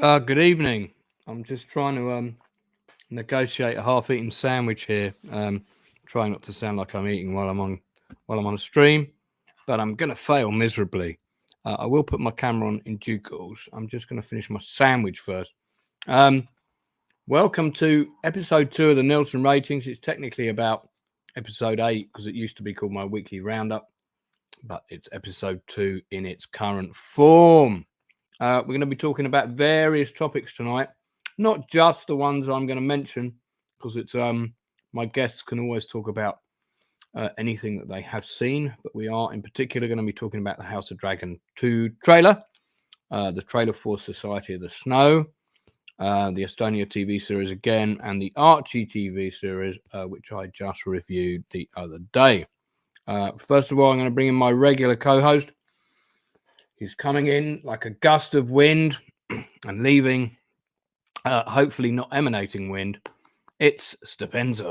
Good evening. I'm just trying to negotiate a half-eaten sandwich here. Trying not to sound like I'm eating while I'm on a stream, but I'm gonna fail miserably. I will put my camera on in due course. I'm just gonna finish my sandwich first. Um, Welcome to episode 2 of the Nielsen ratings. It's technically about episode 8 because it used to be called my weekly roundup, but it's episode 2 in its current form. We're going to be talking about various topics tonight, not just the ones I'm going to mention, because it's my guests can always talk about anything that they have seen, but we are in particular going to be talking about the House of Dragon 2 trailer, the trailer for Society of the Snow, the Estonia TV series again, and the Archie TV series, which I just reviewed the other day. First of all, I'm going to bring in my regular co-host. He's coming in like a gust of wind and leaving, hopefully not emanating wind. It's Stepenzo.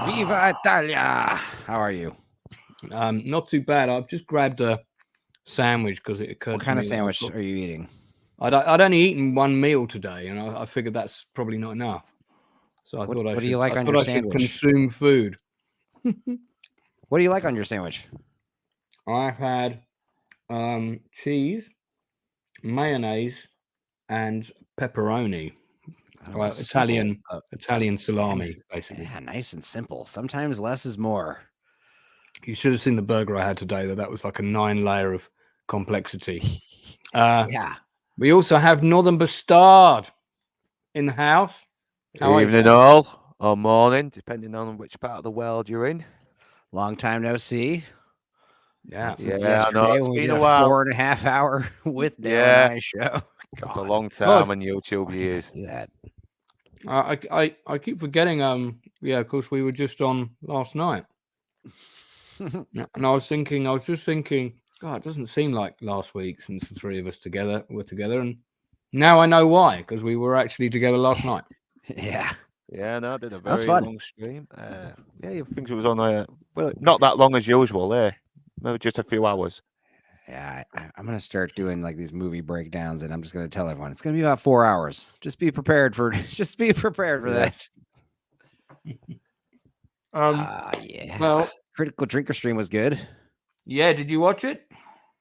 Viva Italia! How are you? Not too bad. I've just grabbed a sandwich because it occurred What to kind me of that sandwich are you eating? I'd only eaten one meal today, and I figured that's probably not enough. So I thought I What do should. you like I on thought your I should sandwich? consume food. What do you like on your sandwich? I've had cheese, mayonnaise, and pepperoni. Well, Simple. Italian salami, basically. Yeah, nice and simple. Sometimes less is more. You should have seen the burger I had today. That was like a 9 layer of complexity. Yeah. We also have Northern Bastard in the house. How are you, Evening sir? all, or morning, depending on which part of the world you're in. Long time no see. Yeah. Since Yeah, I know, yesterday it's when we been did a a while. 4.5 hour with Dale Yeah. and I show. It's a God, long God. time on YouTube why did I years. do that? I keep forgetting. Yeah, of course, we were just on last night, and I was just thinking, God, it doesn't seem like last week since the three of us were together, and now I know why, because we were actually together last night. Yeah. Yeah, no, I did a That was very fun. long stream. Yeah, I think it was on well, not that long as usual, maybe just a few hours. Yeah, I'm gonna start doing like these movie breakdowns, and I'm just gonna tell everyone it's gonna be about 4 hours. Just be prepared for Yeah. that. Yeah. Well, Critical Drinker stream was good. yeah, did you watch it?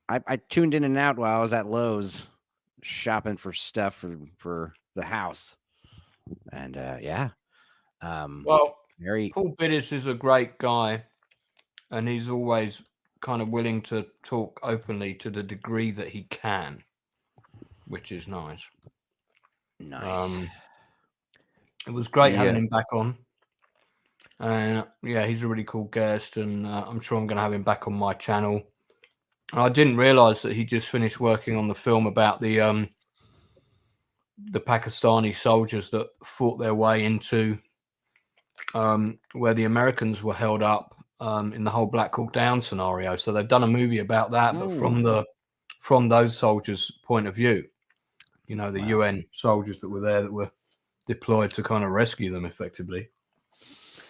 I tuned in and out while I was at Lowe's shopping for stuff for the house, and yeah. Well, Very Paul Bidis is a great guy, and he's always kind of willing to talk openly to the degree that he can, which is nice. nice. It was great having Yeah. him back on, and yeah, he's a really cool guest, and I'm sure I'm going to have him back on my channel. I didn't realize that he just finished working on the film about the Pakistani soldiers that fought their way into where the Americans were held up in the whole Black Hawk Down scenario. So they've done a movie about that, but from those soldiers' point of view. You know, the Wow. UN soldiers that were there that were deployed to kind of rescue them effectively.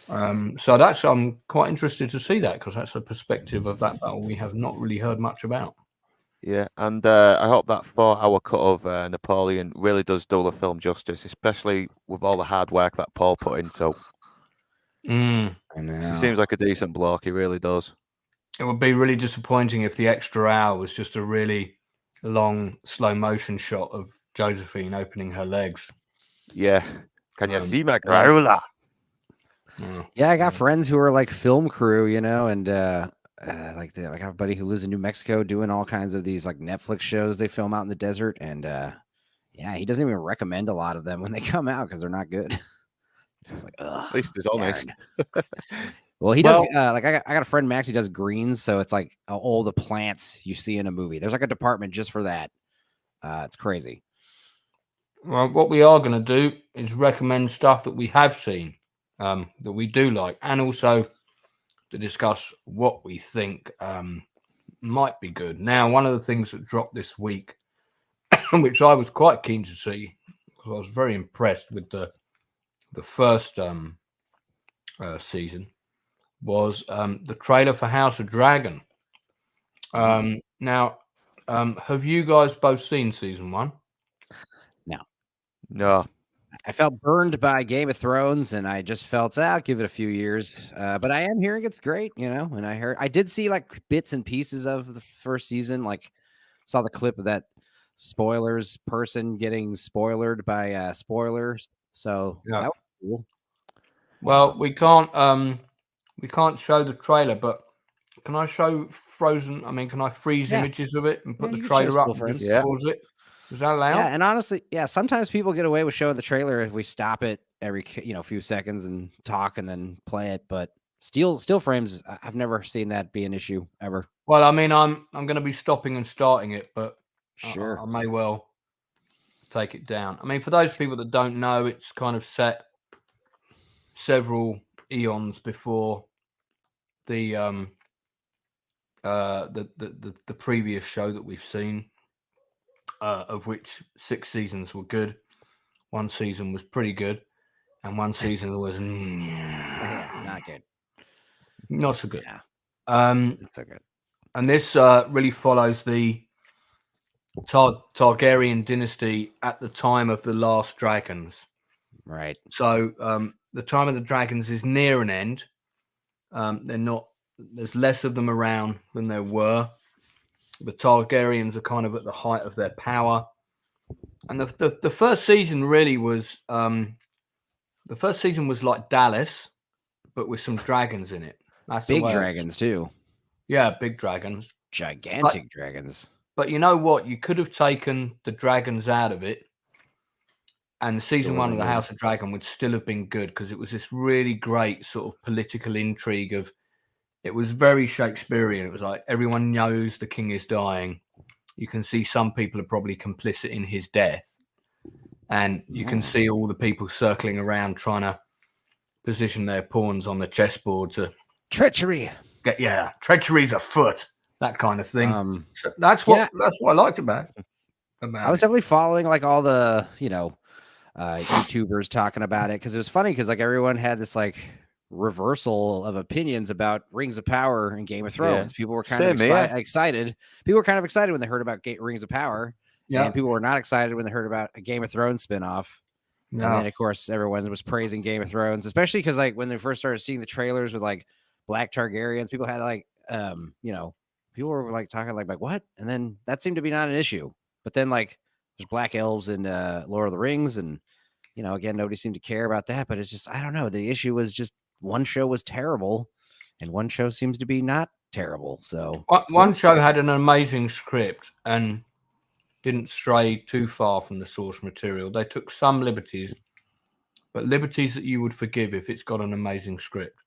So I'm quite interested to see that, because that's a perspective of that battle we have not really heard much about. Yeah, and I hope that 4-hour cut of Napoleon really does do the film justice, especially with all the hard work that Paul put into. Mm. I He know. seems like a decent bloke, he really does. It would be really disappointing if the extra hour was just a really long slow motion shot of Josephine opening her legs. Yeah. Can you Um, see my growler? Yeah, I got friends who are like film crew, you know, and like I got a buddy who lives in New Mexico doing all kinds of these like Netflix shows they film out in the desert, and yeah, he doesn't even recommend a lot of them when they come out because they're not good. It's just like, ugh. At least he's honest. Well, he does like I got a friend Max who does greens, so it's like all the plants you see in a movie. There's like a department just for that. It's crazy. Well, what we are going to do is recommend stuff that we have seen, that we do like, and also to discuss what we think might be good. Now, one of the things that dropped this week, which I was quite keen to see, because I was very impressed with the first season, was the trailer for House of Dragon. Now, have you guys both seen season 1? No. I felt burned by Game of Thrones, and I just felt I'll give it a few years. But I am hearing it's great, and I did see like bits and pieces of the first season, like saw the clip of that spoilers person getting spoilered by spoilers. So Yeah. that was cool. Well, we can't show the trailer, but can I show frozen? I mean, can I freeze Yeah. images of it and put Yeah, the you can show trailer up still and frames. just Yeah. pause it? Is that allowed? Yeah, and honestly, sometimes people get away with showing the trailer if we stop it every few seconds and talk and then play it. But still frames, I've never seen that be an issue ever. Well, I mean, I'm going to be stopping and starting it, but Sure. I may well take it down. I mean, for those people that don't know, it's kind of set several eons before the previous show that we've seen, of which 6 seasons were good. 1 season was pretty good, and 1 season was not good. Not so good. Yeah, it's so good. And this really follows the Targaryen dynasty at the time of the last dragons. Right. So the time of the dragons is near an end. They're not. There's less of them around than there were. The Targaryens are kind of at the height of their power, and the first season really was. The first season was like Dallas, but with some dragons in it. That's big dragons too. Yeah, big dragons, gigantic dragons. But you know what? You could have taken the dragons out of it, and season 1 of the House of Dragon would still have been good because it was this really great sort of political intrigue of. It was very Shakespearean. It was like everyone knows the king is dying. You can see some people are probably complicit in his death, and you can see all the people circling around trying to position their pawns on the chessboard to treachery. Treachery's afoot. That kind of thing. So that's what I liked about it. I was definitely following like all the YouTubers talking about it because it was funny because like everyone had this like reversal of opinions about Rings of Power and Game of Thrones. People were kind of excited. People were kind of excited when they heard about Rings of Power, and people were not excited when they heard about a Game of Thrones spinoff. And then of course everyone was praising Game of Thrones, especially because like when they first started seeing the trailers with like Black Targaryens, people had like people were like talking like what? And then that seemed to be not an issue. But then like there's Black Elves in Lord of the Rings, and again nobody seemed to care about that. But it's just I don't know. The issue was just one show was terrible, and one show seems to be not terrible. So one show had an amazing script and didn't stray too far from the source material. They took some liberties, but liberties that you would forgive if it's got an amazing script.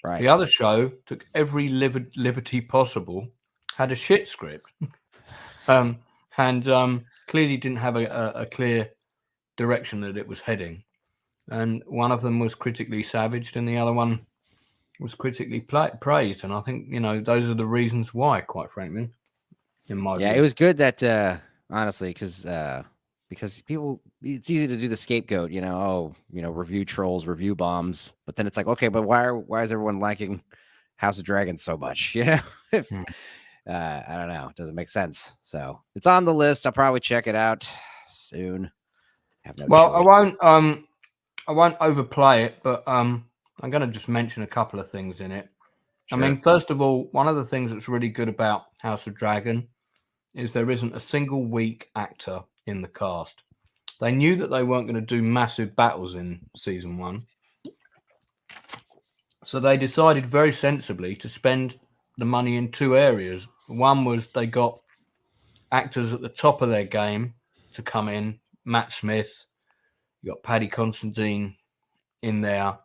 Right. The other show took every liberty possible, had a shit script, and clearly didn't have a clear direction that it was heading. And one of them was critically savaged, and the other one was critically praised. And I think those are the reasons why, quite frankly, in my view. It was good that honestly, because people, it's easy to do the scapegoat, review trolls, review bombs, but then it's like, okay, but why is everyone liking House of Dragons so much? I don't know, it doesn't make sense. So it's on the list. I'll probably check it out soon. I won't overplay it, but I'm going to just mention a couple of things in it. Sure. I mean, first of all, one of the things that's really good about House of Dragon is there isn't a single weak actor in the cast. They knew that they weren't going to do massive battles in season 1. So they decided very sensibly to spend the money in 2 areas. One was they got actors at the top of their game to come in. Matt Smith, you got Paddy Considine in there.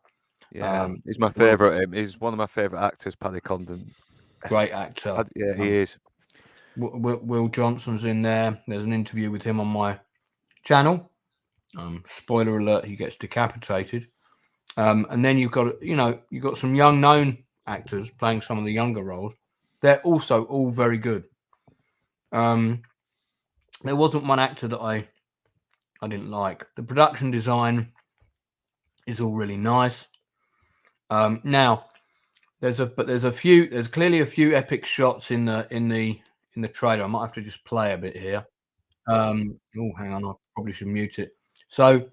Yeah, he's my favorite. He's one of my favorite actors, Paddy Considine. Great actor. Yeah, he is. Will Johnson's in there. There's an interview with him on my channel. Spoiler alert: he gets decapitated. And then you've got some young known actors playing some of the younger roles. They're also all very good. There wasn't one actor that I didn't like. The production design is all really nice. Now there's clearly a few epic shots in the trailer. I might have to just play a bit here. Oh, hang on, I probably should mute it. So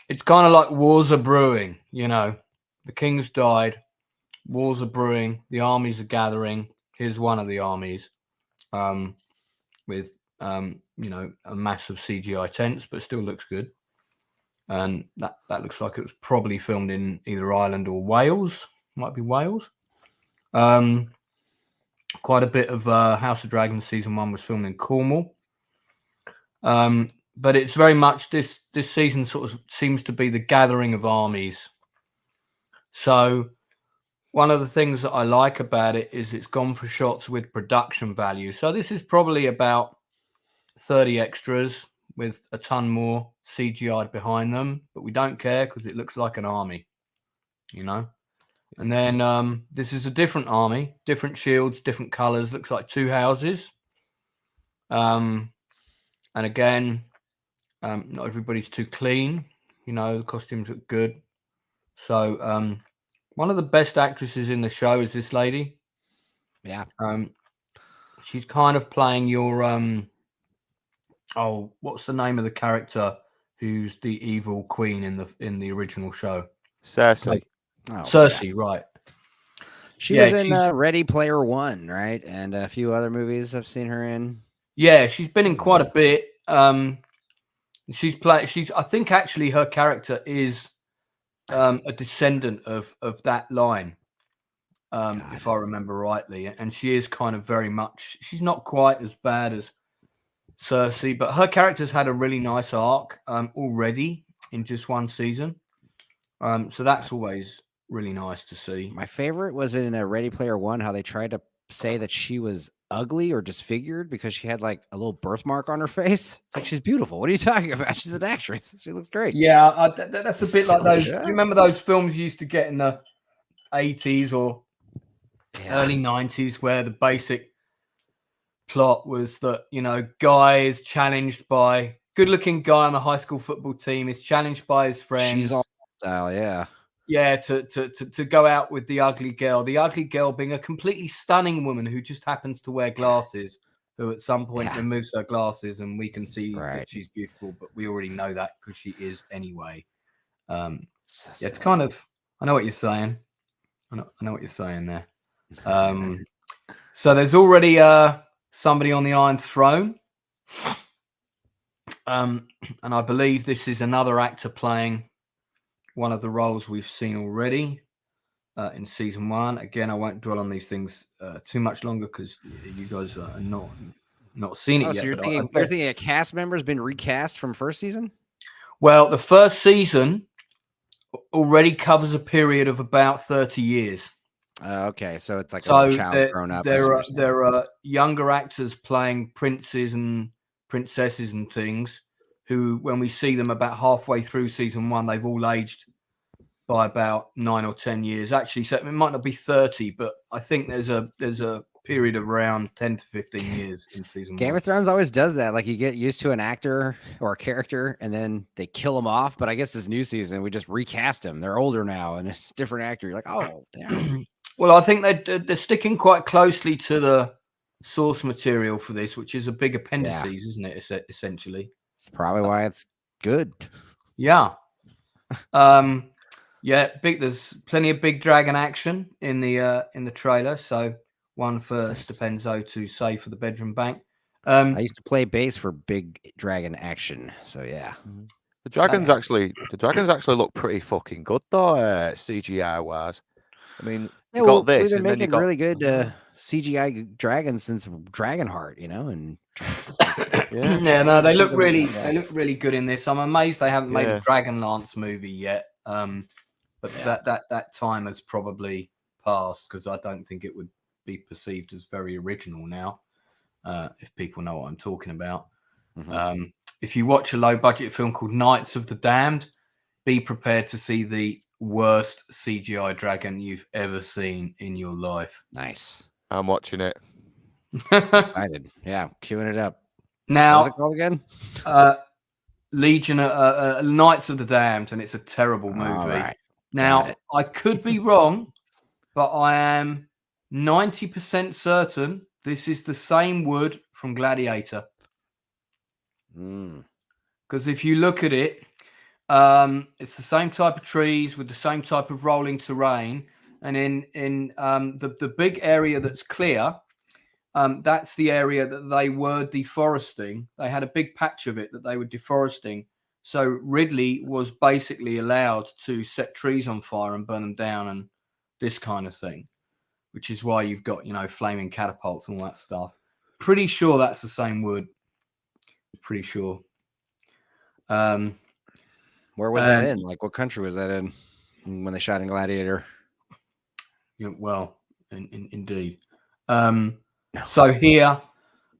it's kind of like wars are brewing. The king's died, wars are brewing, the armies are gathering. Here's one of the armies, with a massive CGI tents, but it still looks good. And that looks like it was probably filmed in either Ireland or Wales. Might be Wales. Quite a bit of House of Dragons season 1 was filmed in Cornwall. But it's very much this season sort of seems to be the gathering of armies. So one of the things that I like about it is it's gone for shots with production value. So this is probably about 30 extras with a ton more CGI behind them, but we don't care because it looks like an army, And then this is a different army, different shields, different colors, looks like 2 houses. And again, not everybody's too clean, the costumes look good. So one of the best actresses in the show is this lady. Yeah. She's kind of playing your what's the name of the character who's the evil queen in the original show? Cersei. Cersei, yeah. Right. She was in Ready Player One, right? And a few other movies I've seen her in. Yeah, she's been in quite a bit. I think actually her character is a descendant of that line, if I remember rightly. And she is kind of very much, she's not quite as bad as Cersei, but her character's had a really nice arc already in just one season. So that's always really nice to see. My favorite was in Ready Player One, how they tried to say that she was ugly or disfigured because she had like a little birthmark on her face. It's like, she's beautiful. What are you talking about? She's an actress. She looks great. Yeah, that's a bit like those. Do you remember those films you used to get in the 80s or early 90s where the basic plot was that, guy is challenged by good-looking guy on the high school football team is challenged by his friends. She's all style, yeah. Yeah, to go out with the ugly girl being a completely stunning woman who just happens to wear glasses, who at some point removes her glasses and we can see that she's beautiful, but we already know that because she is anyway. It's kind of, I know what you're saying. I know what you're saying there. So there's already somebody on the Iron Throne. And I believe this is another actor playing one of the roles we've seen already in season 1. Again, I won't dwell on these things too much longer because you guys are not seen it yet. So you're thinking a cast member has been recast from first season? Well, the first season already covers a period of about 30 years. Okay, so it's like a child grown up. There are younger actors playing princes and princesses and things who, when we see them about halfway through season 1, they've all aged by about 9 or 10 years. Actually, so it might not be 30, but I think there's a period of around 10 to 15 years in season 1. Game of Thrones always does that. Like, you get used to an actor or a character and then they kill him off. But I guess this new season, we just recast him. They're older now and it's a different actor. You're like, oh, damn. Well, I think they're sticking quite closely to the source material for this, which is a big appendices, isn't it? Essentially, it's probably why it's good. Yeah. There's plenty of big dragon action in the trailer. So one for Stepenzo to save for the bedroom bank. I used to play bass for big dragon action. So yeah. The dragons actually look pretty fucking good though, CGI wise. I mean, you got this. We've been making really good CGI dragons since Dragonheart, and they look really good in this. I'm amazed they haven't made a Dragonlance movie yet. But that time has probably passed because I don't think it would be perceived as very original now. If people know what I'm talking about. Mm-hmm. If you watch a low budget film called Knights of the Damned, be prepared to see the worst CGI dragon you've ever seen in your life. Nice. I'm watching it. Excited. Yeah, queuing it up. Now, what's it called again? Legion, Knights of the Damned, and it's a terrible movie. Right. Now, I could be wrong, but I am 90% certain this is the same wood from Gladiator. Because if you look at it, it's the same type of trees with the same type of rolling terrain, and in the big area that's clear, that's the area that they were deforesting. They had a big patch of it that they were deforesting. So Ridley was basically allowed to set trees on fire and burn them down and this kind of thing, which is why you've got, flaming catapults and all that stuff. Pretty sure that's the same wood. Pretty sure. Where was that in? Like, what country was that in when they shot in Gladiator? Well, indeed. So here,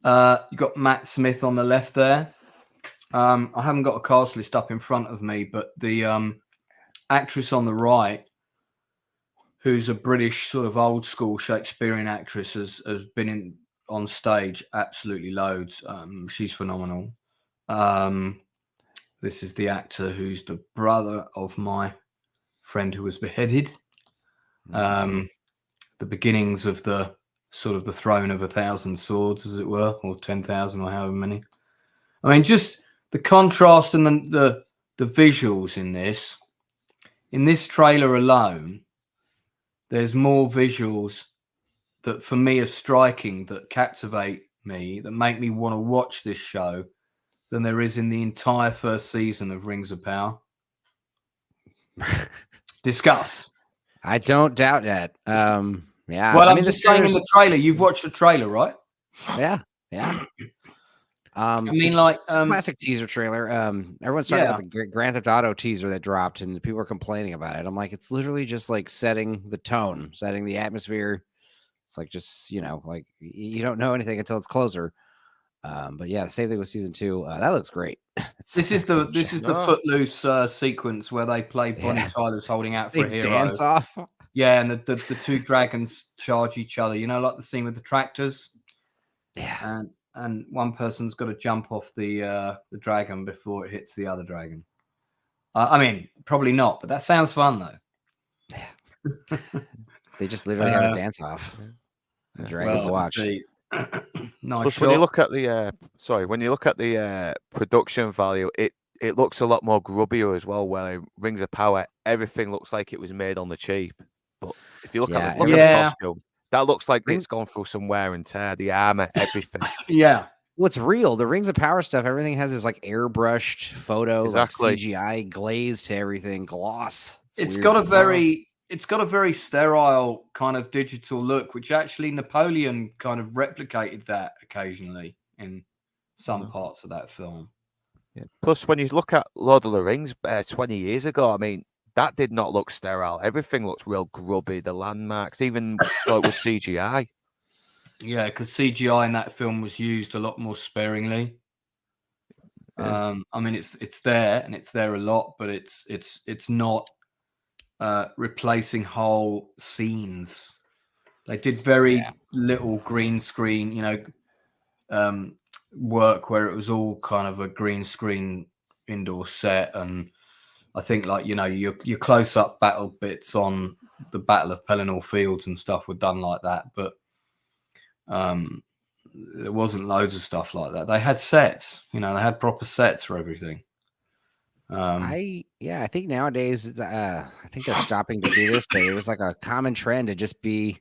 you got Matt Smith on the left there. I haven't got a cast list up in front of me, but the actress on the right, who's a British sort of old school Shakespearean actress, has been on stage absolutely loads. She's phenomenal. This is the actor who's the brother of my friend who was beheaded. The beginnings of the sort of the throne of 1,000 swords, as it were, or 10,000 or however many. I mean, just the contrast and the visuals in this trailer alone, there's more visuals that for me are striking, that captivate me, that make me want to watch this show than there is in the entire first season of Rings of Power. Discuss. I don't doubt that. Yeah. Well, I'm just saying in the trailer, you've watched the trailer, right? Yeah. I mean, like it's a classic teaser trailer. Everyone's talking about the Grand Theft Auto teaser that dropped, and people are complaining about it. I'm like, it's literally just like setting the tone, setting the atmosphere. It's like just like you don't know anything until it's closer. But yeah, same thing with season 2. That looks great. This is the Footloose sequence where they play Bonnie Tyler's holding out for a hero. Dance off. Yeah, and the two dragons charge each other. Like the scene with the tractors. Yeah. And one person's got to jump off the dragon before it hits the other dragon. I mean, probably not, but that sounds fun though. Yeah. They just literally have a dance off. Dragons watch. Nice. Plus, when you look at the production value, it looks a lot more grubbier as well. Where Rings of Power, everything looks like it was made on the cheap. But if you look at the costume, that looks like it's gone through some wear and tear. The armor, everything. Yeah. Well, it's real. The Rings of Power stuff, everything has this like airbrushed photo, like CGI glaze to everything, gloss. It's got a very sterile kind of digital look, which actually Napoleon kind of replicated that occasionally in some parts of that film. Yeah. Plus, when you look at Lord of the Rings 20 years ago, I mean, that did not look sterile. Everything looks real grubby. The landmarks, even though it was CGI. Yeah, because CGI in that film was used a lot more sparingly. Yeah. I mean, it's there and it's there a lot, but it's not replacing whole scenes. They did very little green screen, work where it was all kind of a green screen indoor set, and I think your close up battle bits on the Battle of Pelennor Fields and stuff were done like that, but there wasn't loads of stuff like that. They had sets, they had proper sets for everything. I think nowadays I think they're stopping to do this, but it was like a common trend to just be,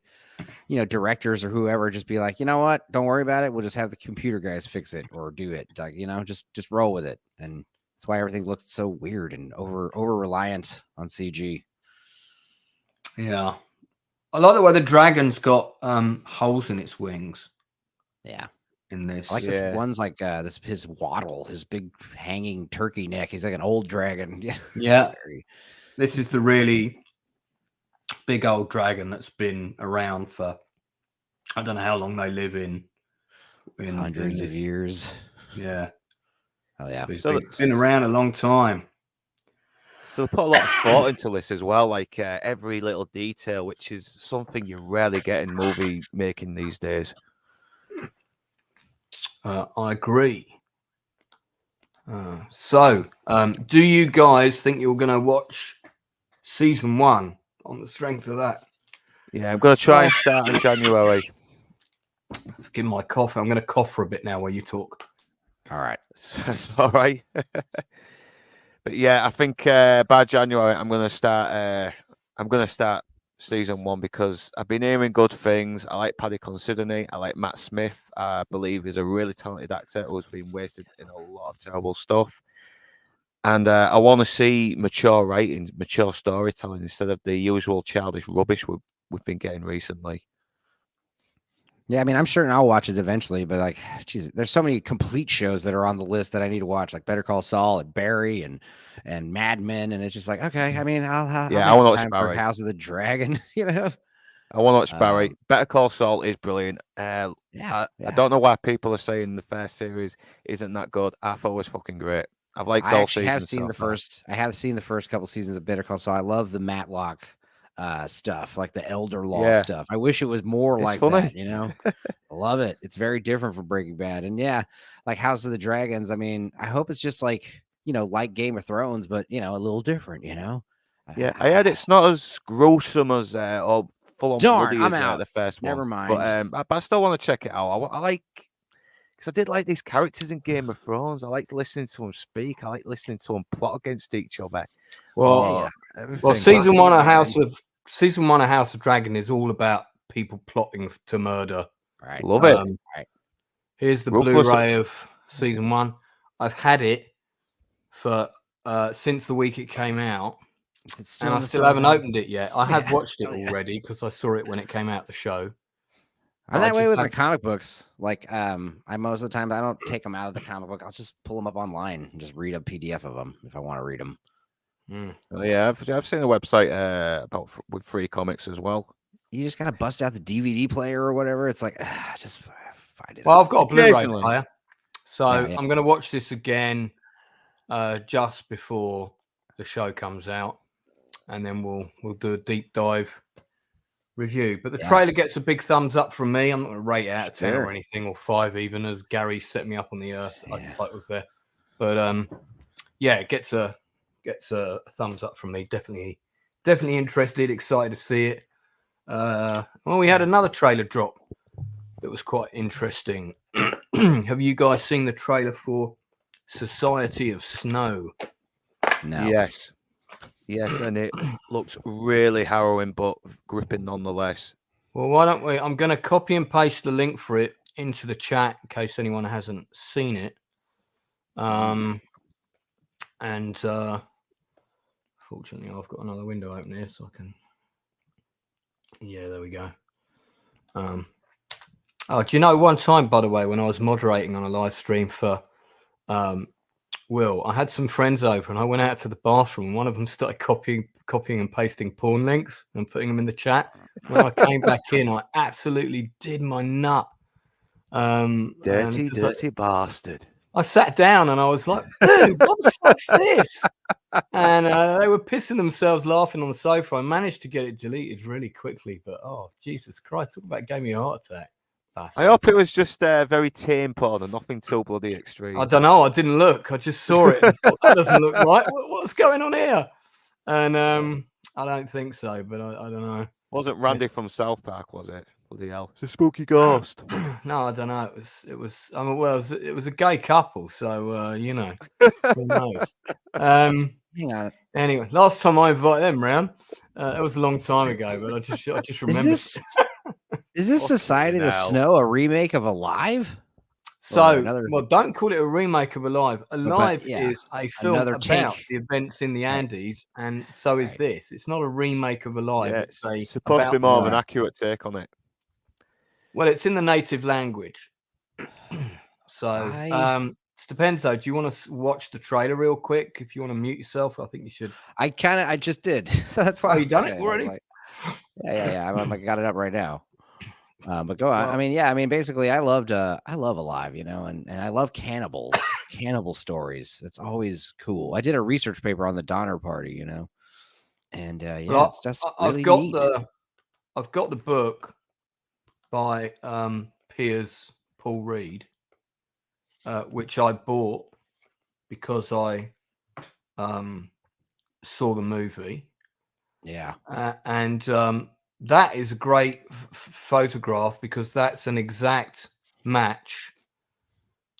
directors or whoever just be like, you know what, don't worry about it. We'll just have the computer guys fix it or do it. Like, just roll with it. And that's why everything looks so weird and over reliant on CG. Yeah. I like the way the dragon's got holes in its wings. Yeah. In this. I like this one's like his waddle, his big hanging turkey neck. He's like an old dragon. Yeah. This is the really big old dragon that's been around for, I don't know how long they live in hundreds of years. Yeah. Oh yeah. It's been around a long time. So they put a lot of thought into this as well, like every little detail, which is something you rarely get in movie making these days. I agree. So, do you guys think you're going to watch season 1 on the strength of that? Yeah, I'm going to try and start in January. Forgive my cough. I'm going to cough for a bit now while you talk. All right. It's all right. But yeah, I think by January I'm gonna start. I'm gonna start season 1 because I've been hearing good things. I like Paddy Considine. I like Matt Smith. I believe he's a really talented actor who's been wasted in a lot of terrible stuff. And I want to see mature writing, mature storytelling instead of the usual childish rubbish we've been getting recently. Yeah, I mean, I'm sure I'll watch it eventually, but like, geez, there's so many complete shows that are on the list that I need to watch, like Better Call Saul and Barry and Mad Men, and it's just like, okay, I mean, I'll I make want some to watch time for Barry. House of the Dragon, you know. I want to watch Barry. Better Call Saul is brilliant. Yeah, I don't know why people are saying the first series isn't that good. I thought it was fucking great. I've liked I all actually have seasons seen so the far. first. I have seen the first couple seasons of Better Call Saul. I love the Matlock stuff, like the elder law Yeah. stuff. I wish it was more It's like funny. that, you know. I love it. It's very different from Breaking Bad, and yeah, like House of the Dragons. I mean, I hope it's just like, you know, like Game of Thrones, but you know, a little different, you know. Yeah, I heard it's not as gruesome as or full on Darn, bloody I'm as out. the first Never one. mind. But I still want to check it out. I like because I did like these characters in Game of Thrones. I liked listening to them speak. I like listening to them plot against each other. Well, Everything. season one of House of Dragon is all about people plotting to murder. Right. Love it. Right. Here's the Ruthless. Blu-ray of season 1. I've had it for since the week it came out, and I still haven't opened it yet. I have watched it already because I saw it when it came out the show. I'm that way with my comic books. Like, I most of the time I don't take them out of the comic book. I'll just pull them up online and just read a PDF of them if I want to read them. Oh, yeah, I've seen a website about with free comics as well. You just gotta bust out the DVD player or whatever. It's like, just find it. Well, I've got a Blu-ray player, so I'm going to watch this again just before the show comes out, and then we'll do a deep dive review. But the trailer gets a big thumbs up from me. I'm not going to rate it out of 10 or anything, or 5 even, as Gary set me up on the titles there. But yeah, it gets a thumbs up from me. Definitely interested, excited to see it. Well, we had another trailer drop that was quite interesting. Have you guys seen the trailer for Society of Snow? No. Yes, and it looks really harrowing, but gripping nonetheless. Well, why don't we? I'm going to copy and paste the link for it into the chat in case anyone hasn't seen it. And fortunately, I've got another window open here, so I can. Yeah, there we go. Oh, do you know, one time, by the way, when I was moderating on a live stream for Will, I had some friends over and I went out to the bathroom and one of them started copying and pasting porn links and putting them in the chat. When I came back in, I absolutely did my nut. Dirty bastard. I sat down and I was like, dude, what the fuck's this? And they were pissing themselves laughing on the sofa. I managed to get it deleted really quickly, but oh, Jesus Christ, talk about gave me a heart attack. I hope it was just very tame porn and nothing too bloody extreme. I don't know. I didn't look. I just saw it and thought, that doesn't look right. What's going on here? And I don't think so, but I don't know. Wasn't Randy from South Park, was it? Bloody hell. It's a spooky ghost. No, I don't know. It was I mean, well, it was a gay couple, so you know, who knows? Hang on. Anyway, last time I invited them round, it was a long time ago, but I just remember. Is this Society of the Snow a remake of Alive? So, well, don't call it a remake of Alive. Alive is a film about the events in the Andes, and so is this. It's not a remake of Alive. Yeah, it's supposed to be more of an accurate take on it. Well, it's in the native language. So, it depends, though. Do you want to watch the trailer real quick? If you want to mute yourself, I think you should. I just did. So that's why you done it already? Like, yeah. I got it up right now. But go on. Well, I mean, basically, I love Alive, you know, and I love cannibal stories. It's always cool. I did a research paper on the Donner Party, you know, and it's just really neat. I've got the book by Piers Paul Reed, which I bought because I saw the movie. Yeah, and that is a great photograph because that's an exact match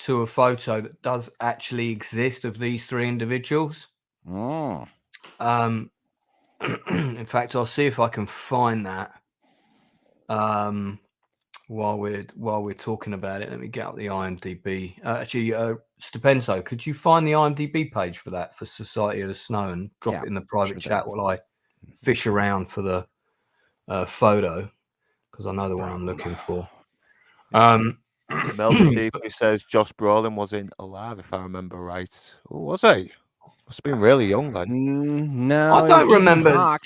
to a photo that does actually exist of these three individuals. Oh. In fact, I'll see if I can find that. While we're talking about it, let me get up the IMDb. Stupenso, could you find the IMDb page for that, for Society of the Snow, and drop it in the private chat while I fish around for the photo, because I know the one I'm looking for. Melvin Deeply says Josh Brolin was in Alive, if I remember right. Oh, was he? Must have been really young then. No, I don't remember. I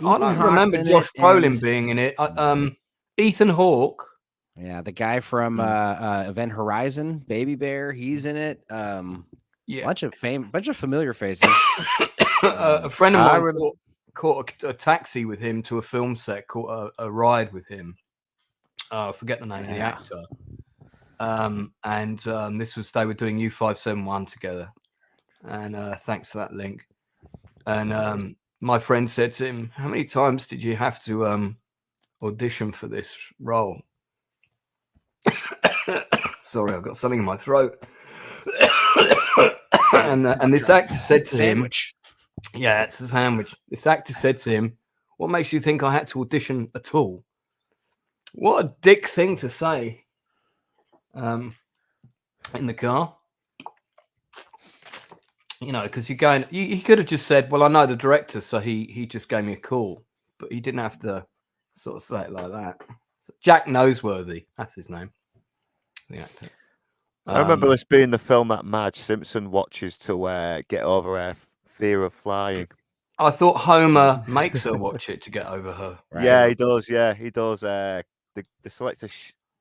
don't remember Josh Brolin being in it. Ethan Hawke. Yeah, the guy from Event Horizon, Baby Bear, he's in it. Bunch of familiar faces. A friend of mine caught a taxi with him to a film set, caught a ride with him. I forget the name of the actor. They were doing U571 together. And thanks for that link. And my friend said to him, "How many times did you have to audition for this role?" Sorry, I've got something in my throat. and this actor said to him, "Yeah, it's a sandwich." This actor said to him, "What makes you think I had to audition at all?" What a dick thing to say. In the car. You know, because you're going, he could have just said, "Well, I know the director, so he just gave me a call," but he didn't have to sort of say it like that. Jack Noseworthy, that's his name, the actor. I remember this being the film that Madge Simpson watches to get over her fear of flying. I thought Homer makes her watch it to get over her. Right? Yeah, he does. Yeah, he does. They select a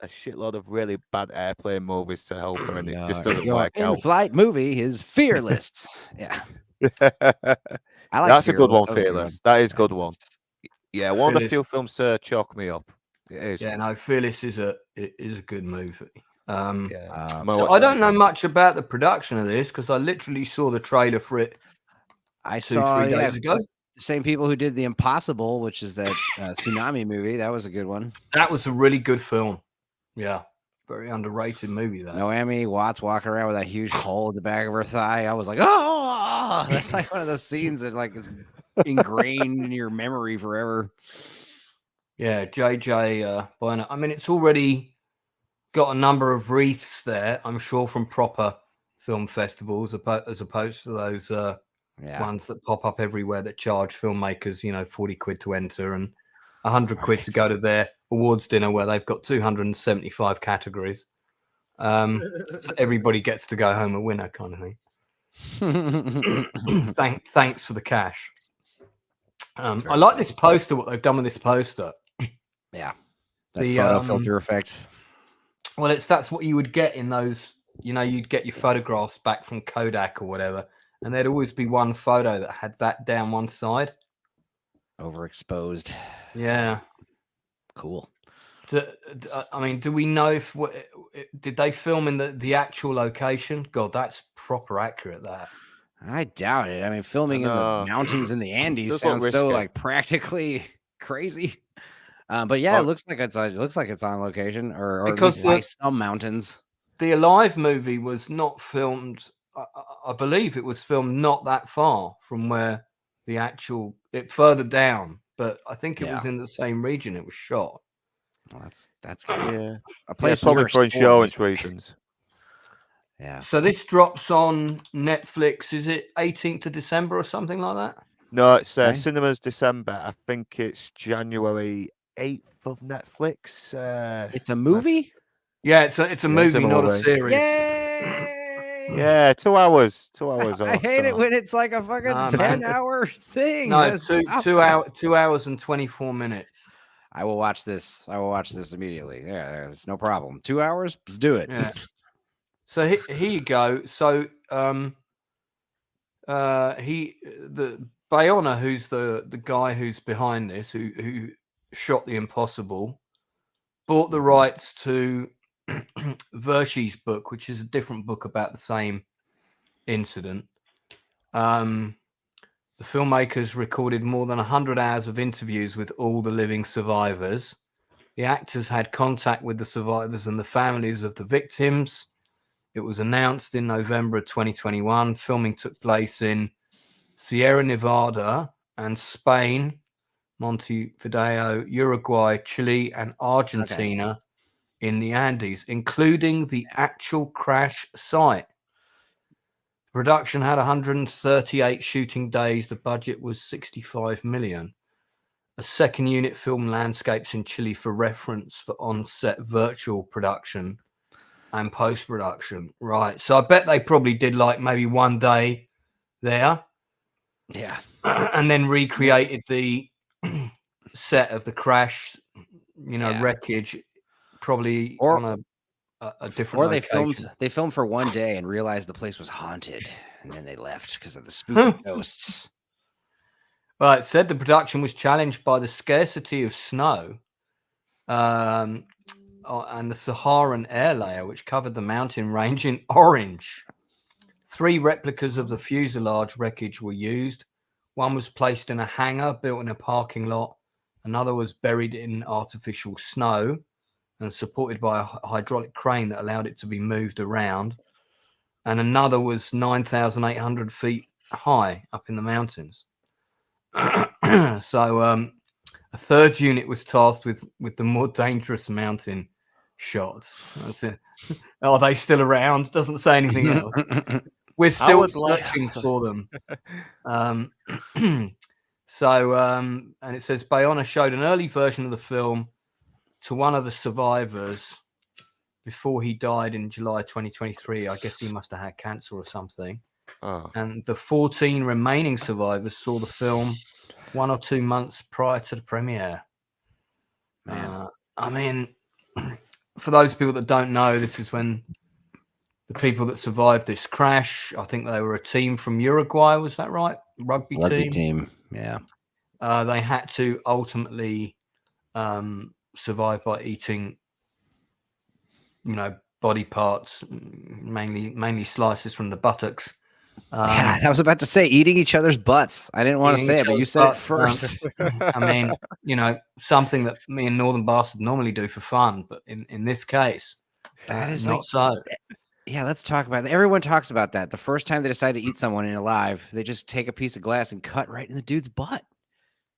shitload of really bad airplane movies to help her, and it just doesn't work out. In-flight movie is Fearless. Yeah. I like That's Fearless. A good one, Fearless. That is a good one. Yeah, one Fearless. Of the few films to chalk me up. It is. Yeah, no, Fearless is a good movie. So I don't know much about the production of this because I literally saw the trailer for it. I saw 3 days ago. The same people who did The Impossible, which is that tsunami movie. That was a good one. That was a really good film. Yeah, very underrated movie. That Naomi Watts walking around with that huge hole in the back of her thigh. I was like, oh, that's like one of those scenes that like is ingrained in your memory forever. Yeah, JJ Bynum. I mean, it's already got a number of wreaths there, I'm sure, from proper film festivals, as opposed to those ones that pop up everywhere that charge filmmakers, 40 quid to enter and 100 quid to go to their awards dinner where they've got 275 categories. So everybody gets to go home a winner, kind of thing. Thanks for the cash. I like this poster, what they've done with this poster. Yeah. The photo filter effect. Well, that's what you would get in those, you'd get your photographs back from Kodak or whatever, and there'd always be one photo that had that down one side. Overexposed. Yeah. Cool. I mean, do we know if did they film in the actual location? God, that's proper accurate. That I doubt it. I mean, filming in the mountains in the Andes sounds so like practically crazy. But yeah, it looks like it's on location, or because by some mountains. The Alive movie was not filmed. I believe it was filmed not that far from where the actual further down, but I think it was in the same region it was shot. Well, that's good. Yeah, a place probably for insurance reasons. Yeah. So this drops on Netflix. Is it 18th of December or something like that? No, it's cinemas December. I think it's January 8th of Netflix. It's a movie? Yeah, it's a movie, not a series. Yay! Yeah, 2 hours. 2 hours. I hate it when it's like a fucking 10-hour thing. No, 2 hours and 24 minutes. I will watch this. Immediately. Yeah, there's no problem. 2 hours? Let's do it. Yeah. So here you go. So the Bayona, who's the guy who's behind this, who shot The Impossible, bought the rights to Verschy's book, which is a different book about the same incident. The filmmakers recorded more than 100 hours of interviews with all the living survivors. The actors had contact with the survivors and the families of the victims. It was announced in November of 2021. Filming took place in Sierra Nevada and Spain, Montevideo, Uruguay, Chile, and Argentina in the Andes, including the actual crash site. Production had 138 shooting days. The budget was 65 million. A second unit filmed landscapes in Chile for reference for on-set virtual production and post-production. Right. So I bet they probably did like maybe one day there. Yeah. And then recreated the set of the crash, wreckage, probably on a different location. They filmed for one day and realized the place was haunted, and then they left because of the spooky ghosts. Well, it said the production was challenged by the scarcity of snow and the Saharan air layer, which covered the mountain range in orange. 3 replicas of the fuselage wreckage were used. One was placed in a hangar built in a parking lot. Another was buried in artificial snow and supported by a hydraulic crane that allowed it to be moved around. And another was 9,800 feet high up in the mountains. So a third unit was tasked with the more dangerous mountain shots. That's it. Are they still around? Doesn't say anything else. We're still searching for them. And it says Bayona showed an early version of the film to one of the survivors before he died in July 2023. I guess he must have had cancer or something. Oh. And the 14 remaining survivors saw the film 1 or 2 months prior to the premiere. I mean, for those people that don't know, this is when the people that survived this crash, I think they were a team from Uruguay. Was that right? Rugby team. Yeah. They had to ultimately survive by eating, body parts, mainly slices from the buttocks. Yeah, I was about to say eating each other's butts. I didn't want to say it, but you said it first. I mean, something that me and Northern Bastard normally do for fun, but in this case, that is not so. Yeah, let's talk about that. Everyone talks about that. The first time they decide to eat someone alive, they just take a piece of glass and cut right in the dude's butt.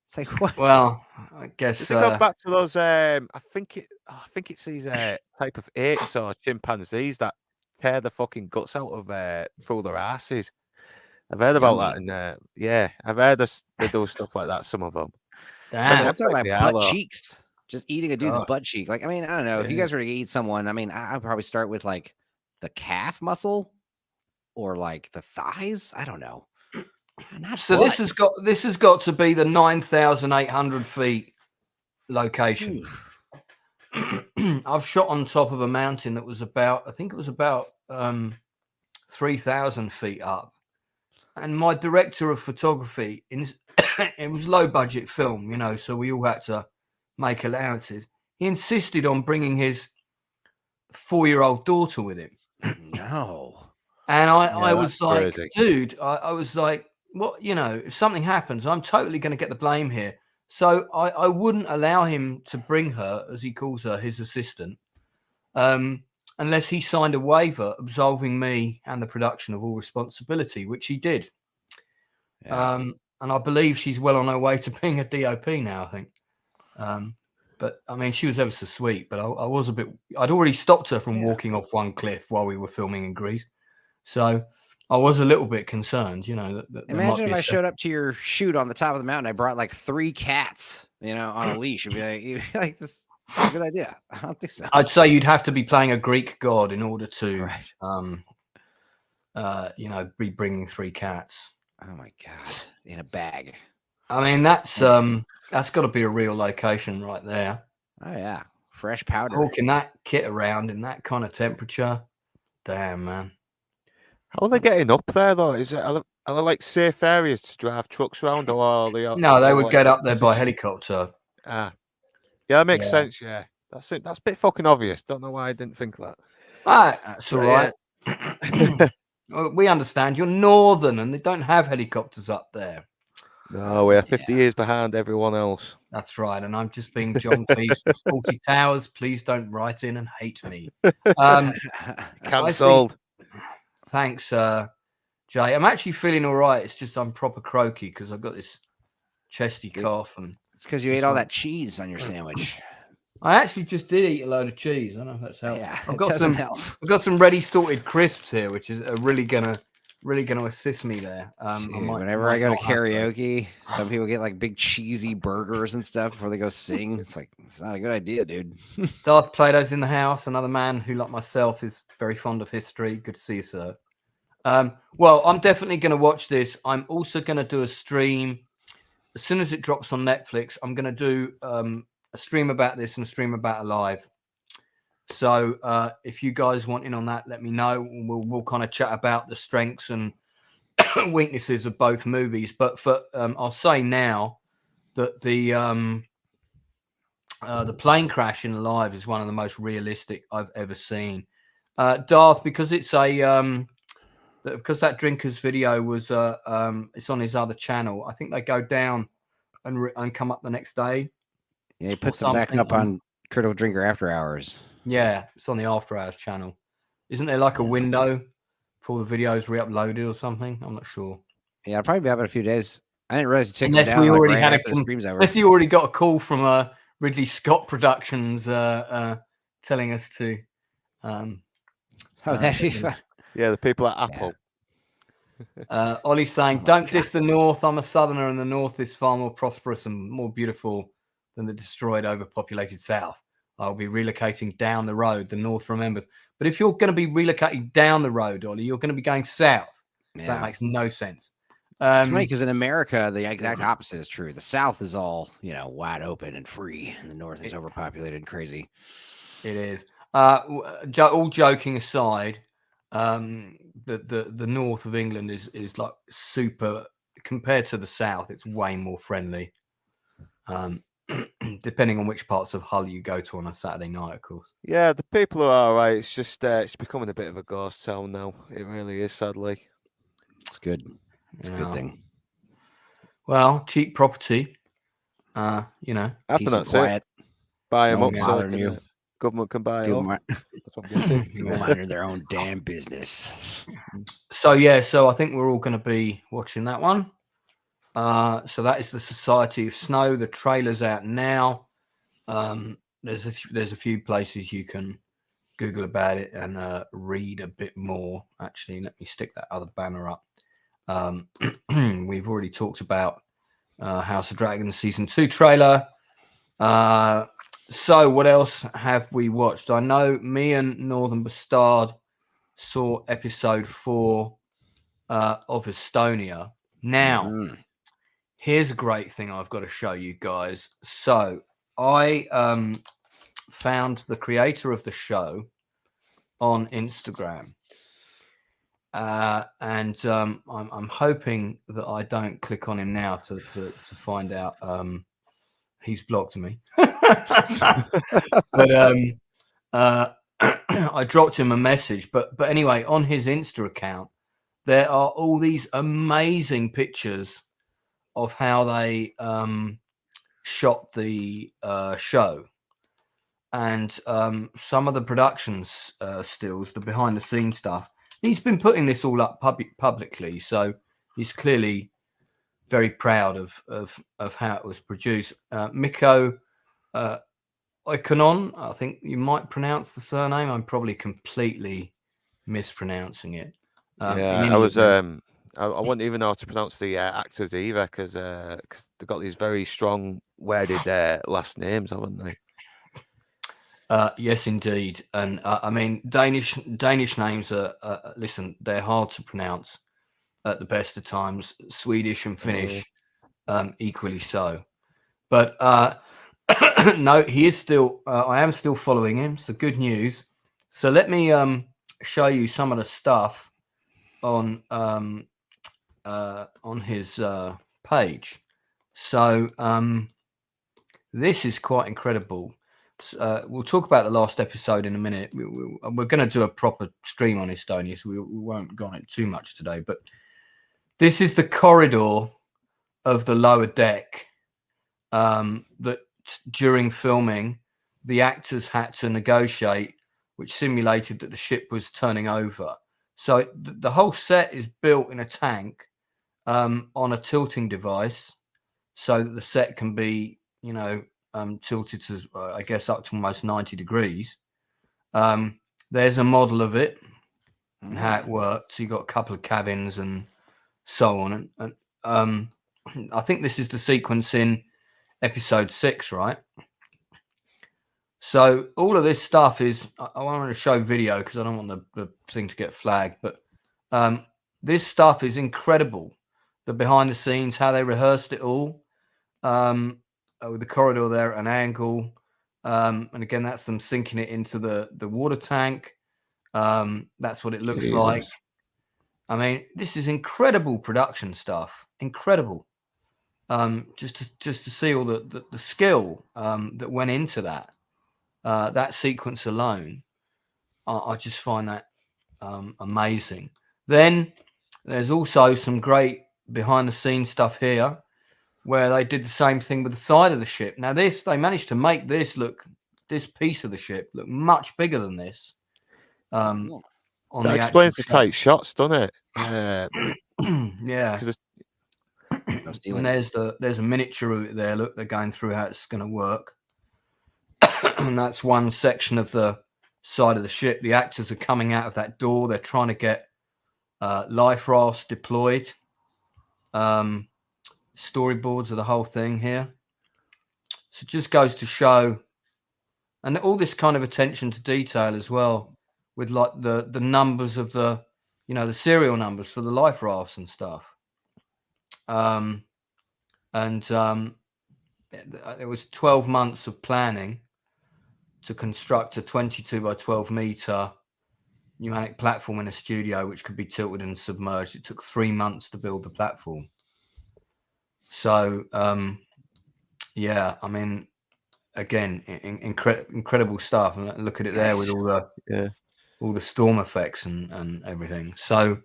It's like, what? Well, I guess does it go back to those? I think it's these type of apes or chimpanzees that tear the fucking guts out of through their asses. I've heard about that, and I've heard they do stuff like that. Some of them. Damn, I'm talking about butt cheeks. Just eating a dude's butt cheek. Like, I mean, I don't know. If you guys were to eat someone, I mean, I'd probably start with like the calf muscle or like the thighs. I don't know. So this has got to be the 9,800 feet location. I've shot on top of a mountain that was about 3,000 feet up, and my director of photography, it was low budget film, so we all had to make allowances. He insisted on bringing his 4-year-old daughter with him. No. And I was like, crazy. Dude, I was like, what, if something happens, I'm totally going to get the blame here. So I wouldn't allow him to bring her, as he calls her, his assistant, unless he signed a waiver absolving me and the production of all responsibility, which he did. Yeah. And I believe she's well on her way to being a DOP now, I think. But I mean, she was ever so sweet, but I was I'd already stopped her from walking off one cliff while we were filming in Greece. So I was a little bit concerned, that imagine if I showed up to your shoot on the top of the mountain. I brought like 3 cats, on a leash. You'd be like, this is a good idea. I don't think so. I'd say you'd have to be playing a Greek god in order to, be bringing 3 cats. Oh my God. In a bag. I mean, that's got to be a real location right there. Oh yeah. Fresh powder. Hawking that kit around in that kind of temperature. Damn, man. How are they getting up there though? Are there like safe areas to drive trucks around, or are they? No, they would get up there by helicopter. Yeah, that makes sense. Yeah, that's it. That's a bit fucking obvious. Don't know why I didn't think of that. That's all right. We understand. You're northern, and they don't have helicopters up there. No, we're 50 years behind everyone else. That's right, and I'm just being John Cleese for 40 Towers. Please don't write in and hate me. Cancelled. Thanks, Jay. I'm actually feeling all right. It's just I'm proper croaky because I've got this chesty cough, and it's because you ate all that cheese on your sandwich. I actually just did eat a load of cheese. I don't know if that's helped. Yeah, I've got some ready sorted crisps here, which is really gonna assist me there. Whenever I go to karaoke, some people get like big cheesy burgers and stuff before they go sing. It's like, it's not a good idea, dude. Darth Plato's in the house. Another man who, like myself, is very fond of history. Good to see you, sir. Well, I'm definitely going to watch this. I'm also going to do a stream as soon as it drops on Netflix. I'm going to do a stream about this and a stream about Alive. So if you guys want in on that, let me know. We'll kind of chat about the strengths and weaknesses of both movies. But for I'll say now that the plane crash in Alive is one of the most realistic I've ever seen. Darth, because it's a because that drinker's video was it's on his other channel. I think they go down and come up the next day. Yeah, he puts them back up on Critical Drinker After Hours. Yeah, it's on the After Hours channel. Isn't there like a window before the video's re-uploaded or something? I'm not sure. Yeah, it'll probably be up in a few days. I didn't realize you took unless down, we already like, had right unless you already got a call from Ridley Scott Productions telling us to. That'd be fun. Yeah, the people at Apple. Ollie's saying, "Don't diss the North. I'm a Southerner, and the North is far more prosperous and more beautiful than the destroyed, overpopulated South. I'll be relocating down the road. The North remembers. But if you're going to be relocating down the road, Ollie, you're going to be going south. Yeah. So that makes no sense." It's funny because in America, the exact opposite is true. The South is all, wide open and free, and the North is overpopulated and crazy. It is. All joking aside, the north of England is like super compared to the south. It's way more friendly. Depending on which parts of Hull you go to on a Saturday night, of course. Yeah, the people are all right. It's just it's becoming a bit of a ghost town now. It really is, sadly. It's good. It's a good thing. Well, cheap property. Peace and quiet. Buy them up so the government can buy it off. That's what I'm going to say. People minding their own damn business. So I think we're all going to be watching that one. So that is the Society of Snow. The trailer's out now. There's a few places you can Google about it and read a bit more. Actually, let me stick that other banner up. We've already talked about House of Dragon season 2 trailer. So what else have we watched? I know me and Northern Bastard saw episode 4 of Estonia. Now, here's a great thing I've got to show you guys. So I found the creator of the show on Instagram. And I'm hoping that I don't click on him now to find out he's blocked me. But I dropped him a message. But anyway, on his Insta account, there are all these amazing pictures of how they shot the show. And some of the productions stills, the behind the scenes stuff. He's been putting this all up publicly, so he's clearly very proud of how it was produced. Mikko Oikonon, I think you might pronounce the surname. I'm probably completely mispronouncing it. I was. I wouldn't even know how to pronounce the actors either, because they've got these very strong worded last names, haven't they? Yes, indeed. And I mean, Danish names are, listen, they're hard to pronounce at the best of times. Swedish and Finnish, equally so. But no, he is still, I am still following him. So good news. So let me show you some of the stuff on his page. So this is quite incredible. We'll talk about the last episode in a minute. We're going to do a proper stream on Estonia, so we won't go on it too much today. But this is the corridor of the lower deck that during filming, the actors had to negotiate, which simulated that the ship was turning over. So the whole set is built in a tank on a tilting device, so that the set can be, tilted to, I guess, up to almost 90 degrees. There's a model of it and how it works. So you've got a couple of cabins and so on. And I think this is the sequence in episode 6, right? So all of this stuff is, I want to show video because I don't want the thing to get flagged, but this stuff is incredible. The behind the scenes, how they rehearsed it all, with the corridor there at an angle. And again, that's them sinking it into the water tank. That's what it looks like. I mean, this is incredible production stuff. Incredible. Just to see all the skill that went into that sequence alone. I just find that amazing. Then there's also some great behind the scenes stuff here, where they did the same thing with the side of the ship. Now they managed to make this piece of the ship look much bigger than this. That explains the tight shots, doesn't it? Yeah. And there's a miniature of it there. Look, they're going through how it's going to work. And that's one section of the side of the ship. The actors are coming out of that door. They're trying to get life rafts deployed. Storyboards of the whole thing here. So it just goes to show, and all this kind of attention to detail as well, with like the numbers of the serial numbers for the life rafts and stuff. It was 12 months of planning to construct a 22 by 12 meter pneumatic platform in a studio, which could be tilted and submerged. It took 3 months to build the platform. So, yeah, I mean, again, incredible stuff. And look at it there with all the storm effects and everything. So,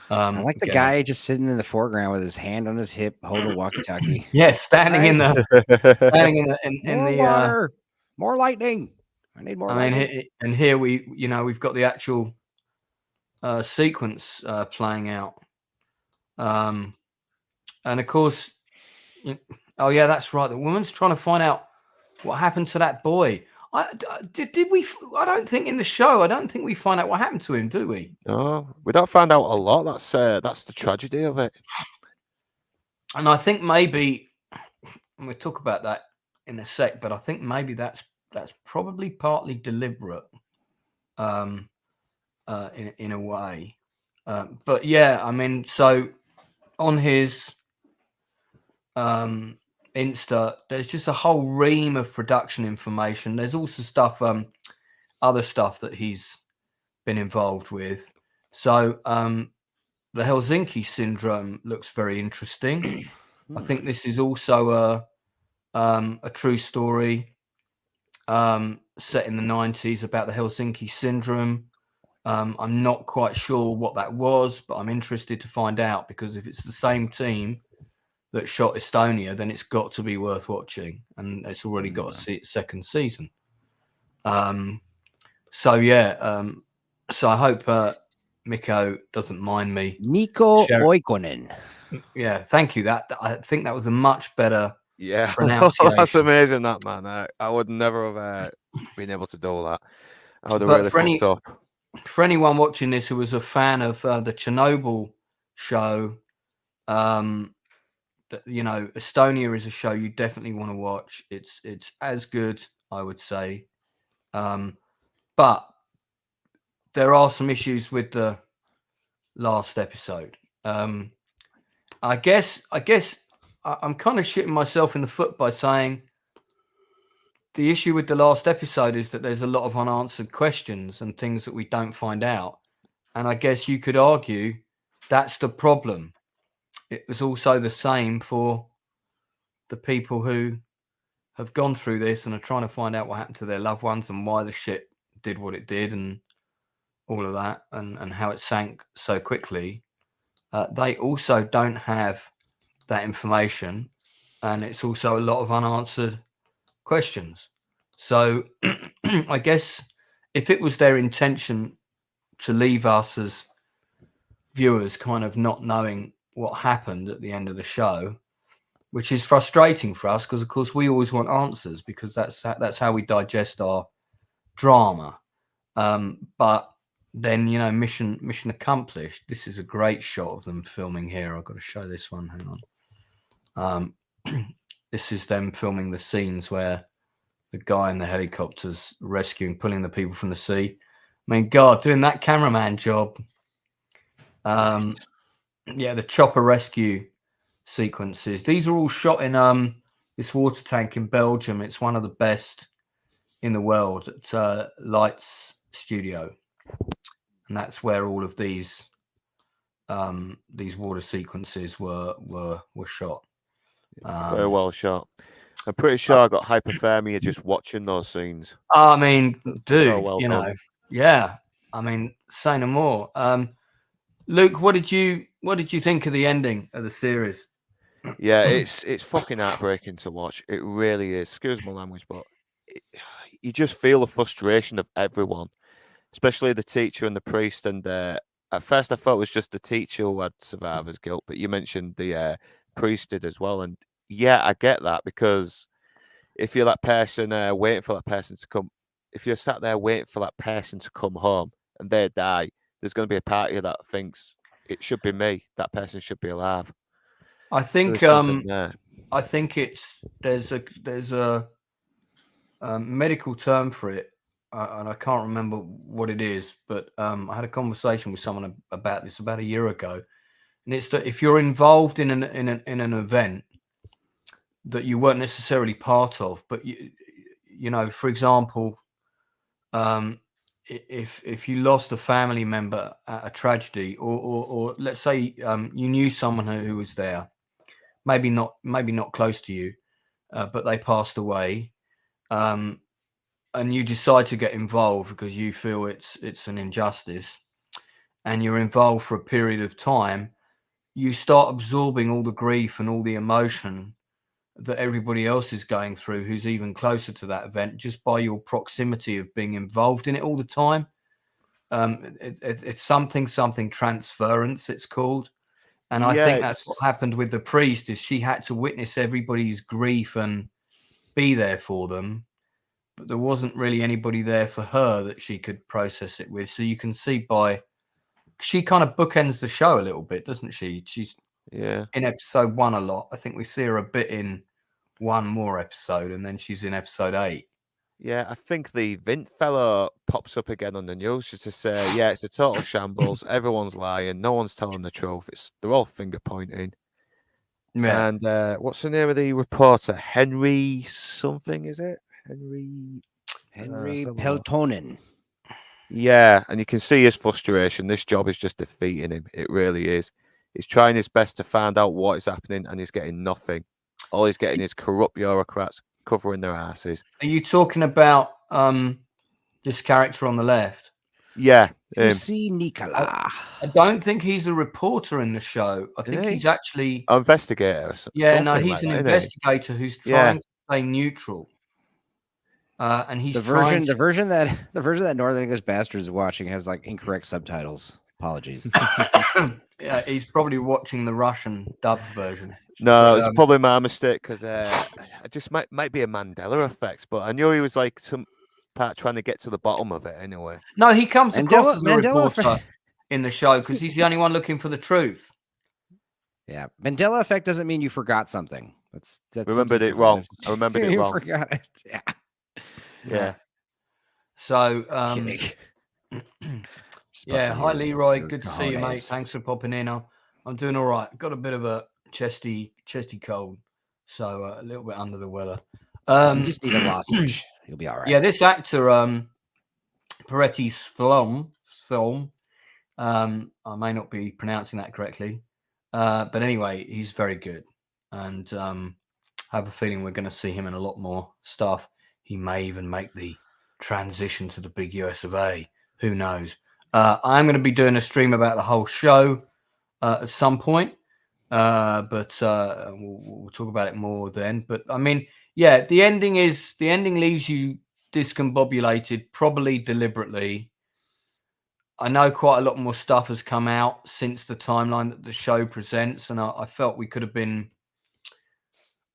I like the guy just sitting in the foreground with his hand on his hip, holding a walkie-talkie. Yeah, standing in the water, more lightning. I need more. Lightning. And here we've got the actual sequence playing out. And of course, oh yeah, that's right. The woman's trying to find out what happened to that boy. Did we? I don't think in the show. I don't think we find out what happened to him, do we? No, we don't find out a lot. That's the tragedy of it. And I think maybe, and we'll talk about that in a sec, but I think maybe that's probably partly deliberate, in a way. But yeah, I mean, so on his Insta, there's just a whole ream of production information. There's also stuff, other stuff that he's been involved with. So the Helsinki syndrome looks very interesting. I think this is also a true story set in the 90s about the Helsinki syndrome. I'm not quite sure what that was, but I'm interested to find out, because if it's the same team that shot Estonia, then it's got to be worth watching, and it's already got a second season. So yeah, so I hope Mikko doesn't mind me. Mikko Oikonen. Yeah, thank you. I think that was a much better pronunciation. That's amazing, that man. I would never have been able to do that. I would have really fucked up. For anyone watching this who was a fan of the Chernobyl show, Estonia is a show you definitely want to watch. It's as good, I would say, but there are some issues with the last episode. I guess I'm kind of shooting myself in the foot by saying the issue with the last episode is that there's a lot of unanswered questions and things that we don't find out. And I guess you could argue that's the problem. It was also the same for the people who have gone through this and are trying to find out what happened to their loved ones and why the ship did what it did and all of that, and how it sank so quickly. They also don't have that information, and it's also a lot of unanswered questions. So I guess if it was their intention to leave us as viewers kind of not knowing what happened at the end of the show, which is frustrating for us because, of course, we always want answers because that's how we digest our drama. But then, you know, mission accomplished. This is a great shot of them filming here. I've got to show this one. Hang on. This is them filming the scenes where the guy in the helicopter's rescuing, pulling the people from the sea. I mean, God, doing that cameraman job. Yeah, the chopper rescue sequences. These are all shot in this water tank in Belgium. It's one of the best in the world at Lights Studio, and that's where all of these water sequences were shot. Very well shot. I'm pretty sure I got hypothermia just watching those scenes. I mean, dude, so well you done. know, yeah. I mean, say no more. Luke, what did you think of the ending of the series? Yeah, it's fucking heartbreaking to watch. It really is. Excuse my language, but you just feel the frustration of everyone, especially the teacher and the priest. And at first, I thought it was just the teacher who had survivor's guilt, but you mentioned the priest did as well. And yeah, I get that, because if you're that person waiting for that person to come, if you're sat there waiting for that person to come home and they die, there's going to be a part of you that thinks it should be me. That person should be alive. I think there. I think there's a medical term for it, and I can't remember what it is, but I had a conversation with someone about this about a year ago, and it's that if you're involved in an event that you weren't necessarily part of, but you know, for example, if you lost a family member at a tragedy, or let's say you knew someone who was there, maybe not close to you, but they passed away, and you decide to get involved because you feel it's an injustice, and you're involved for a period of time, you start absorbing all the grief and all the emotion that everybody else is going through who's even closer to that event, just by your proximity of being involved in it all the time. It's something transference, it's called. And I think that's what happened with the priest, is she had to witness everybody's grief and be there for them, but there wasn't really anybody there for her that she could process it with. So you can see she kind of bookends the show a little bit, doesn't she? She's in episode 1 a lot. I think we see her a bit in one more episode, and then she's in episode 8. Yeah, I think the Vint fellow pops up again on the news just to say, yeah, it's a total shambles. Everyone's lying. No one's telling the truth. They're all finger pointing. Yeah. And what's the name of the reporter? Henry something, is it? Henry Peltonen. Yeah, and you can see his frustration. This job is just defeating him. It really is. He's trying his best to find out what is happening, and he's getting nothing. All he's getting is corrupt bureaucrats covering their asses. Are you talking about this character on the left? Yeah. See Nicola. I don't think he's a reporter in the show. I think he's actually an investigator. Or yeah, no, he's an investigator who's trying to stay neutral. And he's the version that Northern English Bastards is watching has like incorrect subtitles. Apologies. Yeah, he's probably watching the Russian dubbed version. No, it's probably my mistake, because I just might be a Mandela effect, but I knew he was like some part trying to get to the bottom of it anyway. No, he comes across as a reporter in the show because he's the only one looking for the truth. Yeah, Mandela effect doesn't mean you forgot something. That's remembered it wrong. I remembered it wrong. Forgot it. Yeah. So yeah, hi Leroy, good to see you, mate. Thanks for popping in. I'm doing all right. Got a bit of a chesty cold, so a little bit under the weather. You just need a lozenge. You'll be all right. Yeah, this actor, Peretti's film. I may not be pronouncing that correctly, but anyway, he's very good, and I have a feeling we're going to see him in a lot more stuff. He may even make the transition to the big US of A. Who knows? I'm going to be doing a stream about the whole show at some point, but we'll talk about it more then. But I mean, yeah, the ending leaves you discombobulated, probably deliberately. I know quite a lot more stuff has come out since the timeline that the show presents, and I felt we could have been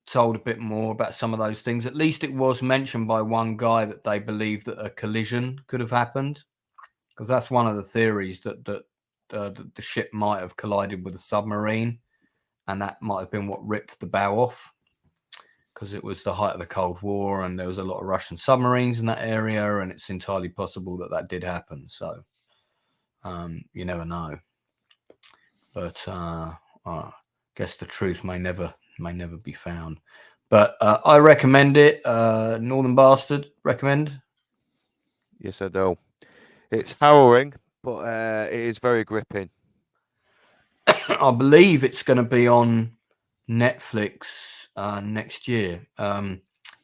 told a bit more about some of those things. At least it was mentioned by one guy that they believe that a collision could have happened, because that's one of the theories that the ship might have collided with a submarine, and that might have been what ripped the bow off, because it was the height of the Cold War and there was a lot of Russian submarines in that area, and it's entirely possible that that did happen. So you never know, but I guess the truth may never be found. But I recommend it. Northern Bastard, recommend. Yes, I do. It's harrowing, but it is very gripping. I believe it's going to be on Netflix next year.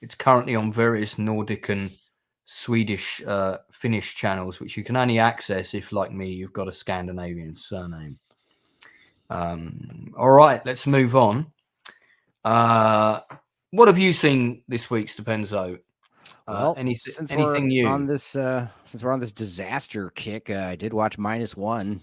It's currently on various Nordic and Swedish, Finnish channels, which you can only access if, like me, you've got a Scandinavian surname. All right, let's move on. What have you seen this week, Stepenzo? Well, anything new on this? Since we're on this disaster kick, I did watch -1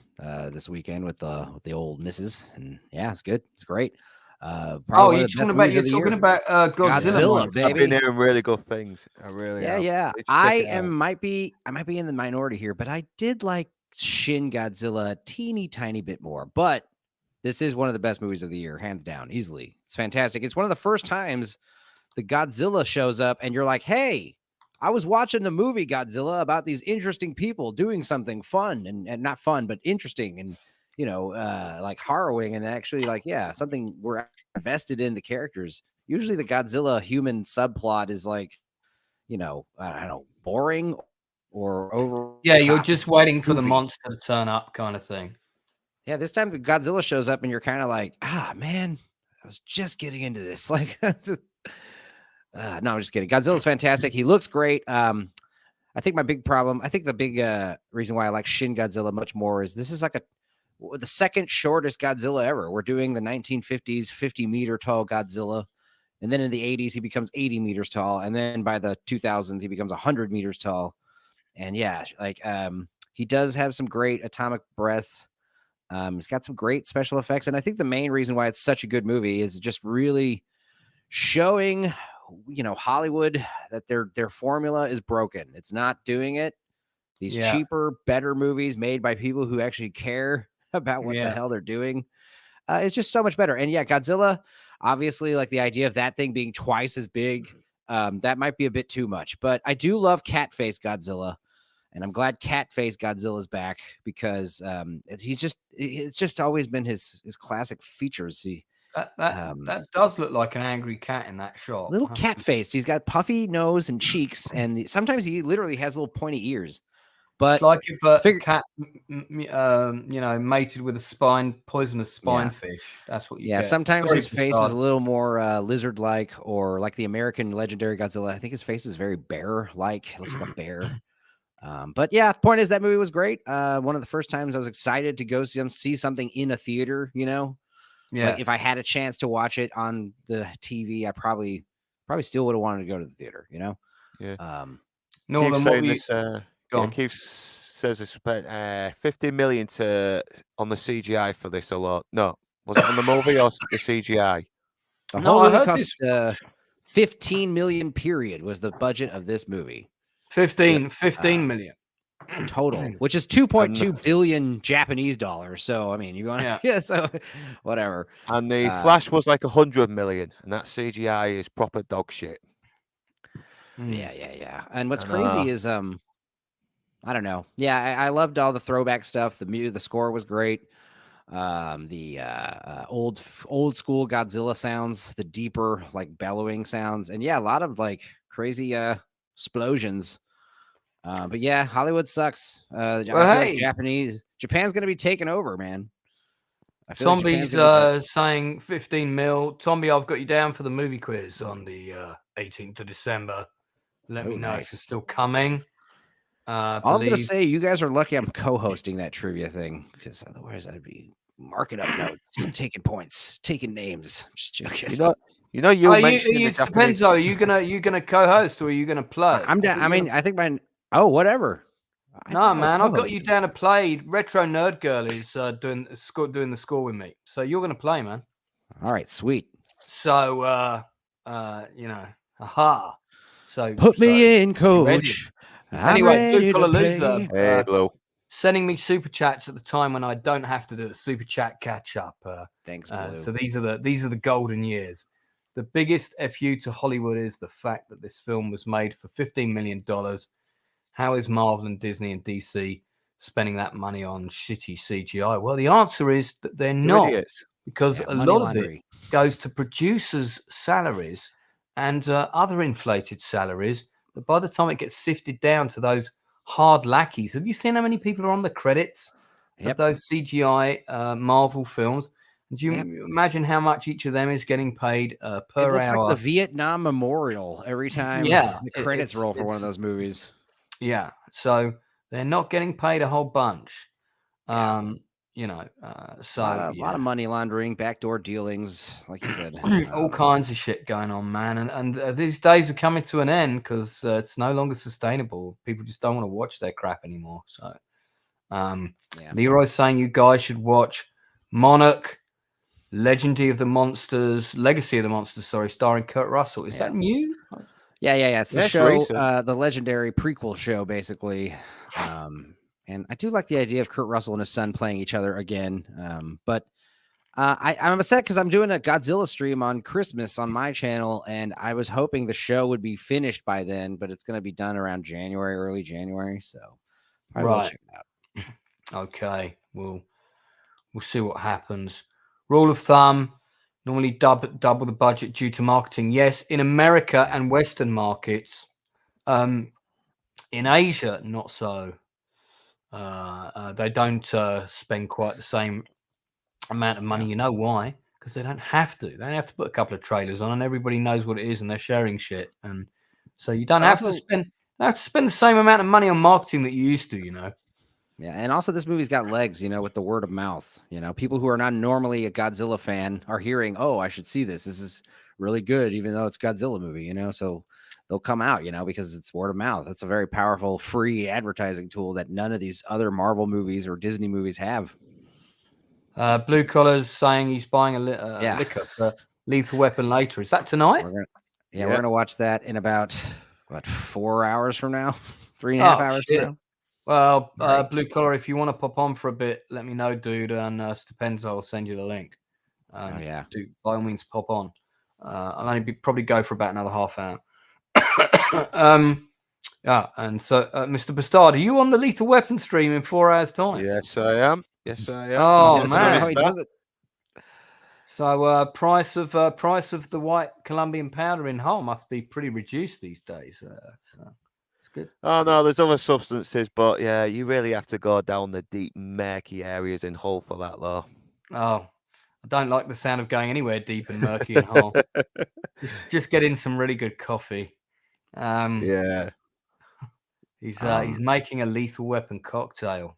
this weekend with the old missus, and yeah, it's good. It's great. You're talking about Godzilla, baby. I've been hearing really good things. I really have. Yeah. I might be in the minority here, but I did like Shin Godzilla a teeny tiny bit more. But this is one of the best movies of the year, hands down, easily. It's fantastic. It's one of the first times the Godzilla shows up and you're like, hey, I was watching the movie Godzilla about these interesting people doing something fun and not fun, but interesting and, like harrowing and actually like, yeah, something we're invested in the characters. Usually the Godzilla human subplot is like, I don't know, boring or over. Yeah, you're just waiting for the monster to turn up kind of thing. Yeah, this time Godzilla shows up and you're kind of like, man, I was just getting into this. Like, no, I'm just kidding. Godzilla's fantastic. He looks great. I think the big reason why I like Shin Godzilla much more is this is like the second shortest Godzilla ever. We're doing the 1950s 50-meter tall Godzilla. And then in the 80s, he becomes 80 meters tall. And then by the 2000s, he becomes 100 meters tall. And yeah, like he does have some great atomic breath. He's got some great special effects. And I think the main reason why it's such a good movie is just really showing, Hollywood that their formula is broken. It's not doing it. These cheaper, better movies made by people who actually care about what the hell they're doing. It's just so much better. And yeah, Godzilla, obviously, like the idea of that thing being twice as big, that might be a bit too much. But I do love Cat-Face Godzilla. And I'm glad Cat-Face Godzilla's back because it's just always been his classic features. That does look like an angry cat in that shot. Little cat face. He's got puffy nose and cheeks, and sometimes he literally has little pointy ears. But it's like if a cat, mated with a poisonous spine fish. That's what you get. Sometimes his face is a little more lizard-like, or like the American legendary Godzilla. I think his face is very bear-like. It looks like a bear. But yeah, point is that movie was great. One of the first times I was excited to go see something in a theater, Yeah. Like if I had a chance to watch it on the TV, I probably still would have wanted to go to the theater, Yeah. Keith says it's spent 50 million on the CGI for this a lot. No, was it on the movie or the CGI? The whole movie cost 15 million. Period was the budget of this movie. 15 million total, which is 2.2 billion Japanese dollars. So I mean, you want so whatever. And the Flash was like 100 million, and that CGI is proper dog shit. Yeah. And what's crazy is I don't know. Yeah, I loved all the throwback stuff. The score was great. The old school Godzilla sounds, the deeper like bellowing sounds, and a lot of like crazy explosions. But yeah, Hollywood sucks. I feel like Japan's gonna be taken over, man. Zombie's saying 15 mil. Tommy, I've got you down for the movie quiz on the 18th of December. Let me know if it's still coming. All I'm gonna say, you guys are lucky I'm co-hosting that trivia thing, because otherwise I'd be marking up notes, taking points, taking names. Just joking. It depends. Are you gonna co-host or are you gonna play? I'm down. I mean, I think whatever. No, man, I've got you down to play. Retro Nerd Girl is doing the score with me, so you're going to play, man. All right, sweet. So, aha. So put me in, coach. Anyway, Blue Collar Loser, hey, Blue, sending me super chats at the time when I don't have to do a super chat catch up. Thanks, Blue. So these are the golden years. The biggest FU to Hollywood is the fact that this film was made for $15 million. How is Marvel and Disney and DC spending that money on shitty CGI? Well, the answer is that they're not, because a lot of it goes to producers' salaries and other inflated salaries. But by the time it gets sifted down to those hard lackeys, have you seen how many people are on the credits of those CGI Marvel films? Do you imagine how much each of them is getting paid per hour? It looks like the Vietnam Memorial every time the credits roll for one of those movies. Yeah, so they're not getting paid a whole bunch. So a lot of money laundering, backdoor dealings, like you said, all kinds of shit going on, man. And these days are coming to an end because it's no longer sustainable. People just don't want to watch their crap anymore. So, Leroy's saying you guys should watch Monarch, Legacy of the Monsters, starring Kurt Russell. Is that new? Yeah. It's the show, the legendary prequel show, basically. And I do like the idea of Kurt Russell and his son playing each other again. But I'm upset because I'm doing a Godzilla stream on Christmas on my channel, and I was hoping the show would be finished by then, but it's going to be done around early January. So I will check it out. Okay, we'll see what happens. Rule of thumb: normally double the budget due to marketing. Yes, in America and Western markets. In Asia, not so. They don't spend quite the same amount of money. You know why? Because they don't have to. They don't have to put a couple of trailers on, and everybody knows what it is, and they're sharing shit. And so you don't have to spend the same amount of money on marketing that you used to. Yeah, and also this movie's got legs, with the word of mouth. People who are not normally a Godzilla fan are hearing, "Oh, I should see this. This is really good," even though it's a Godzilla movie. So they'll come out, because it's word of mouth. It's a very powerful free advertising tool that none of these other Marvel movies or Disney movies have. Blue Collar's saying he's buying a liquor for Lethal Weapon later. Is that tonight? We're gonna watch that in about 4 hours from now, 3.5 hours from now. Well, Blue Collar, if you want to pop on for a bit, let me know, dude. And Stupenza, I'll send you the link. Do by all means pop on. I'll only probably go for about another half hour. And so Mr. Bastard, are you on the Lethal Weapon stream in 4 hours' time? Yes, I am. Oh man! So price of the white Colombian powder in Hull must be pretty reduced these days. So it's good. Oh no, there's other substances, but yeah, you really have to go down the deep, murky areas in Hull for that, though. Oh, I don't like the sound of going anywhere deep and murky in Hull. just get in some really good coffee. He's making a Lethal Weapon cocktail.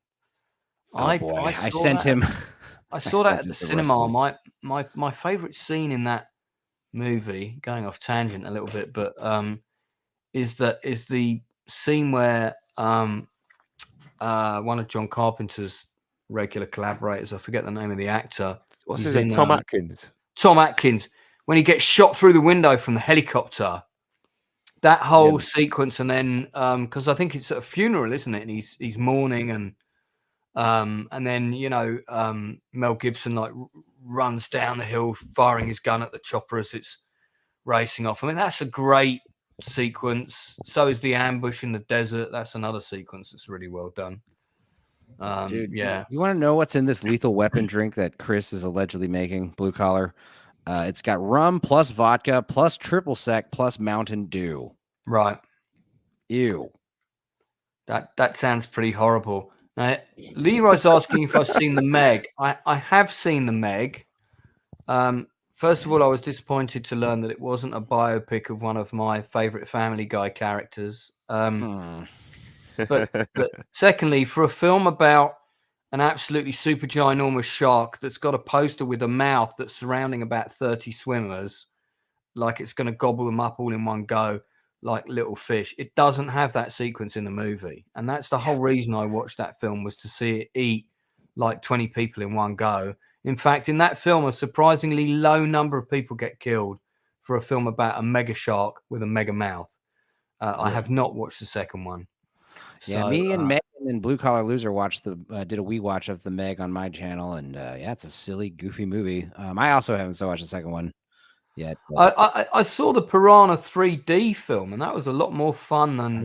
I sent him. I saw that at the cinema. My favorite scene in that movie, going off tangent a little bit, but is the scene where one of John Carpenter's regular collaborators, I forget the name of the actor. What's his name? Tom Atkins. Tom Atkins, when he gets shot through the window from the helicopter. That whole sequence, and then because I think it's at a funeral, isn't it? And he's mourning, and then Mel Gibson runs down the hill, firing his gun at the chopper as it's racing off. I mean, that's a great sequence. So is the ambush in the desert. That's another sequence that's really well done. Dude, you want to know what's in this Lethal Weapon drink that Chris is allegedly making? Blue Collar. It's got rum plus vodka plus triple sec plus Mountain Dew. Right. Ew. That sounds pretty horrible. Now, Leroy's asking if I've seen the Meg. I have seen the Meg. First of all, I was disappointed to learn that it wasn't a biopic of one of my favorite Family Guy characters. But secondly, for a film about an absolutely super ginormous shark that's got a poster with a mouth that's surrounding about 30 swimmers, like it's going to gobble them up all in one go, like little fish. It doesn't have that sequence in the movie, and that's the whole reason I watched that film, was to see it eat like 20 people in one go. In fact, in that film, a surprisingly low number of people get killed for a film about a mega shark with a mega mouth. I have not watched the second one. Yeah, So, me and Meg and Blue Collar Loser watched did a wee watch of the Meg on my channel, and yeah, it's a silly, goofy movie. I also haven't watched the second one yet. I saw the Piranha 3D film, and that was a lot more fun than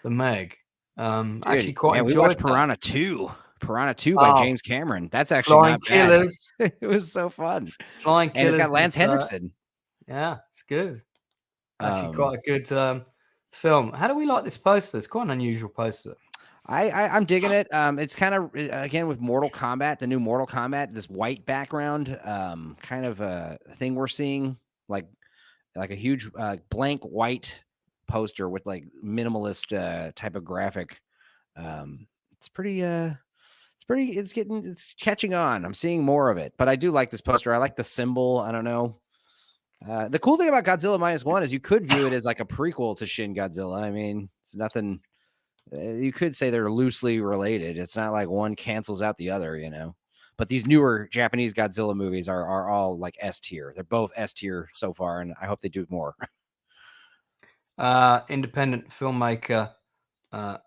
the Meg. Actually, quite enjoyed we watched that. Piranha 2. Piranha 2 by James Cameron. That's actually Flying not Killers. bad. It was so fun. Flying Killers. And it's got Lance Henriksen. Yeah, it's good. Actually, quite a good film. How do we like this poster? It's quite an unusual poster. I'm digging it. It's kind of, again, with Mortal Kombat, the new Mortal Kombat, this white background, kind of a thing we're seeing, like a huge blank white poster with like minimalist type of graphic. It's catching on. I'm seeing more of it, but I do like this poster. I like the symbol. I don't know. The cool thing about Godzilla -1 is you could view it as like a prequel to Shin Godzilla. I mean, it's nothing. You could say they're loosely related. It's not like one cancels out the other, you know. But these newer Japanese Godzilla movies are all like S tier. They're both S tier so far, and I hope they do more. Independent filmmaker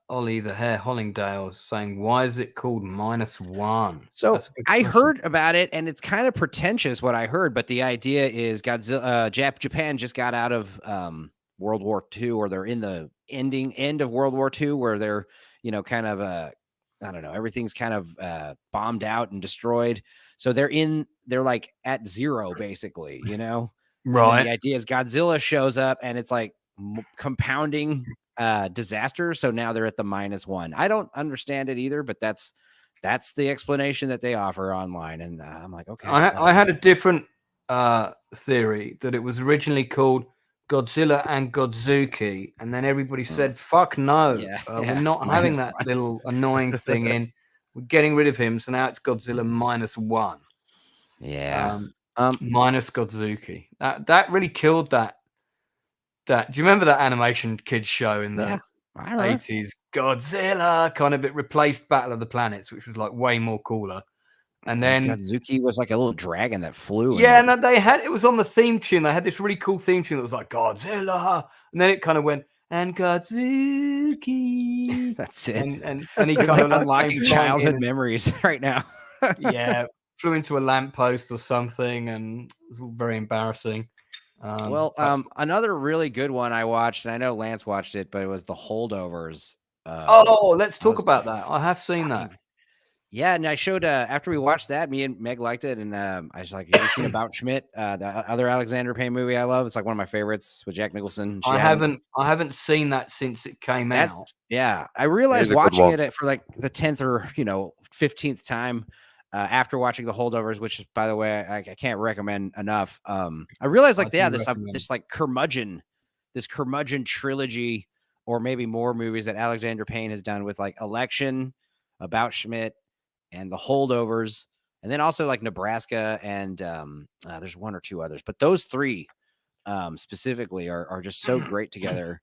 Ollie the Hare Hollingdale saying, "Why is it called -1?" So I heard about it, and it's kind of pretentious what I heard, but the idea is Godzilla, Japan just got out of World War II, or they're in the end of World War II, where they're, you know, kind of I don't know, everything's kind of bombed out and destroyed. So they're like at zero, basically, you know. Right. And the idea is Godzilla shows up, and it's like compounding disaster. So now they're at the -1. I don't understand it either, but that's the explanation that they offer online, and I'm like, okay. I had a different theory, that it was originally called Godzilla and Godzuki, and then everybody said, "Fuck no, we're not having that little annoying thing in. We're getting rid of him, so now it's Godzilla -1." Yeah, minus Godzuki. That really killed that. Do you remember that animation kids show in the 80s? Godzilla, kind of, it replaced Battle of the Planets, which was like way more cooler. And then Godzuki was like a little dragon that flew. Yeah, no, it was on the theme tune. They had this really cool theme tune that was like Godzilla, and then it kind of went, and Godzuki. That's it. And he kind of unlocking childhood memories right now. Yeah, flew into a lamppost or something, and it was all very embarrassing. Another really good one I watched, and I know Lance watched it, but it was The Holdovers. Let's talk about that. I have seen that. Yeah, and I showed after we watched that, me and Meg liked it, and I was like, "Have you seen About Schmidt, the other Alexander Payne movie I love? It's like one of my favorites with Jack Nicholson." I haven't seen that since it came out. Yeah, I realized watching it for like the 10th or 15th time after watching The Holdovers, which, by the way, I can't recommend enough. I realized this curmudgeon trilogy, or maybe more movies that Alexander Payne has done with like Election, About Schmidt, and The Holdovers, and then also like Nebraska, and there's one or two others, but those three specifically are just so great together.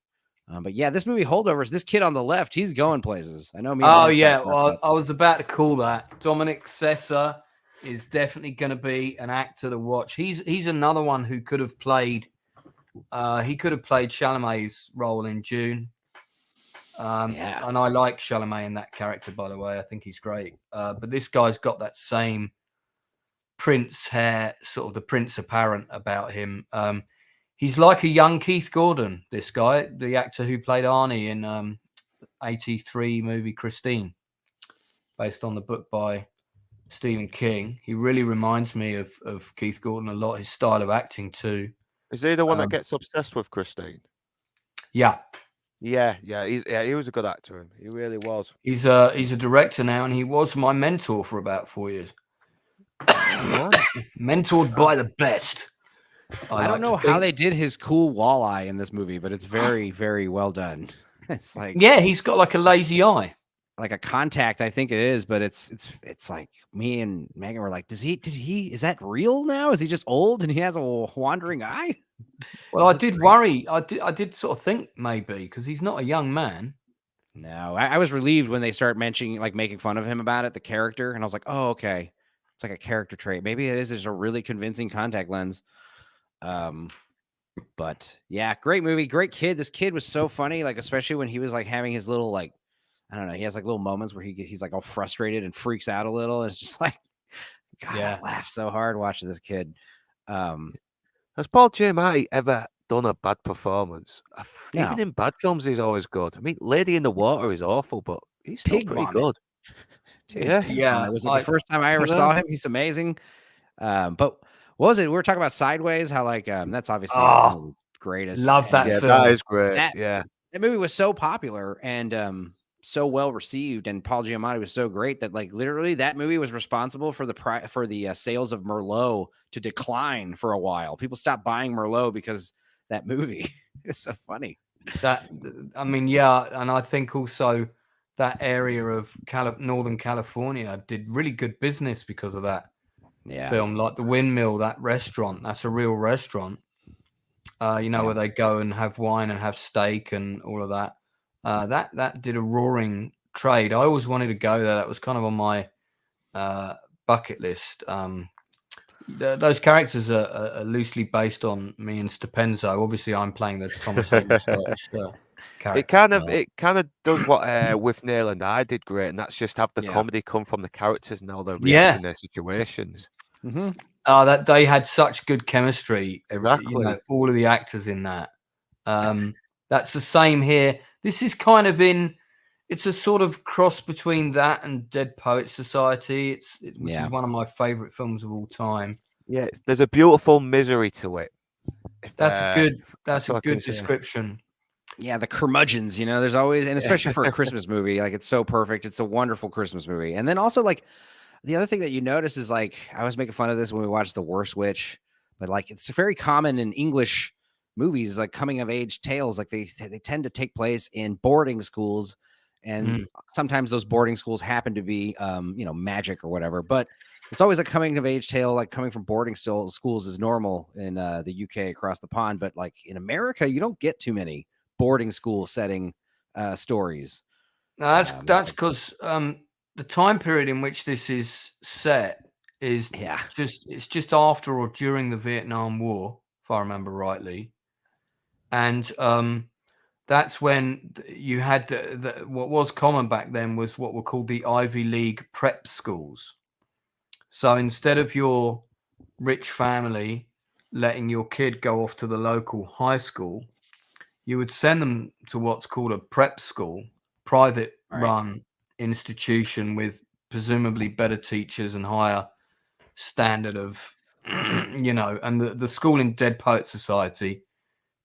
But yeah, this movie Holdovers, this kid on the left, he's going places. I know me. Oh yeah, well, I was about to call that. Dominic Sessa is definitely going to be an actor to watch. He's another one who could have played. He could have played Chalamet's role in June. And I like Chalamet in that character, by the way. I think he's great. But this guy's got that same Prince hair, sort of the Prince apparent about him. He's like a young Keith Gordon, this guy, the actor who played Arnie in 83 movie Christine, based on the book by Stephen King. He really reminds me of Keith Gordon a lot, his style of acting too. Is he the one that gets obsessed with Christine? Yeah. Yeah, he was a good actor. He really was. He's a director now, and he was my mentor for about 4 years. Mentored by the best. I don't know how they did his cool walleye in this movie, but it's very, very well done. It's like, yeah, he's got like a lazy eye. like a contact, I think it is, but it's like me and Megan were like, is that real now? Is he just old and he has a wandering eye? Well, I did worry. I did sort of think maybe because he's not a young man. No, I was relieved when they start mentioning, like, making fun of him about it, the character, and I was like, oh, okay, it's like a character trait. Maybe it is just a really convincing contact lens. But yeah, great movie, great kid. This kid was so funny, like, especially when he was like having his little, like, I don't know, he has like little moments where he's like all frustrated and freaks out a little. And it's just like, God, I laughed so hard watching this kid. Has Paul Giamatti ever done a bad performance? No. Even in bad films, he's always good. I mean, Lady in the Water is awful, but he's still pretty good. Yeah. It was like the first time I ever saw him. He's amazing. But what was it? We were talking about Sideways, how like that's obviously one of the greatest. Love that film. That is great. That movie was so popular and so well received, and Paul Giamatti was so great that like literally that movie was responsible for the sales of Merlot to decline for a while. People stopped buying Merlot because that movie. It's so funny. I mean, yeah, and I think also that area of Northern California did really good business because of that film. Like the Windmill, that restaurant, that's a real restaurant. Where they go and have wine and have steak and all of that. That did a roaring trade. I always wanted to go there. That was kind of on my bucket list. Those characters are loosely based on me and Stepenzo. Obviously, I'm playing the Thomas Hayden character. It kind of does what with Neil and I did great, and that's just have the comedy come from the characters and how they're reacting their situations. Mm-hmm. That they had such good chemistry. Exactly. All of the actors in that. That's the same here. This is kind of it's a sort of cross between that and Dead Poets Society. Which is one of my favorite films of all time. Yeah, there's a beautiful misery to it. That's a good description. Yeah, the curmudgeons, there's always, and especially for a Christmas movie, like it's so perfect. It's a wonderful Christmas movie. And then also like the other thing that you notice is like, I was making fun of this when we watched The Worst Witch, but like it's very common in English movies, like coming of age tales, like they tend to take place in boarding schools. And sometimes those boarding schools happen to be, magic or whatever, but it's always a coming of age tale, like coming from boarding schools is normal in the UK across the pond. But like in America, you don't get too many boarding school setting stories. No, that's because the time period in which this is set is just after or during the Vietnam War, if I remember rightly, and that's when you had what was common back then was what were called the Ivy League prep schools. So instead of your rich family letting your kid go off to the local high school, you would send them to what's called a prep school, private run institution with presumably better teachers and higher standard of, and the school in Dead Poets Society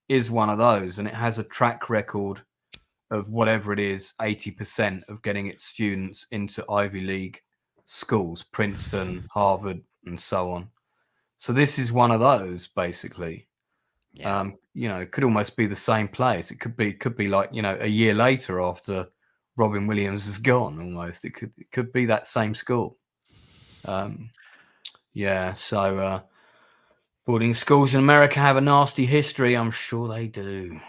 is one of those, and it has a track record of whatever it is, 80% of getting its students into Ivy League schools, Princeton, Harvard, and so on. So this is one of those, basically. It could almost be the same place. It could be like, a year later after Robin Williams is gone, almost. It could be that same school. So boarding schools in America have a nasty history. I'm sure they do.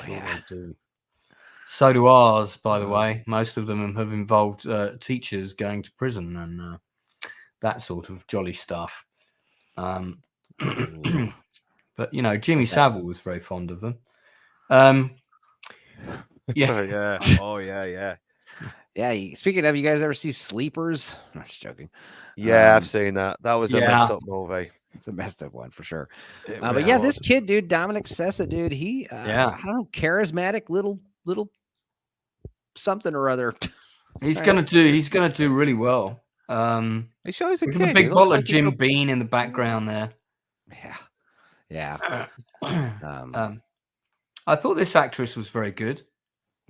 They do. So do ours, by the way. Most of them have involved teachers going to prison and that sort of jolly stuff. But Jimmy Savile was very fond of them. Yeah. Oh yeah. Yeah. Speaking of, you guys ever see Sleepers? I'm just joking. Yeah, I've seen that. That was a messed up movie. It's a messed up one for sure. But yeah, this kid, dude, Dominic Sessa, dude, he I don't know, charismatic little something or other. He's gonna do really well. He shows a kid. A big bottle of Jim Beam in the background there. Yeah. I thought this actress was very good.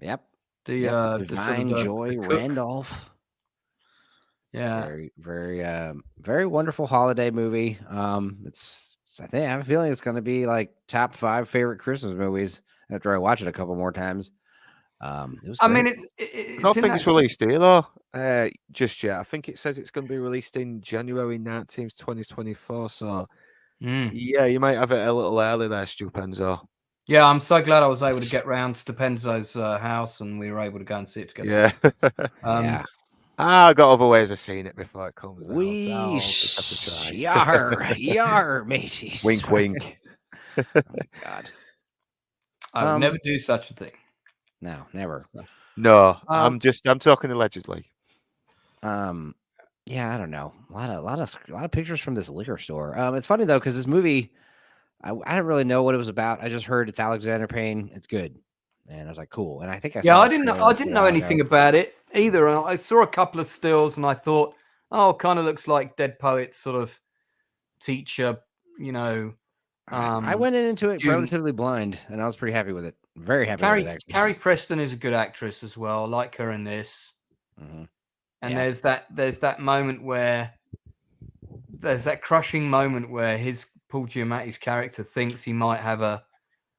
Yep. Divine Joy Randolph. Yeah. Very, very, very wonderful holiday movie. I have a feeling it's going to be like top 5 favorite Christmas movies after I watch it a couple more times. It was I great. mean, I don't think it's released here though. Just yet. I think it says it's going to be released in January 19th, 2024. So yeah, you might have it a little early there, Stupenzo. Yeah, I'm so glad I was able to get round to Penzo's house and we were able to go and see it together. Yeah. Yeah. I got other ways of seeing it before it comes out. We I'll just have to try. yar, mateys. Wink, wink. Oh my God. I would never do such a thing. No, never. No, I'm talking allegedly. Yeah, I don't know. A lot of pictures from this liquor store. It's funny though, because this movie, I didn't really know what it was about. I just heard it's Alexander Payne. It's good, and I was like, cool. And I think I saw. I didn't know anything about it either. And I saw a couple of stills, and I thought, oh, kind of looks like Dead Poet's sort of teacher, you know. I went into it relatively blind, and I was pretty happy with it. Very happy with it, actually. Carrie Preston is a good actress as well. I like her in this. Mm-hmm. And there's that moment where there's that crushing moment where Paul Giamatti's character thinks he might have a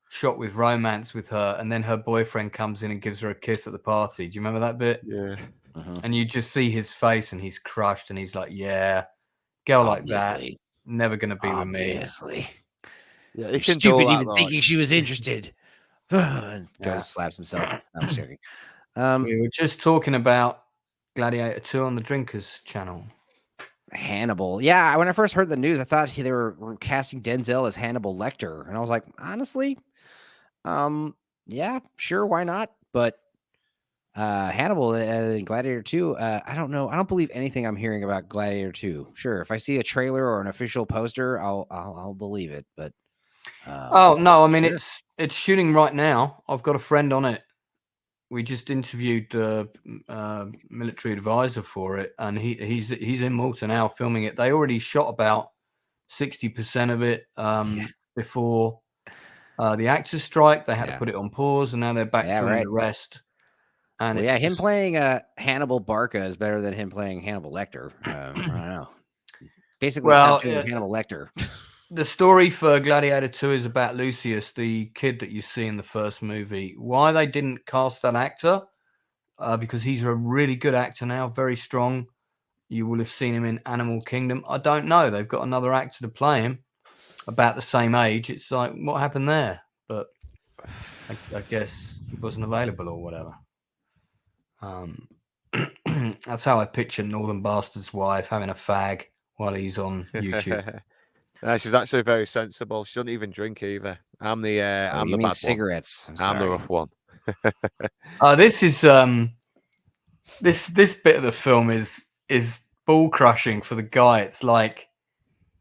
shot with romance with her, and then her boyfriend comes in and gives her a kiss at the party. Do you remember that bit? Yeah. Mm-hmm. And you just see his face, and he's crushed, and he's like, "Yeah, girl like that, never gonna be with me." Yeah, you're stupid even thinking she was interested. Goes slaps himself. I'm just joking. We were just talking about Gladiator 2 on the Drinkers channel. Hannibal. Yeah, when I first heard the news, I thought they were casting Denzel as Hannibal Lecter, and I was like, honestly, yeah, sure, why not? But Hannibal in Gladiator 2, I don't know. I don't believe anything I'm hearing about Gladiator 2. Sure, if I see a trailer or an official poster, I'll believe it. But oh no, I mean it's shooting right now. I've got a friend on it. We just interviewed the military advisor for it, and he's in Malta now filming it. They already shot about 60% of it before the actors' strike. They had to put it on pause, and now they're back filming the rest. And him playing Hannibal Barca is better than him playing Hannibal Lecter. I don't know. Basically, stop doing Hannibal Lecter. The story for Gladiator 2 is about Lucius, the kid that you see in the first movie. Why they didn't cast that actor? Because he's a really good actor now, very strong. You will have seen him in Animal Kingdom. I don't know. They've got another actor to play him, about the same age. It's like, what happened there? But I guess he wasn't available or whatever. That's how I picture Northern Bastard's wife having a fag while he's on YouTube. She's actually very sensible. She doesn't even drink either. I'm the bad cigarettes. I'm the rough one. This is this bit of the film is ball crushing for the guy. It's like,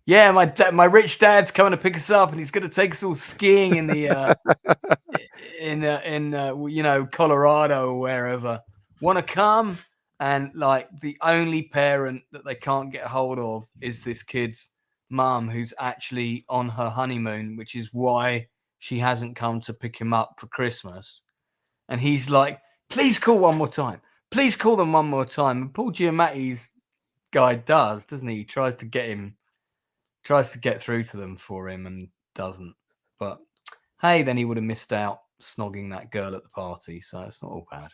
yeah, my rich dad's coming to pick us up, and he's going to take us all skiing in the in Colorado or wherever. Want to come? And like the only parent that they can't get hold of is this kid's mum, who's actually on her honeymoon, which is why she hasn't come to pick him up for Christmas. And he's like, please call one more time. Please call them one more time. And Paul Giamatti's guy does, doesn't he? He tries to get through to them for him and doesn't. But hey, then he would have missed out snogging that girl at the party, so it's not all bad.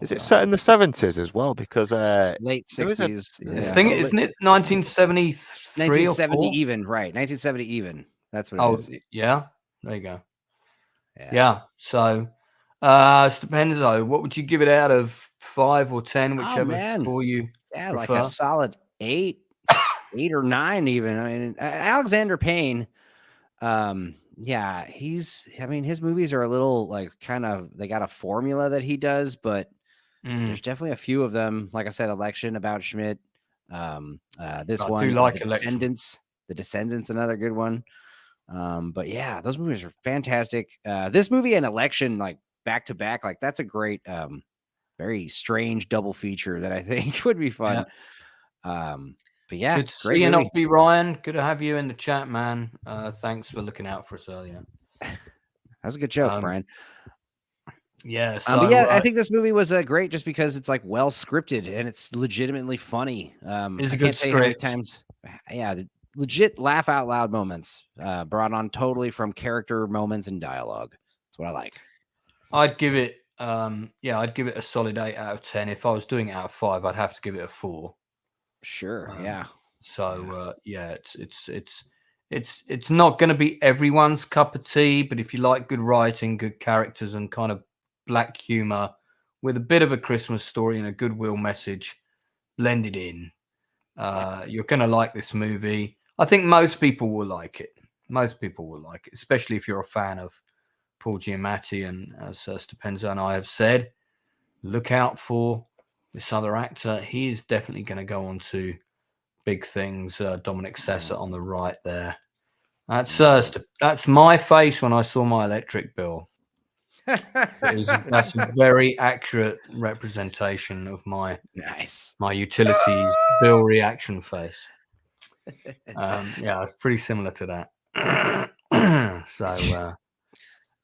Is it set in the 70s as well? Because late 60s. Isn't it 1973? 1970 even, right? 1970 even. That's what it is. Yeah. There you go. Yeah. So, Stupenzo, what would you give it out of 5 or 10, whichever score you prefer? Like a solid 8, 8 or 9 even. I mean, Alexander Payne. His movies are a little like they got a formula that he does, but there's definitely a few of them. Like I said, Election, About Schmidt. This one, do like The Descendants, another good one. But yeah, those movies are fantastic. This movie and Election, like back to back, like that's a great, very strange double feature that I think would be fun. Yeah. But yeah, good to see you, not be Ryan. Good to have you in the chat, man. Thanks for looking out for us earlier. That was a good joke, Brian. Yeah. So, I think this movie was great just because it's like well scripted and it's legitimately funny. It's a good script. The legit laugh out loud moments brought on totally from character moments and dialogue. That's what I like. I'd give it I'd give it a solid 8 out of 10. If I was doing it out of 5, I'd have to give it a 4. Sure. Yeah. So it's not going to be everyone's cup of tea, but if you like good writing, good characters, and kind of black humor with a bit of a Christmas story and a goodwill message blended in, you're going to like this movie. I think most people will like it. Most people will like it, especially if you're a fan of Paul Giamatti. And as Stepenza and I have said, look out for this other actor. He is definitely going to go on to big things. Dominic Sessa on the right there. That's my face when I saw my electric bill. That's a very accurate representation of my utilities bill reaction face. It's pretty similar to that.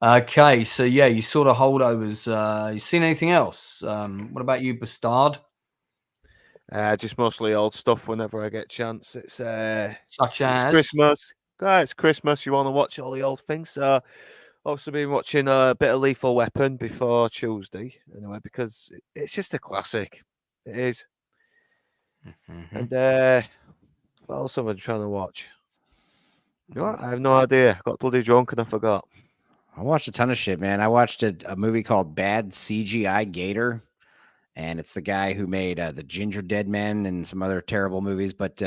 Okay, so you saw the holdovers. You seen anything else? What about you, Bastard? Just mostly old stuff whenever I get a chance. It's such as Christmas. It's Christmas. You want to watch all the old things. So also been watching a bit of Lethal Weapon before Tuesday, anyway, because it's just a classic. It is. Mm-hmm. And what else am I trying to watch? You know what? I have no idea. I got bloody drunk and I forgot. I watched a ton of shit, man. I watched a movie called Bad CGI Gator, and it's the guy who made the Ginger Dead Men and some other terrible movies, but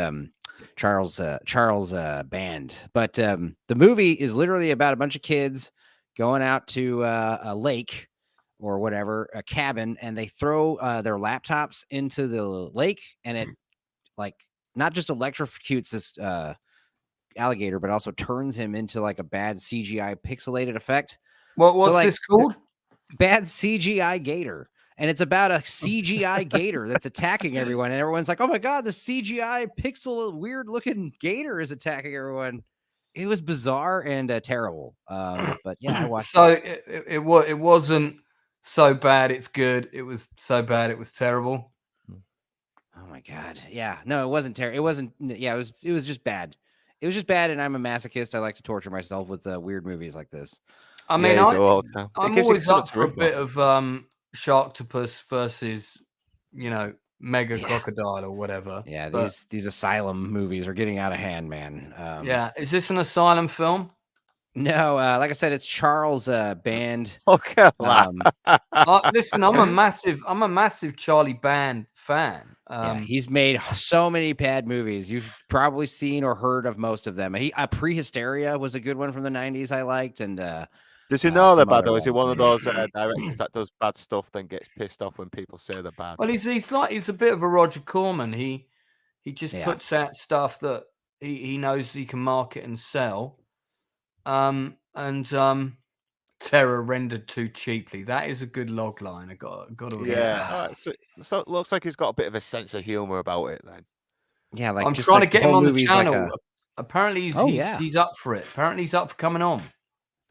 Charles Band. But the movie is literally about a bunch of kids going out to a lake or whatever, a cabin, and they throw their laptops into the lake, and it like not just electrocutes this alligator, but also turns him into like a bad CGI pixelated effect. What's this called? Bad CGI Gator. And it's about a CGI gator that's attacking everyone. And everyone's like, oh my God, the CGI pixel weird looking gator is attacking everyone. It was bizarre and terrible. But yeah, I watched it. It wasn't so bad it's good. It was so bad it was terrible. Oh my God. Yeah. No, it wasn't terrible. It wasn't. Yeah, it was just bad. It was just bad, and I'm a masochist. I like to torture myself with weird movies like this. I mean, I'm always up for a bit of Sharktopus versus, Mega Crocodile or whatever. Yeah, these asylum movies are getting out of hand, man. Is this an asylum film? No, like I said, it's Charles Band. Okay. Listen, I'm a massive Charlie Band fan. He's made so many bad movies. You've probably seen or heard of most of them. Prehysteria was a good one from the 90s I liked. And does he know they're bad, or is he one of those directors that does bad stuff then gets pissed off when people say they're bad? Well, he's a bit of a Roger Corman. He just puts out stuff that he knows he can market and sell. Terror rendered too cheaply. That is a good log line. I got to admit. Yeah. So it looks like he's got a bit of a sense of humor about it then. Yeah, like I'm trying to get him on the channel. Apparently he's up for it. Apparently he's up for coming on.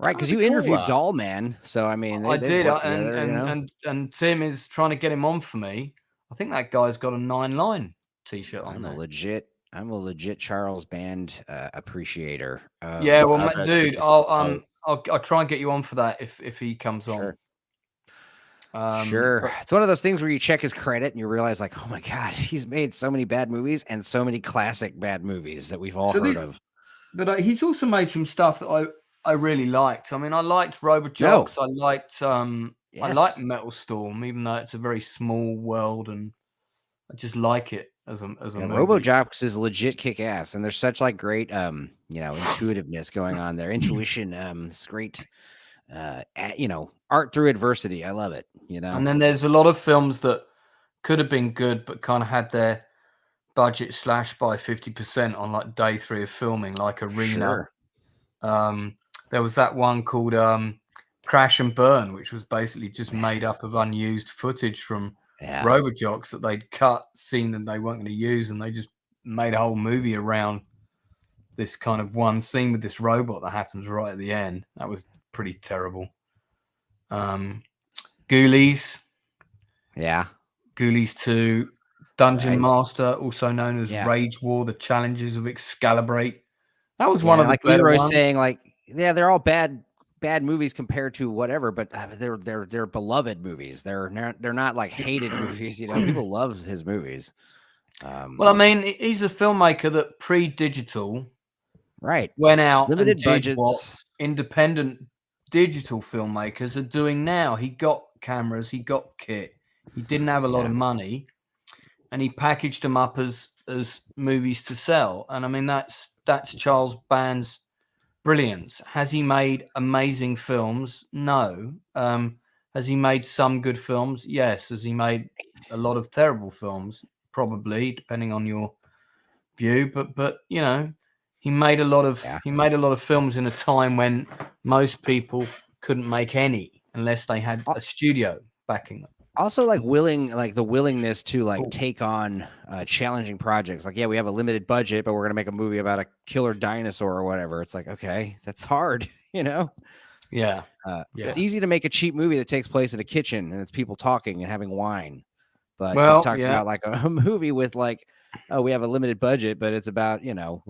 Right, because you interviewed Dollman, so I mean, I did, and Tim is trying to get him on for me. I think that guy's got a 9-line t-shirt on there. I'm a legit Charles Band appreciator. Dude, I'll try and get you on for that if he comes on. Sure. It's one of those things where you check his credit and you realize, like, oh my God, he's made so many bad movies and so many classic bad movies that we've all heard of. But he's also made some stuff that I really liked. I mean, I liked Robojocks. I liked Metal Storm, even though it's a very small world, and I just like it as a movie. Robojocks is legit kick ass, and there's such like great intuitiveness going on there. Intuition, it's great art through adversity. I love it, And then there's a lot of films that could have been good but kind of had their budget slashed by 50% on like day 3 of filming, like Arena. Sure. There was that one called Crash and Burn, which was basically just made up of unused footage from Robojocks that they'd cut scene that they weren't going to use, and they just made a whole movie around this kind of one scene with this robot that happens right at the end. That was pretty terrible. Ghoulies. Yeah. Ghoulies 2. Dungeon Master, also known as Rage War, The Challenges of Excalibrate. That was one of the like better Leroy's ones. saying, like, they're all bad bad movies compared to whatever, but they're beloved movies. They're not like hated movies. You know, people love his movies. Well, I mean, he's a filmmaker that pre-digital, right, went out limited and did what budgets. independent digital filmmakers are doing now. He got cameras, he got kit. He didn't have a lot of money, and he packaged them up as movies to sell. And I mean, that's Charles Band's brilliance. Has he made amazing films? No. Has he made some good films? Yes. Has he made a lot of terrible films? Probably, depending on your view. But you know, he made a lot of films in a time when most people couldn't make any unless they had a studio backing them. Also, like the willingness to like take on challenging projects. Like, yeah, we have a limited budget, but we're gonna make a movie about a killer dinosaur or whatever. It's like, okay, that's hard, you know? Yeah. It's easy to make a cheap movie that takes place in a kitchen and it's people talking and having wine. But well, you're talking about like a movie with like, oh, we have a limited budget, but it's about, you know,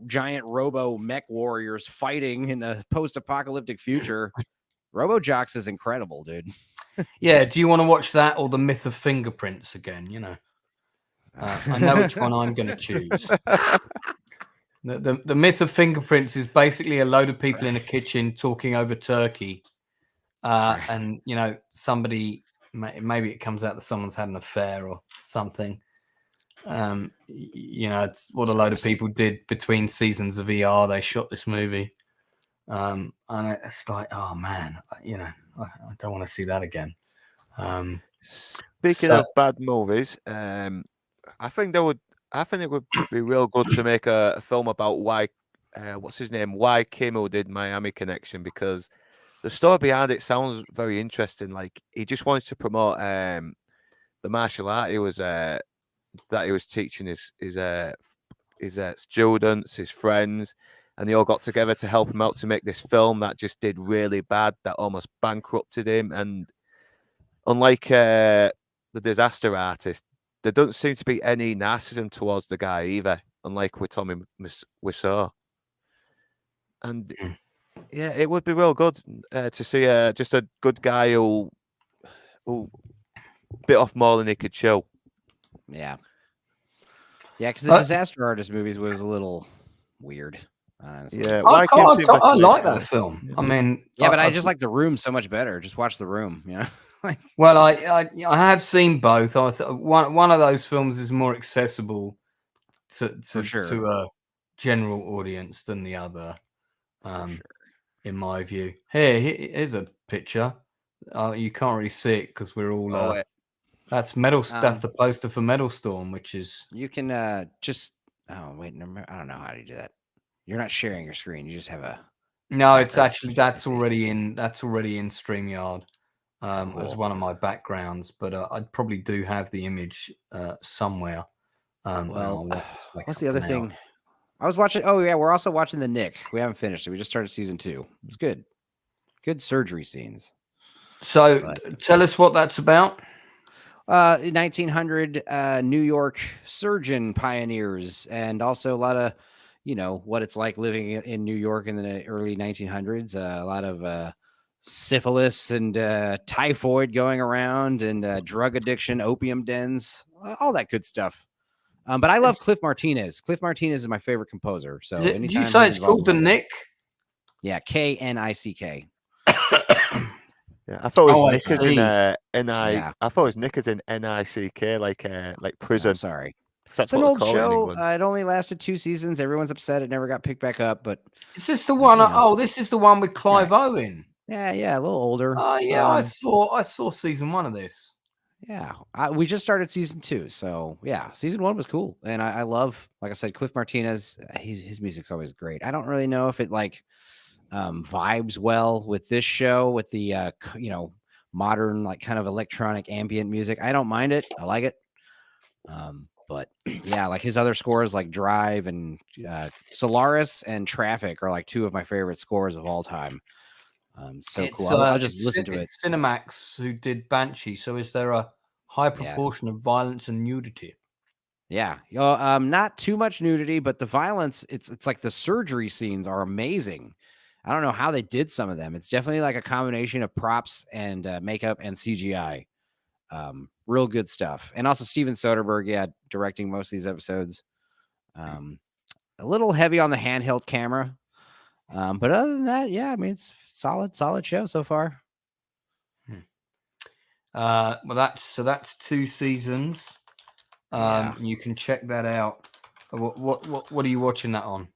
giant robo mech warriors fighting in a post-apocalyptic future. RoboJocks is incredible, dude. Yeah, do you want to watch that or The Myth of Fingerprints again? You know, I know which one I'm going to choose. The Myth of Fingerprints is basically a load of people in a kitchen talking over turkey, and you know, somebody maybe it comes out that someone's had an affair or something. You know, it's what a load of people did between seasons of ER. They shot this movie, and it's like, oh man, you know. I don't want to see that again. Speaking of bad movies, I think it would be real good to make a film about why Kimmel did Miami Connection, because the story behind it sounds very interesting. Like, he just wanted to promote the martial art that he was teaching his students, his friends. And they all got together to help him out to make this film that just did really bad, that almost bankrupted him. And unlike the Disaster Artist, there doesn't seem to be any narcissism towards the guy either, unlike with Tommy Wiseau. And yeah, it would be real good to see just a good guy who bit off more than he could chew. Yeah. Yeah, because the Disaster Artist movies was a little weird. Honestly. Yeah, I like that film. I mean, yeah, but I just like The Room so much better. Just watch The Room, you know. Well, I have seen both. One of those films is more accessible to a general audience than the other, in my view. Here's a picture. You can't really see it because we're all. That's Metal. That's the poster for Metal Storm, which is. You can just. Oh wait, no, I don't know how to do that. You're not sharing your screen. You just have a. No, it's actually that's already in StreamYard as one of my backgrounds, but I probably do have the image somewhere. What's the other thing? I was watching. Oh yeah, we're also watching The Nick. We haven't finished it. We just started season 2. It's good. Good surgery scenes. So tell us what that's about. 1900 New York surgeon pioneers, and also a lot of, you know, what it's like living in New York in the early 1900s. A lot of syphilis and typhoid going around, and drug addiction, opium dens, all that good stuff. But I love Cliff Martinez. Cliff Martinez is my favorite composer. So did you say it's called The Nick? Yeah, K-N-I-C-K. Yeah, I thought it was Nick as in I thought it was Nick as in N-I-C-K, like prison. I'm sorry. It's an old show. It only lasted 2 seasons. Everyone's upset it never got picked back up. But is this the one? This is the one with Clive Owen. Yeah, a little older. Oh yeah, I saw season 1 of this. Yeah, we just started season 2, so yeah, season 1 was cool, and I love, like I said, Cliff Martinez. His music's always great. I don't really know if it like vibes well with this show, with the modern, like, kind of electronic ambient music. I don't mind it. I like it. But yeah, like his other scores like Drive and Solaris and Traffic are like 2 of my favorite scores of all time. So cool. I'll just listen to it. It's Cinemax who did Banshee. So is there a high proportion of violence and nudity? Yeah. Not too much nudity, but the violence, it's like the surgery scenes are amazing. I don't know how they did some of them. It's definitely like a combination of props and makeup and CGI. Real good stuff. And also Steven Soderbergh, directing most of these episodes. A little heavy on the handheld camera. But other than that, I mean, it's solid show so far. Well, that's 2 seasons. You can check that out. What are you watching that on?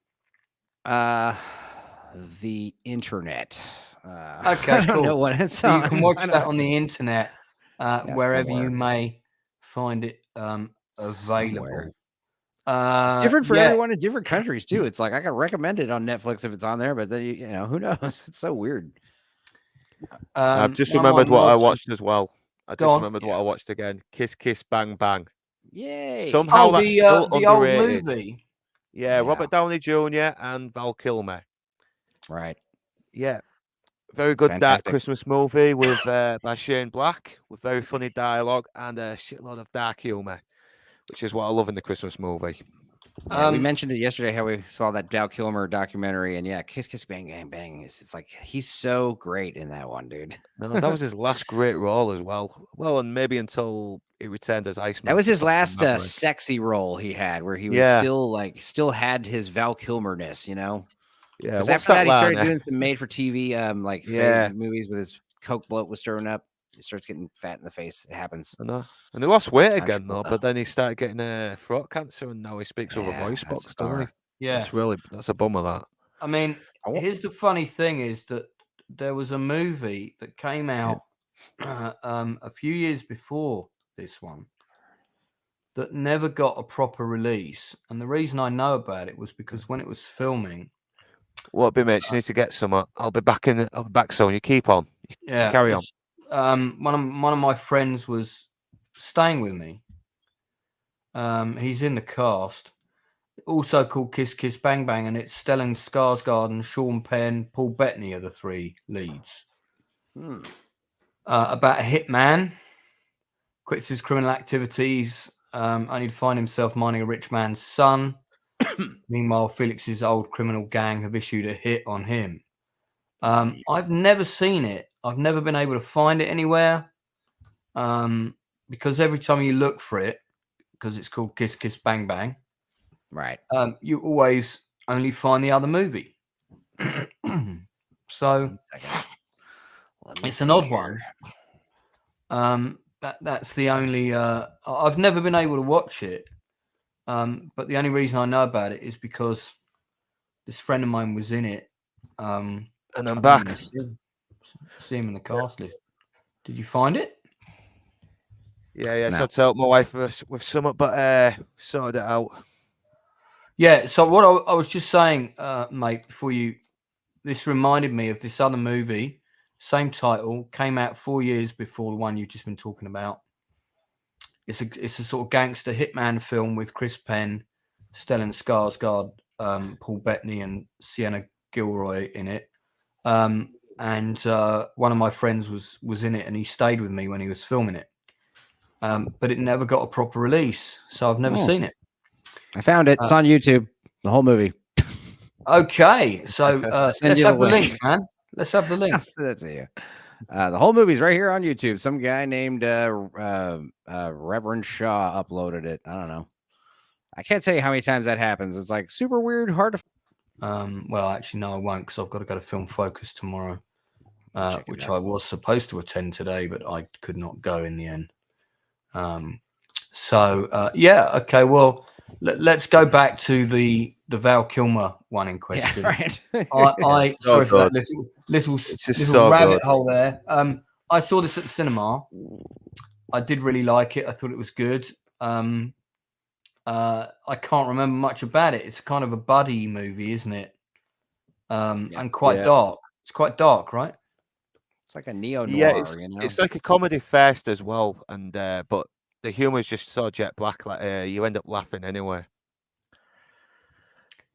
The internet. Okay, I don't cool. know what it's so on. You can watch that on the internet, wherever somewhere. you may find it available. Somewhere. It's different for yeah. everyone in different countries too. It's like I can recommend it on Netflix if it's on there, but then you know who knows? It's so weird. I've just one of my remembered what I mods- watched as well. I Go just on. remembered what I watched again. Kiss Kiss Bang Bang. Yay! Somehow that's still the old underrated. movie. Yeah, Robert Downey Jr. and Val Kilmer. Right. Yeah. Very good dark Fantastic. Christmas movie with by Shane Black, with very funny dialogue and a shitload of dark humor, which is what I love in the Christmas movie. Yeah, we mentioned it yesterday how we saw that Val Kilmer documentary, and Kiss Kiss Bang Bang Bang. It's like he's so great in that one, dude. No, that was his last great role as well. Well, and maybe until he returned as Iceman. That was his last sexy role he had, where he was still had his Val Kilmer-ness, you know. Yeah. Because after that, he started doing some made-for-TV movies with his coke bloat was stirring up. He starts getting fat in the face. It happens. I know. And he lost weight again though, but then he started getting throat cancer, and now he speaks over voice box, doesn't he? Yeah, that's a bummer. That. I mean, here's the funny thing: is that there was a movie that came out a few years before this one that never got a proper release, and the reason I know about it was because when it was filming. What be mate? You need to get some. I'll be back soon. You keep on. Yeah, carry on. One of my friends was staying with me. He's in the cast, also called Kiss Kiss Bang Bang, and it's Stellan Skarsgård and Sean Penn, Paul Bettany are the 3 leads. About a hitman, quits his criminal activities, only to find himself mining a rich man's son. Meanwhile, Felix's old criminal gang have issued a hit on him. I've never seen it. I've never been able to find it anywhere, because every time you look for it, because it's called Kiss Kiss Bang Bang, right? You always only find the other movie. So it's an odd one. That's the only. I've never been able to watch it, but the only reason I know about it is because this friend of mine was in it. And I'm back. See him in the cast list. Did you find it? Yeah. No. So to help my wife with some, but sorted it out. Yeah. So what I was just saying, mate, before this reminded me of this other movie, same title, came out 4 years before the one you've just been talking about. It's a sort of gangster hitman film with Chris Penn, Stellan Skarsgård, Paul Bettany, and Sienna Gilroy in it. And one of my friends was in it, and he stayed with me when he was filming it. But it never got a proper release, so I've never seen it. I found it. It's on YouTube. The whole movie. Okay, so let's have the link, man. Let's have the link. I'll send it to you. The whole movie's right here on YouTube. Some guy named Reverend Shaw uploaded it. I don't know. I can't tell you how many times that happens. It's like super weird, hard to. Well, actually, no, I won't, because I've got to go to Film Focus tomorrow, which I was supposed to attend today, but I could not go in the end. Okay. Well, let's go back to the Val Kilmer one in question. Yeah, right. Sorry for that little rabbit hole there. I saw this at the cinema. I did really like it. I thought it was good. I can't remember much about it. It's kind of a buddy movie, isn't it? And quite dark. It's quite dark, right? It's like a neo-noir, you know? It's like a comedy first as well, and but the humor is just so jet black, like you end up laughing anyway.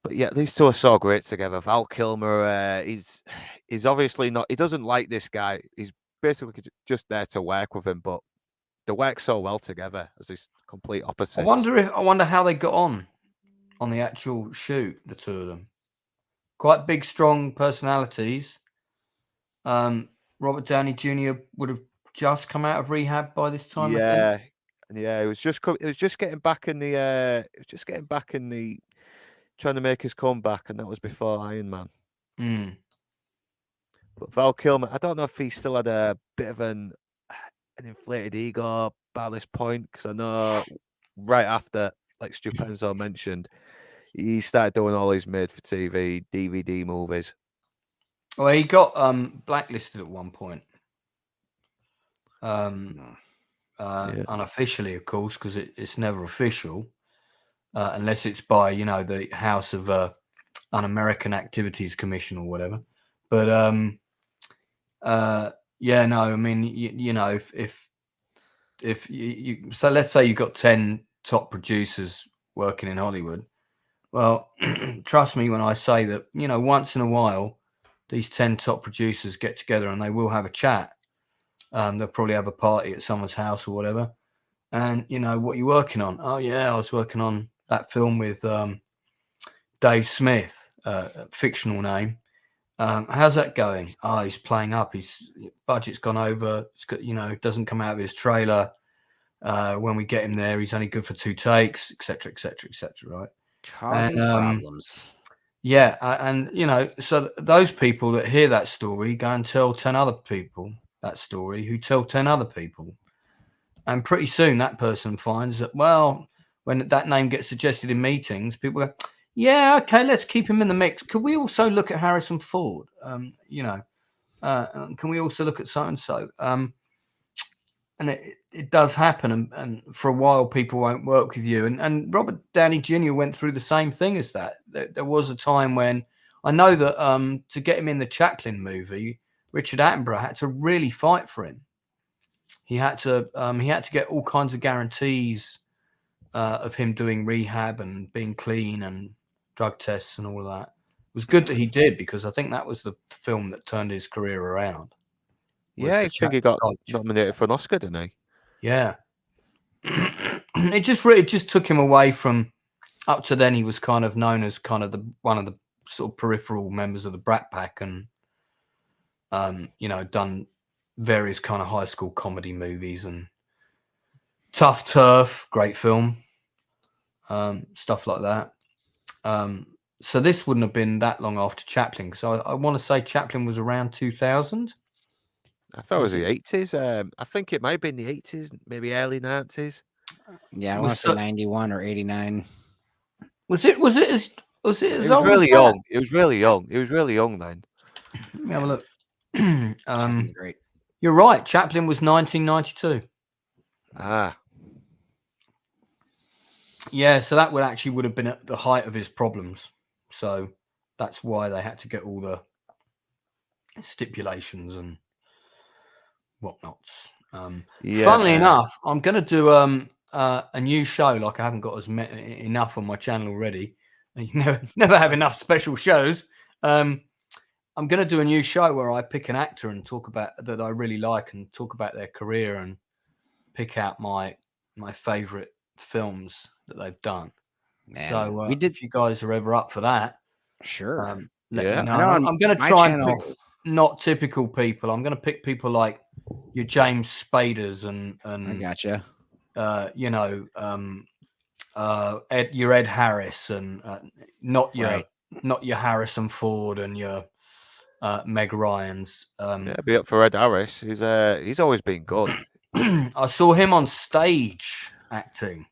But yeah, these two are so great together. Val Kilmer, he's obviously not. He doesn't like this guy. He's basically just there to work with him, but they work so well together as these complete opposites. I wonder how they got on the actual shoot, the two of them. quite big, strong personalities. Robert Downey Jr. would have just come out of rehab by this time. I think. Yeah. It was just getting back in the. It was just getting back in the. Trying to make his comeback, and that was before Iron Man. But Val Kilmer, I don't know if he still had a bit of an inflated ego by this point, because I know right after, like Stupenzo mentioned, he started doing all his made-for-TV DVD movies. Well, he got blacklisted at one point. Unofficially, of course, because it's never official, unless it's by the House of Un-American Activities Commission or whatever. But yeah, no, I mean, if you so let's say you've got 10 top producers working in Hollywood. Well, trust me when I say that, once in a while, these 10 top producers get together and they will have a chat. They'll probably have a party at someone's house or whatever. And, what are you working on? Oh, yeah, I was working on that film with Dave Smith, fictional name. How's that going? Oh, he's playing up. His budget's gone over. It's got, doesn't come out of his trailer. When we get him there, he's only good for 2 takes, etc., etc., etc. Right? Causing problems. Yeah, and so those people that hear that story go and tell 10 other people that story, who tell 10 other people, and pretty soon that person finds that, well, when that name gets suggested in meetings, people go, yeah, okay, let's keep him in the mix. Could we also look at Harrison Ford? Can we also look at so and so? And it does happen, and for a while people won't work with you. And Robert Downey Jr. went through the same thing as that. There was a time when I know that to get him in the Chaplin movie, Richard Attenborough had to really fight for him. He had to get all kinds of guarantees of him doing rehab and being clean and drug tests and all of that. It was good that he did, because I think that was the film that turned his career around. Yeah, I think he got nominated for an Oscar, didn't he? Yeah. It just took him away from, up to then he was kind of known as kind of one of the sort of peripheral members of the Brat Pack, and done various kind of high school comedy movies, and Tough Turf, great film, stuff like that. So this wouldn't have been that long after Chaplin, because I want to say Chaplin was around 2000. I thought it was the 80s. I think it might have been the 80s, maybe early 90s. Yeah, I want to say 91 or 89. Was it as It was old really as young. that? It was really young. It was really young then. Let me have a look. Chaplin's great. You're right. Chaplin was 1992. Ah. Yeah, so that would have been at the height of his problems. So that's why they had to get all the stipulations and whatnots. Funnily enough, I'm going to do a new show. Like, I haven't got enough on my channel already. You never have enough special shows. I'm going to do a new show where I pick an actor and talk about that I really like, and talk about their career, and pick out my favorite films that they've done. Man, so if you guys are ever up for that, sure, let me know. I'm going to try and pick not typical people. I'm going to pick people like your James Spaders and I gotcha. Your Ed Harris, and not your Harrison Ford and your Meg Ryans. Be up for Ed Harris. He's always been good. I saw him on stage acting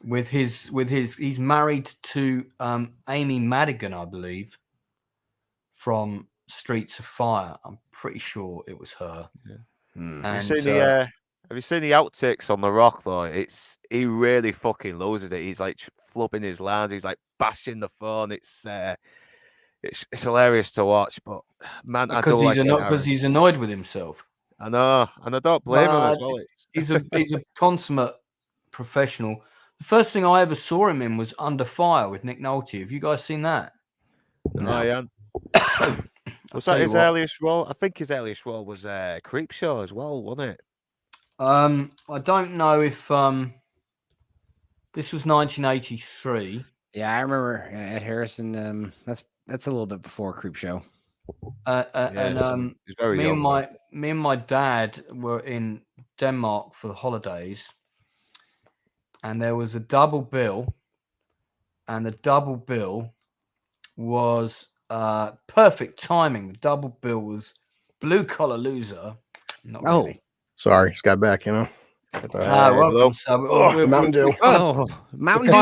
with his. He's married to Amy Madigan, I believe, from Streets of Fire. I'm pretty sure it was her. Yeah. And, have you seen the outtakes on The Rock though? He really fucking loses it. He's like flubbing his lines. He's like bashing the phone. It's hilarious to watch. But man, because he's annoyed with himself. I know, and I don't blame him as well. He's a consummate professional. The first thing I ever saw him in was Under Fire with Nick Nolte. Have you guys seen that? No, yeah. Was that his earliest role? I think his earliest role was Creepshow as well, wasn't it? I don't know if this was 1983. Yeah, I remember Ed Harrison. That's That's a little bit before Creep Show. And he's very me young. and my dad were in Denmark for the holidays, and there was a double bill, and the double bill was perfect timing. The double bill was Blue Collar Loser. Not really. Sorry, it's got back, you know. Welcome. So Mountain Dew. Mountain Dew.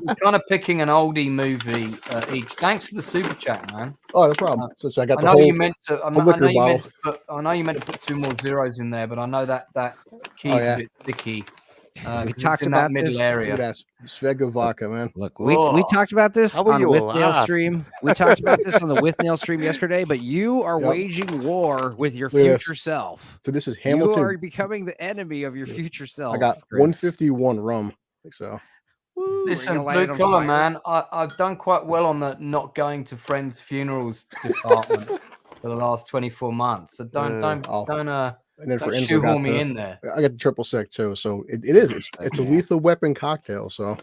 We're kind of picking an oldie movie each. Thanks for the super chat, man. Oh, no problem. So I got I know you meant to. I know you meant to put 2 more zeros in there, but I know that key's a bit sticky. We talked about this area. Svega vodka, man. Look, we talked about this on the With Nail stream. We talked about this on the With Nail stream yesterday, but you are waging war with your future self. So this is Hamilton. You are becoming the enemy of your future self. I got Chris. 151 rum. So listen, Blue Collar, man. I've done quite well on the not going to friends' funerals department for the last 24 months. So don't and then for shoehorn me in there. I got the triple sec too, so it's a lethal weapon cocktail. So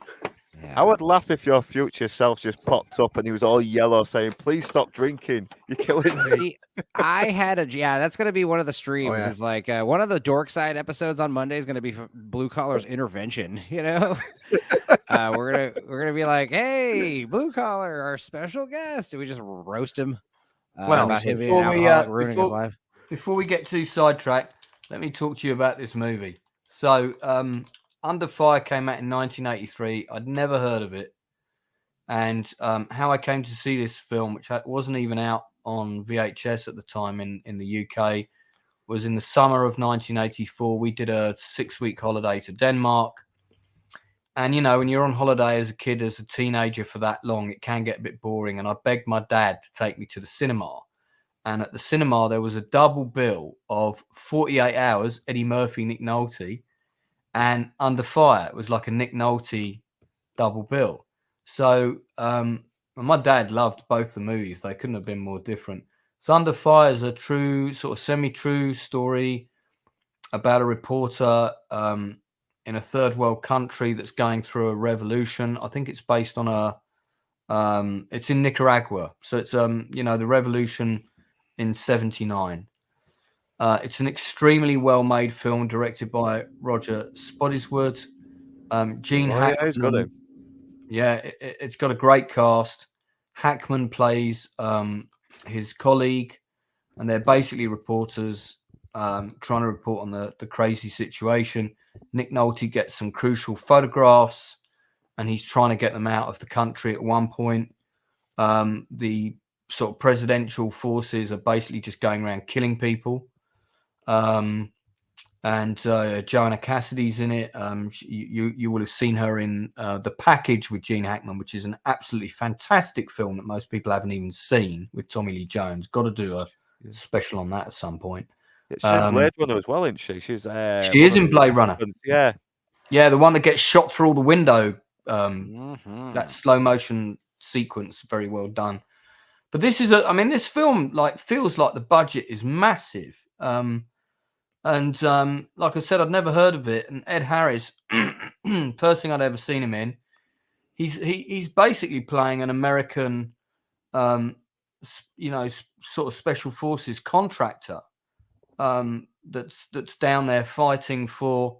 I would laugh if your future self just popped up and he was all yellow saying, "Please stop drinking. You're killing me." See, I had that's going to be one of the streams. It's like one of the Dork Side episodes on Monday is going to be Blue Collar's intervention. You know, we're gonna be like, "Hey, Blue Collar, our special guest," and we just roast him. About him being ruining his life. Before we get too sidetracked, let me talk to you about this movie. So, Under Fire came out in 1983. I'd never heard of it. And how I came to see this film, which wasn't even out on VHS at the time in the UK, was in the summer of 1984. We did a 6-week holiday to Denmark. And, you know, when you're on holiday as a kid, as a teenager for that long, it can get a bit boring. And I begged my dad to take me to the cinema. And at the cinema, there was a double bill of 48 Hours, Eddie Murphy, Nick Nolte, and Under Fire. It was like a Nick Nolte double bill. So my dad loved both the movies. They couldn't have been more different. So Under Fire is a true, sort of semi-true story about a reporter in a third world country that's going through a revolution. I think it's based on it's in Nicaragua. So it's, the revolution in 1979. It's an extremely well-made film directed by Roger Spottiswoode. Gene Hackman. He's got him. Yeah, it's got a great cast. Hackman plays his colleague, and they're basically reporters trying to report on the crazy situation. Nick Nolte gets some crucial photographs, and he's trying to get them out of the country at one point. The sort of presidential forces are basically just going around killing people. And Joanna Cassidy's in it. You will have seen her in The Package with Gene Hackman, which is an absolutely fantastic film that most people haven't even seen, with Tommy Lee Jones. Got to do a special on that at some point. She's in Blade Runner as well, isn't she? She is in Blade Runner. Yeah, the one that gets shot through all the window. That slow motion sequence, very well done. But this is this film feels like the budget is massive. And like I said, I'd never heard of it. And Ed Harris, first thing I'd ever seen him in, he's basically playing an American, sort of special forces contractor that's down there fighting for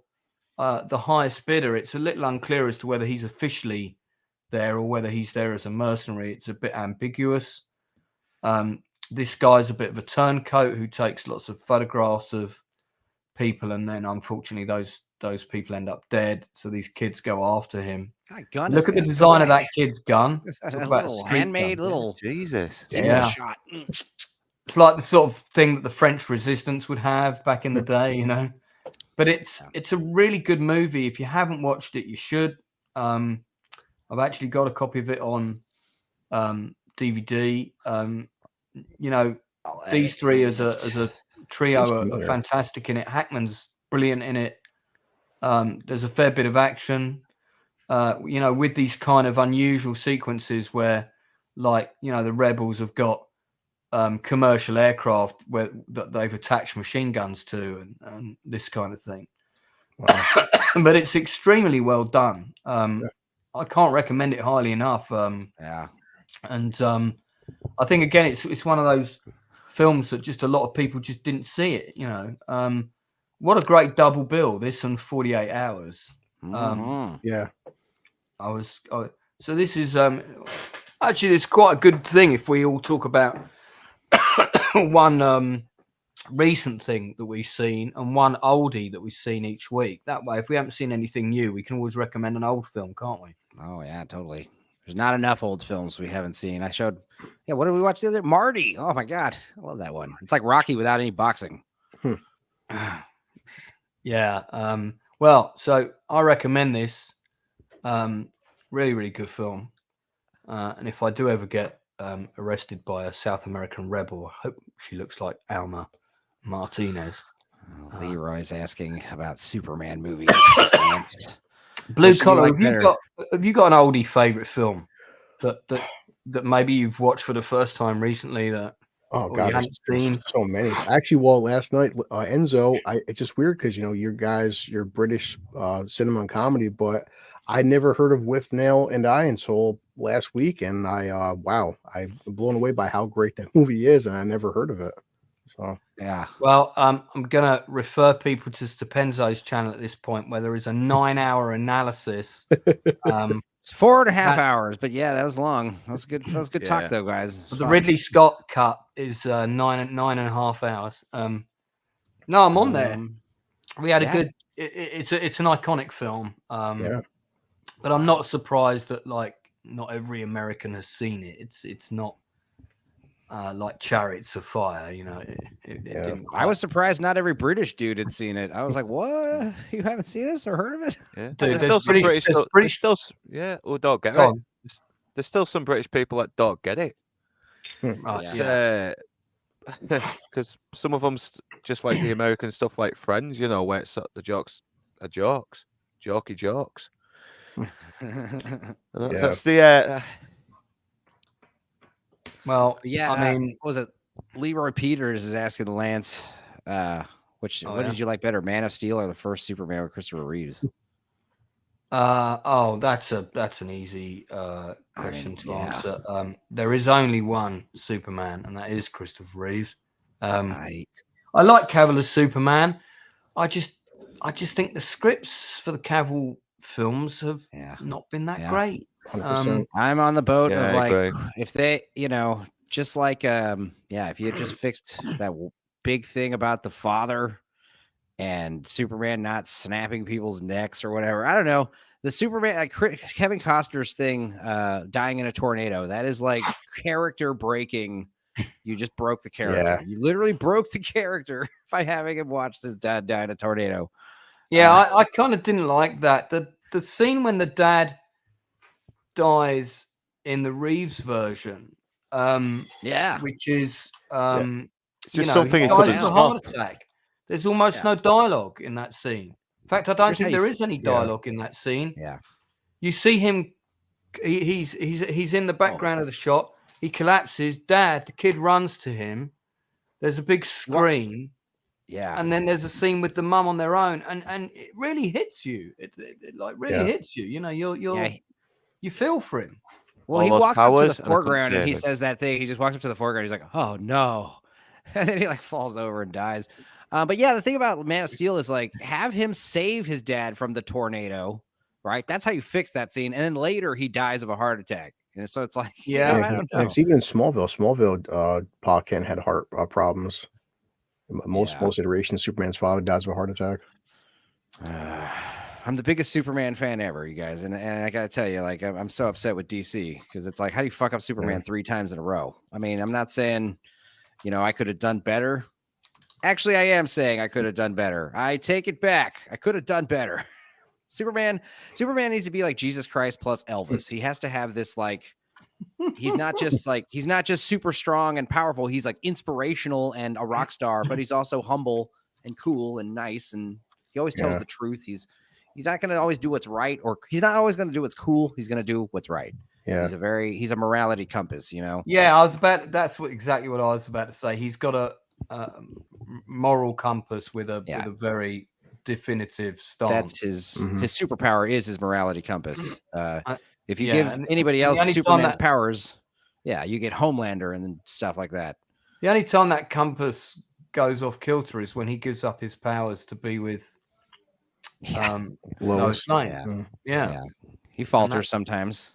the highest bidder. It's a little unclear as to whether he's officially there or whether he's there as a mercenary. It's a bit ambiguous. This guy's a bit of a turncoat who takes lots of photographs of people, and then unfortunately those people end up dead. So these kids go after him. Look at the design of that kid's gun. A little handmade, little Jesus. shot. It's like the sort of thing that the French Resistance would have back in the day, you know. But it's a really good movie. If you haven't watched it, you should. I've actually got a copy of it on DVD. These three as a trio are fantastic in it. Hackman's brilliant in it. There's a fair bit of action, with these kind of unusual sequences where, the rebels have got commercial aircraft that they've attached machine guns to and this kind of thing. Wow. But it's extremely well done. I can't recommend it highly enough. And I think again, it's one of those films that just a lot of people just didn't see it. You know, what a great double bill! This and 48 Hours. Yeah. So this is actually it's quite a good thing if we all talk about one recent thing that we've seen and one oldie that we've seen each week. That way, if we haven't seen anything new, we can always recommend an old film, can't we? Oh yeah, totally. There's not enough old films we haven't seen. I showed, what did we watch the other? Marty. Oh my god, I love that one. It's like Rocky without any boxing. Yeah. Well, so I recommend this. Really, really good film. And if I do ever get arrested by a South American rebel, I hope she looks like Alma Martinez. Leroy's asking about Superman movies. Blue Collar. Have you got an oldie favorite film that maybe you've watched for the first time recently that Oh God, you haven't seen? so many. Actually, well, last night, Enzo, it's just weird because you're British cinema and comedy, but I never heard of With Nail and I until last week, and I'm blown away by how great that movie is, and I never heard of it. So yeah. Well, I'm gonna refer people to Stupenzo's channel at this point, where there is a 9-hour analysis. It's 4.5 hours, but yeah, that was long. That was good. That was good talk, though, guys. The Ridley Scott cut is 9.5 hours. No, I'm on there. We had a good. It's an iconic film. But I'm not surprised that not every American has seen it. It's not like Chariots of Fire, It didn't I was surprised not every British dude had seen it. I was like, "What? You haven't seen this or heard of it?" Yeah, Dude, there's still some British. Or don't get it. There's still some British people that don't get it. Because some of them's just like the American stuff, like Friends, where it's the jokes are jokes, jokey jokes. That's the. Well, yeah. I mean, what was it? Leroy Peters is asking Lance, what did you like better, Man of Steel or the first Superman with Christopher Reeves? That's an easy question to answer. There is only one Superman, and that is Christopher Reeves. I like Cavill as Superman. I just think the scripts for the Cavill films have not been that great. I'm on the boat of if they, just like if you had just fixed that big thing about the father and Superman not snapping people's necks or whatever. I don't know. The Superman, like Kevin Costner's thing, dying in a tornado, that is like character breaking. You just broke the character. Yeah. You literally broke the character by having him watch his dad die in a tornado. Yeah, I kind of didn't like that. The scene when the dad dies in the Reeves version, which is just something he couldn't stop. Heart attack. There's almost no dialogue in that scene. In fact, I don't think there is any dialogue in that scene. Yeah, you see him. He's in the background of the shot. He collapses. Dad, the kid runs to him. There's a big scream. Yeah, and then there's a scene with the mum on their own, and it really hits you. It really hits you. You feel for him. Well, he walks up to the foreground and he says that thing. He just walks up to the foreground. He's like, "Oh no," and then he falls over and dies. But yeah, the thing about Man of Steel is have him save his dad from the tornado, right? That's how you fix that scene. And then later he dies of a heart attack. And so it's I don't know. It's even in Smallville, Pa Kent had heart problems. Most iterations, Superman's father dies of a heart attack. I'm the biggest Superman fan ever, you guys, and I gotta tell you, I'm so upset with DC because it's how do you fuck up Superman 3 times in a row? I mean, I'm not saying, I could have done better. Actually, I am saying I could have done better. I take it back. I could have done better. Superman needs to be like Jesus Christ plus Elvis. He has to have this he's not just super strong and powerful. He's inspirational and a rock star, but he's also humble and cool and nice, and he always tells the truth. He's not going to always do what's right, or he's not always going to do what's cool. He's going to do what's right. Yeah. He's a morality compass, Yeah, that's exactly what I was about to say. He's got a moral compass with a very definitive stance. That's his superpower is his morality compass. If you give anybody else Superman's powers, Yeah, you get Homelander and then stuff like that. The only time that compass goes off kilter is when he gives up his powers to be with Lois Lane. Yeah. He falters sometimes.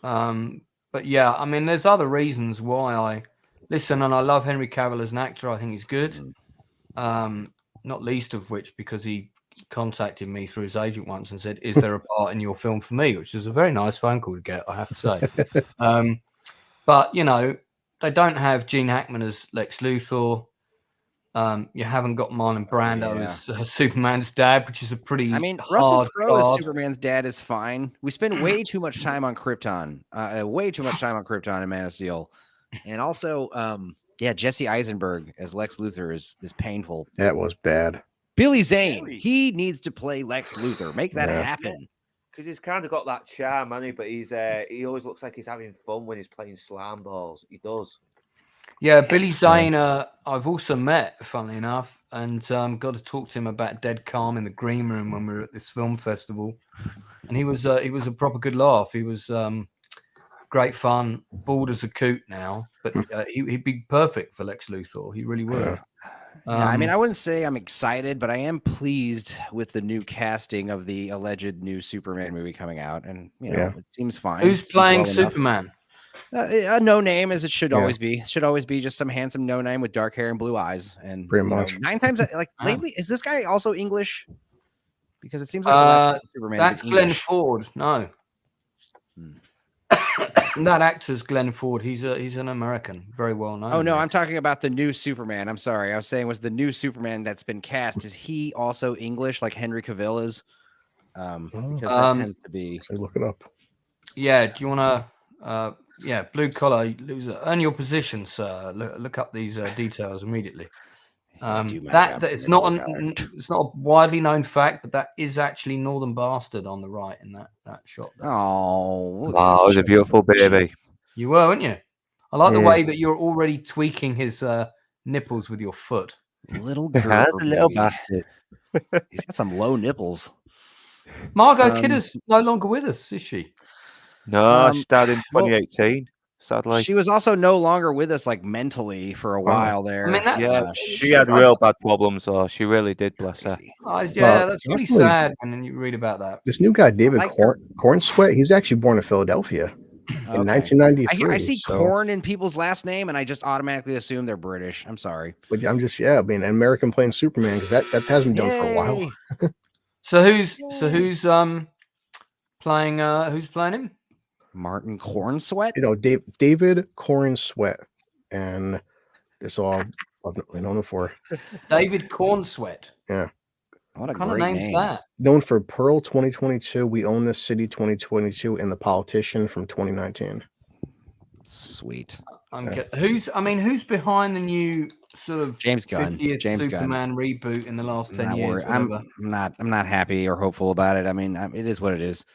But yeah, I mean, there's other reasons why I listen, and I love Henry Cavill as an actor. I think he's good. Not least of which because he contacted me through his agent once and said, "Is there a part in your film for me?" Which is a very nice phone call to get, I have to say. But you know, they don't have Gene Hackman as Lex Luthor. You haven't got Marlon Brando as Superman's dad, which is a pretty. I mean, Russell Crowe as Superman's dad is fine. We spend way too much time on Krypton, in Man of Steel, and also, Jesse Eisenberg as Lex Luthor is painful. That was bad. Billy Zane, he needs to play Lex Luthor. Make that happen. Because he's kind of got that charm, hasn't he? But he always looks like he's having fun when he's playing slam balls. He does. Yeah, Billy Zane, I've also met, funnily enough, and got to talk to him about Dead Calm in the green room when we were at this film festival. And he was a proper good laugh. He was great fun, bald as a coot now, but he'd be perfect for Lex Luthor. He really would. I mean, I wouldn't say I'm excited, but I am pleased with the new casting of the alleged new Superman movie coming out. And, it seems fine. Who's playing Superman? A no name, as it should always be. It should always be just some handsome no name with dark hair and blue eyes. And pretty much 9 times lately, is this guy also English? Because it seems like Superman. That's Glenn Ford. No, that actor's Glenn Ford. He's an American, very well known. Oh no, I'm talking about the new Superman. I'm sorry, I was saying was the new Superman that's been cast. Is he also English like Henry Cavill is? Because that tends to be. So look it up. Yeah. Do you want to? Blue collar loser. Earn your position, sir. Look up these details immediately. That it's not a widely known fact, but that is actually Northern Bastard on the right in that shot. There. Oh, wow, it was a beautiful baby. You were, weren't you? I like the way that you're already tweaking his nipples with your foot. Little girl, that's a little bastard. He's got some low nipples. Margot Kidder's no longer with us, is she? No, she died in 2018. Sadly, she was also no longer with us, like mentally, for a while there. I mean, she had real bad problems, though. She really did, bless her. That's really sad when you read about that. This new guy, David Cornsweat, he's actually born in Philadelphia in 1993. I see corn in people's last name, and I just automatically assume they're British. I'm sorry, but I'm just an American playing Superman because that hasn't been done for a while. So who's playing him? Martin Cornsweat? David Cornsweat. And that's all I've known him for. David Cornsweat. Yeah. What kind of name's that? Known for Pearl 2022, We Own This City 2022, and The Politician from 2019. Sweet. Who's behind the new sort of James Gunn 50th Superman reboot in the last 10 years? I'm not happy or hopeful about it. I mean, it is what it is.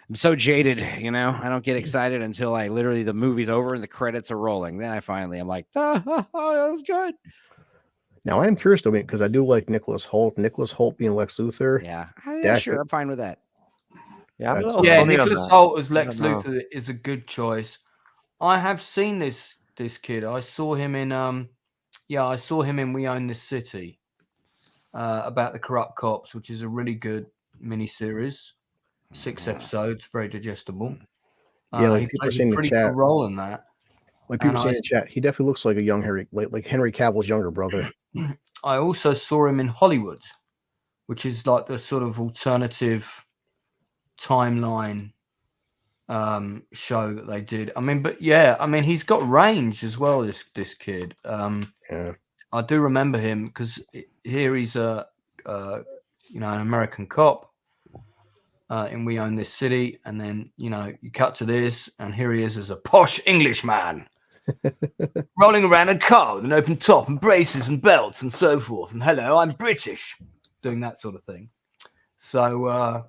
I'm so jaded, I don't get excited until the movie's over and the credits are rolling. Then I'm like, that was good. Now I am curious though, because I do like Nicholas Hoult. Nicholas Hoult being Lex Luthor. Yeah, sure, I'm fine with that. Yeah, Nicholas Hoult as Lex Luthor is a good choice. I have seen this kid. I saw him in We Own This City, about the corrupt cops, which is a really good miniseries. 6 episodes, very digestible. Like people are saying in the chat, role in that. Like people saying in the chat, he definitely looks like a young Henry Cavill's younger brother. I also saw him in Hollywood, which is like the sort of alternative timeline show that they did. He's got range as well. This kid. I do remember him because here he's an American cop. And We Own This City, and then you cut to this, and here he is as a posh Englishman, rolling around a car with an open top and braces and belts and so forth. And hello, I'm British, doing that sort of thing. So,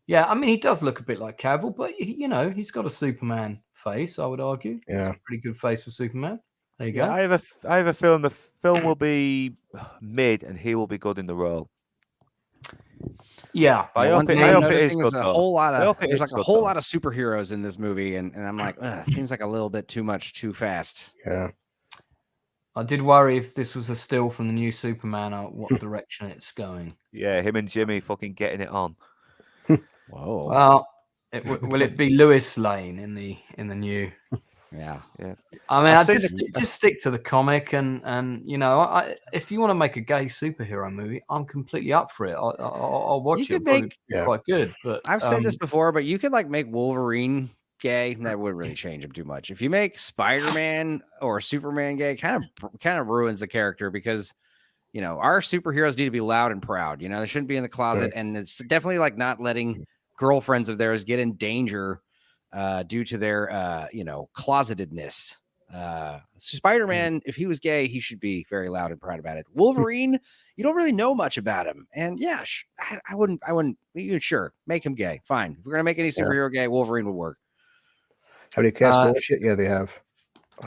he does look a bit like Cavill, but he's got a Superman face. I would argue, pretty good face for Superman. There you go. I have a feeling the film will be mid, and he will be good in the role. Yeah. But I One hope it, thing I I'm hope it is noticing good, is a though. whole lot I hope of it there's is like a good, whole though. lot of superheroes in this movie, and I'm like, it seems like a little bit too much, too fast. Yeah. I did worry if this was a still from the new Superman or what direction it's going. Yeah, him and Jimmy fucking getting it on. Whoa. Well, will it be Lewis Lane in the new? Yeah. I mean, I've I seen just stick to the comic, and you know, if you want to make a gay superhero movie, I'm completely up for it. I'll watch You it. could It'll make- probably be quite good, but I've said this before, but you could like make Wolverine gay, and that wouldn't really change him too much. If you make Spider-Man or Superman gay, kind of ruins the character because our superheroes need to be loud and proud. They shouldn't be in the closet, and it's definitely like not letting girlfriends of theirs get in danger due to their closetedness. Spider-Man, if he was gay, he should be very loud and proud about it. Wolverine, you don't really know much about him, and yeah, I wouldn't. Sure, make him gay, fine. If we're gonna make any superhero gay, Wolverine would work. Have they cast all shit? Yeah, they have.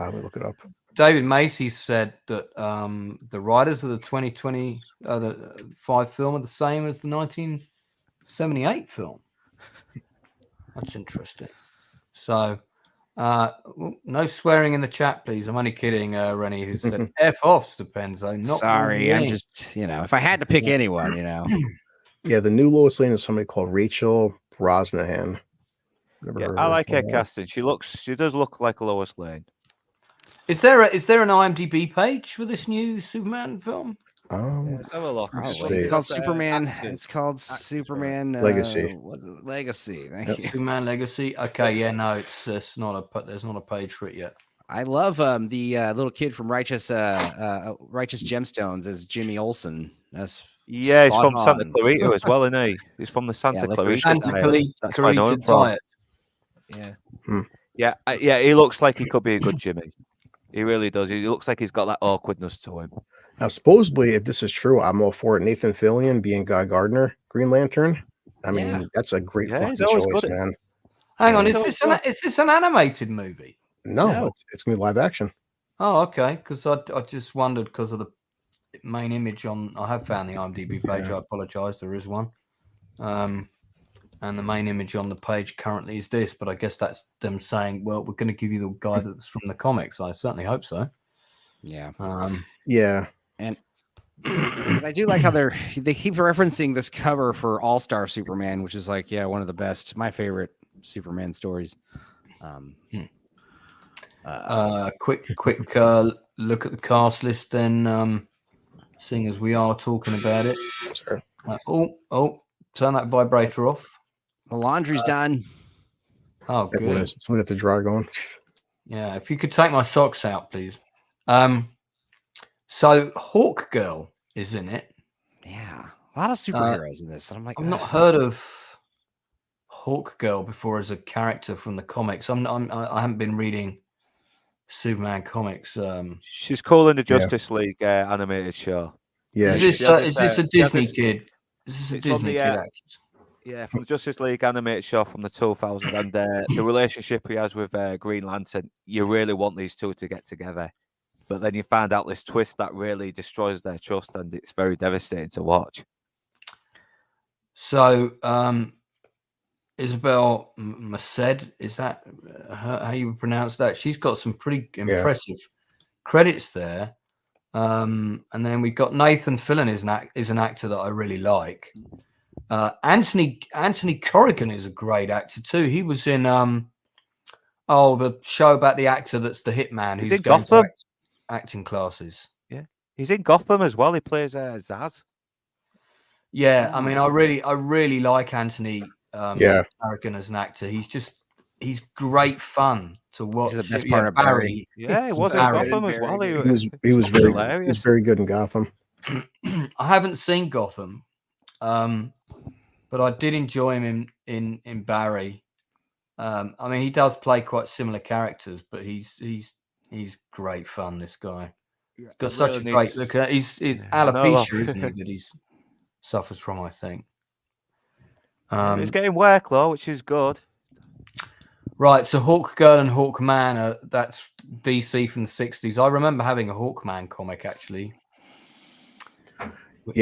Let me look it up. David Macy said that the writers of the 2025 film are the same as the 1978 film. That's interesting. So, no swearing in the chat, please. I'm only kidding, Rennie, who said F off, Stupenzo. Not Sorry, I'm Wolverine. just, if I had to pick anyone, Yeah, the new Lois Lane is somebody called Rachel Brosnahan. I like her casting. She does look like Lois Lane. Is there an IMDb page for this new Superman film? Let's have a look. It's called Superman. It's called Superman Legacy. Legacy. Thank you. Superman Legacy. Okay, yeah, no, there's not a page for it yet. I love the little kid from Righteous Gemstones as Jimmy Olsen. That's he's from Santa Clarita as well, isn't he? He's from the Santa Clarita. Santa Clarita diet. Yeah. He looks like he could be a good Jimmy. He really does. He looks like he's got that awkwardness to him. Now, supposedly, if this is true, I'm all for it. Nathan Fillion being Guy Gardner, Green Lantern. I mean, that's a great fucking choice, man. Hang on, is this an animated movie? No. It's gonna be live action. Oh, okay. Because I just wondered because of the main image on. I have found the IMDb page. I apologize. There is one. And the main image on the page currently is this, but I guess that's them saying, well, we're going to give you the guy that's from the comics. I certainly hope so. Yeah. And I do like how they keep referencing this cover for All-Star Superman, which is like, one of the best, my favorite Superman stories. Quick look at the cast list then, seeing as we are talking about it. Sure. Turn that vibrator off. The laundry's done. Oh, good. Someone got the dryer going. Yeah, if you could take my socks out, please. So Hawk Girl is in it. Yeah, a lot of superheroes in this. And I'm like, I've not heard of Hawk Girl before as a character from the comics. I haven't been reading Superman comics. She's cool in the Justice League animated show. Yeah, is this a Disney kid? Is this a Disney kid action? Yeah, from the Justice League animated show from the 2000s, and the relationship he has with Green Lantern, you really want these two to get together. But then you find out this twist that really destroys their trust, and it's very devastating to watch. So, Isabel Merced, is that how you would pronounce that? She's got some pretty impressive credits there. And then we've got Nathan Fillion is an actor that I really like. Anthony Corrigan is a great actor too. He was in the show about the actor that's the hitman who's in going Gotham. to acting classes. Yeah, he's in Gotham as well. He plays Zaz. Yeah, I mean, I really like Anthony Corrigan as an actor. He's great fun to watch. He's the best part of Barry. Yeah, he was in Gotham as well. He was very good in Gotham. I haven't seen Gotham, but I did enjoy him in Barry. I mean, he does play quite similar characters, but he's great fun. This guy, he's got such a great look. He's alopecia, isn't he? That he's suffers from, I think. He's getting work though, which is good. Right, so Hawk Girl and Hawkman, that's DC from the 60s. I remember having a Hawkman comic, actually. With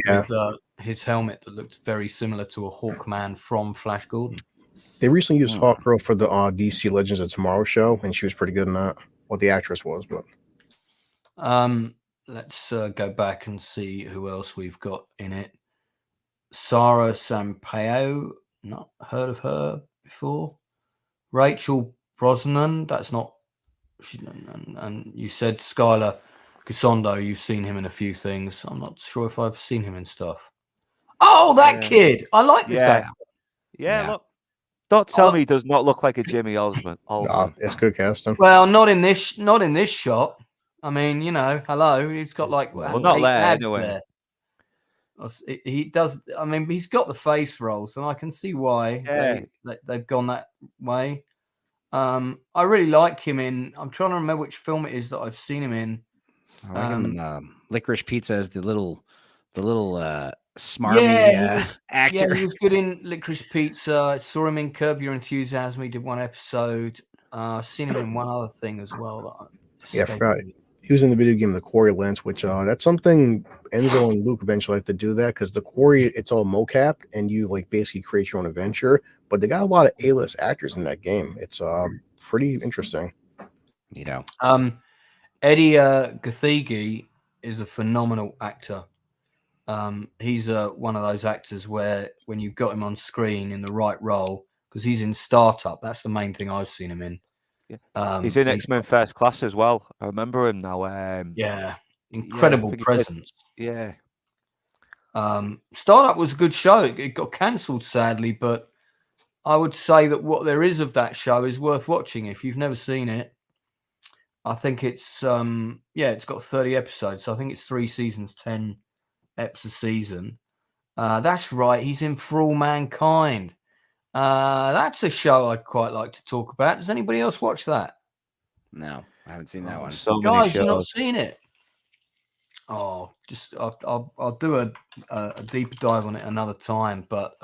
his helmet that looked very similar to a Hawkman from Flash Gordon. They recently used Hawkgirl for the DC Legends of Tomorrow show, and she was pretty good in that. Well, the actress was, but let's go back and see who else we've got in it. Sarah Sampaio, not heard of her before. Rachel Brosnan, that's not. And you said Skylar Gisondo, you've seen him in a few things. I'm not sure if I've seen him in stuff. Oh, that kid! I like this actor. Yeah, look. Don't tell me he does not look like a Jimmy Olsen. It's good casting. Well, not in this shot. I mean, hello. He's got like not there anyway. There. He does. I mean, he's got the face rolls, and I can see why they've gone that way. I really like him in. I'm trying to remember which film it is that I've seen him in. I like him in Licorice Pizza as the little smarmy actor. Yeah, he was good in Licorice Pizza. I saw him in Curb Your Enthusiasm. He did one episode. I've seen him in one other thing as well. I forgot. He was in the video game The Quarry Lens, which that's something Enzo and Luke eventually have to do that because the Quarry, it's all mocap and you like basically create your own adventure. But they got a lot of A-list actors in that game. It's pretty interesting. Eddie Gathegi is a phenomenal actor. He's one of those actors where when you've got him on screen in the right role, because he's in Startup, that's the main thing I've seen him in. He's in X-Men First Class as well. I remember him now. Incredible presence. Yeah. Startup was a good show. It got cancelled sadly, but I would say that what there is of that show is worth watching if you've never seen it. I think it's it's got 30 episodes, so I think it's 3 seasons, 10 eps a season. That's right, he's in For All Mankind. That's a show I'd quite like to talk about. Does anybody else watch that? No, I haven't seen that one. So guys, you've not seen it? Oh, just I'll do a deeper dive on it another time. But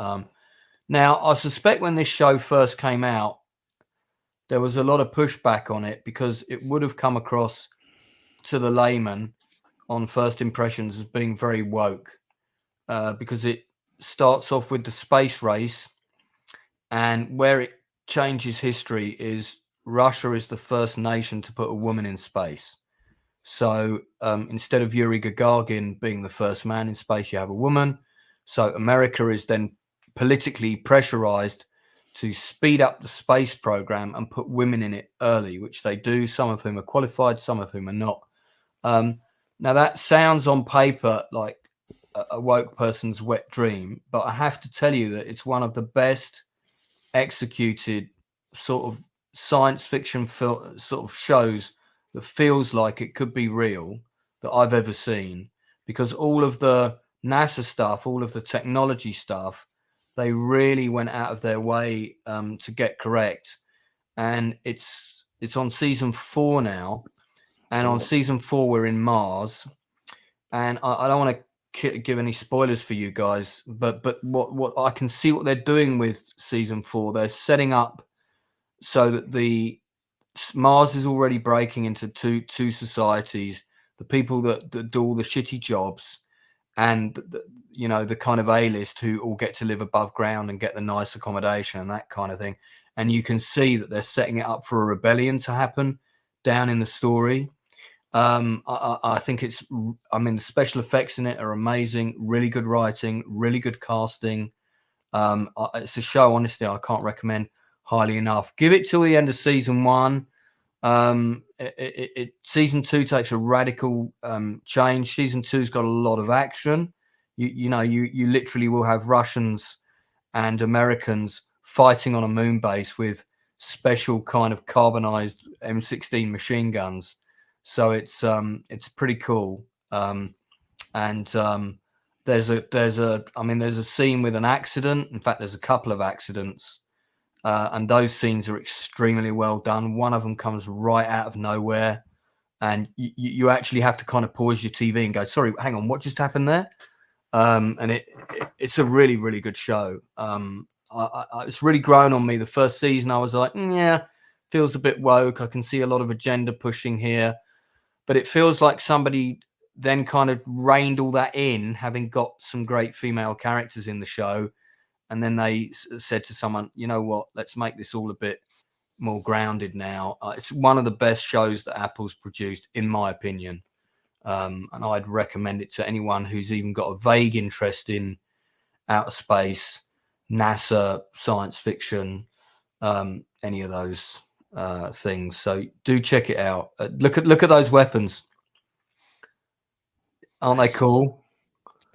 now I suspect when this show first came out, there was a lot of pushback on it because it would have come across to the layman on first impressions as being very woke, because it starts off with the space race, and where it changes history is Russia is the first nation to put a woman in space. So instead of Yuri Gagarin being the first man in space, you have a woman. So America is then politically pressurized to speed up the space program and put women in it early, which they do. Some of whom are qualified, some of whom are not. Now that sounds on paper like a woke person's wet dream, but I have to tell you that it's one of the best executed sort of science fiction sort of shows that feels like it could be real that I've ever seen, because all of the NASA stuff, all of the technology stuff, they really went out of their way to get correct. And it's on season 4 now. And on season 4, we're in Mars. And I don't want to give any spoilers for you guys, but what I can see what they're doing with season 4, they're setting up so that the Mars is already breaking into two societies: the people that do all the shitty jobs, and the kind of A-list who all get to live above ground and get the nice accommodation and that kind of thing. And you can see that they're setting it up for a rebellion to happen down in the story. I think the special effects in it are amazing, really good writing, really good casting. It's a show, honestly, I can't recommend highly enough. Give it till the end of season 1. Season 2 takes a radical change. Season 2's got a lot of action. You literally will have Russians and Americans fighting on a moon base with special kind of carbonized M16 machine guns. So it's pretty cool. There's a scene with an accident. In fact, there's a couple of accidents. And those scenes are extremely well done. One of them comes right out of nowhere, and you actually have to kind of pause your TV and go, sorry, hang on, what just happened there? And it's a really, really good show. It's really grown on me. The first season, I was like, feels a bit woke. I can see a lot of agenda pushing here, but it feels like somebody then kind of reined all that in, having got some great female characters in the show. And then they said to someone, you know what, let's make this all a bit more grounded now. It's one of the best shows that Apple's produced, in my opinion. And I'd recommend it to anyone who's even got a vague interest in outer space, NASA, science fiction, any of those things. So do check it out. Look at those weapons. Aren't they cool?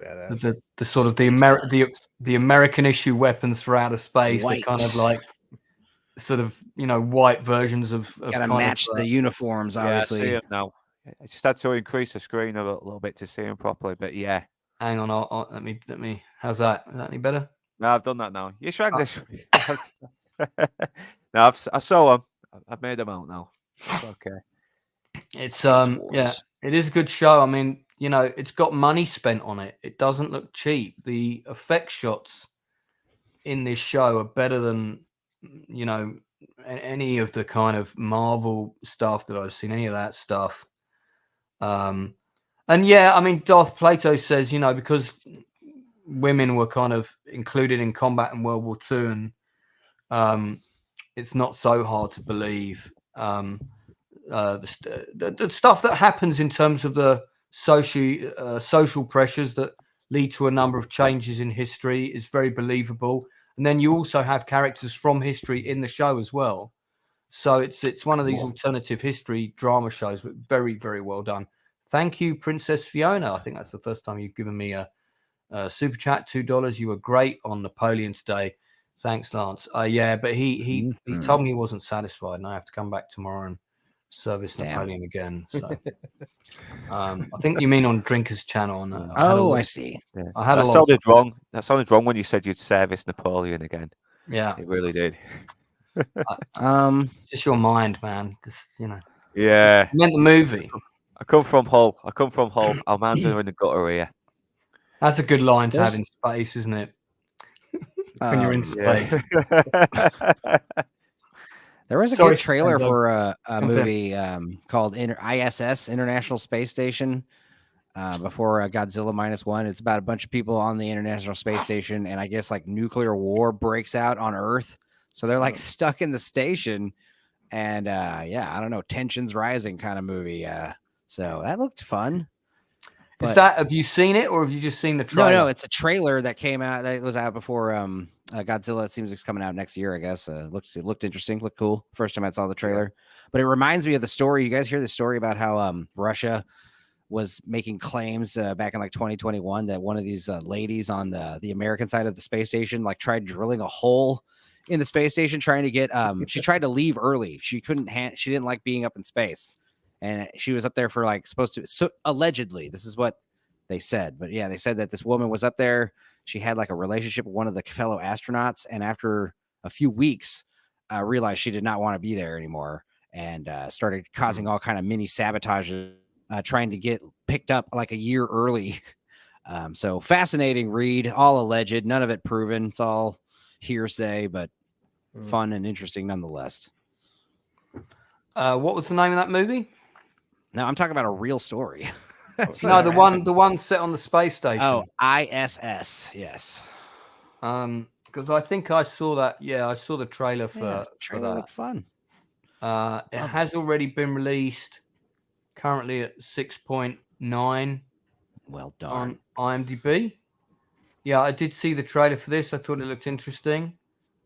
Badass. The sort of the American issue weapons for outer space. They're kind of like sort of, you know, white versions of gotta match the uniforms, obviously. Yeah, I see it now. I just had to increase the screen a little bit to see them properly, but yeah. Hang on, let me. How's that? Is that any better? No, I've done that now. You shrank this. No, I saw them. I've made them out now. It's okay. It's yeah, it is a good show. I mean, you know, it's got money spent on it. It doesn't look cheap. The effect shots in this show are better than, you know, any of the kind of Marvel stuff that I've seen, any of that stuff. And yeah, I mean, Darth Plato says, you know, because women were kind of included in combat in World War II, and it's not so hard to believe. The stuff that happens in terms of the social pressures that lead to a number of changes in history is very believable. And then you also have characters from history in the show as well. So it's one of these alternative history drama shows, but very, very well done. Thank you, Princess Fiona. I think that's the first time you've given me a super chat, $2. You were great on Napoleon's Day. Thanks, Lance. Yeah, but he told me he wasn't satisfied, and I have to come back tomorrow and service Napoleon again. So I think you mean on Drinker's Channel. I see. Yeah. That sounded wrong. That sounded wrong when you said you'd service Napoleon again. Yeah, it really did. Just your mind, man. Just, you know. Yeah. I meant the movie. I come from Hull. Our man's are in the gutter here. That's a good line to have in space, isn't it? When you're in space. There was a good trailer for a movie called ISS, International Space Station, before Godzilla -1. It's about a bunch of people on the International Space Station, and I guess like nuclear war breaks out on Earth. So they're like stuck in the station, and yeah, I don't know, tensions rising kind of movie. So that looked fun. Have you seen it, or have you just seen the trailer? No, it's a trailer that came out. That was out before Godzilla. It seems it's coming out next year, I guess. It looked interesting, looked cool. First time I saw the trailer, but it reminds me of the story. You guys hear the story about how Russia was making claims back in like 2021 that one of these ladies on the American side of the space station like tried drilling a hole in the space station trying to get she tried to leave early. She didn't like being up in space. And she was up there for like so allegedly, this is what they said. But yeah, they said that this woman was up there. She had like a relationship with one of the fellow astronauts. And after a few weeks, realized she did not want to be there anymore and started causing all kind of mini sabotages, trying to get picked up like a year early. So fascinating read, all alleged, none of it proven. It's all hearsay, but fun and interesting nonetheless. What was the name of that movie? No, I'm talking about a real story. No, the one set on the space station. Oh, ISS, yes. Because I think I saw that. Yeah, I saw the trailer for that. Looked fun. It has already been released. Currently at 6.9. Well done on IMDb. Yeah, I did see the trailer for this. I thought it looked interesting.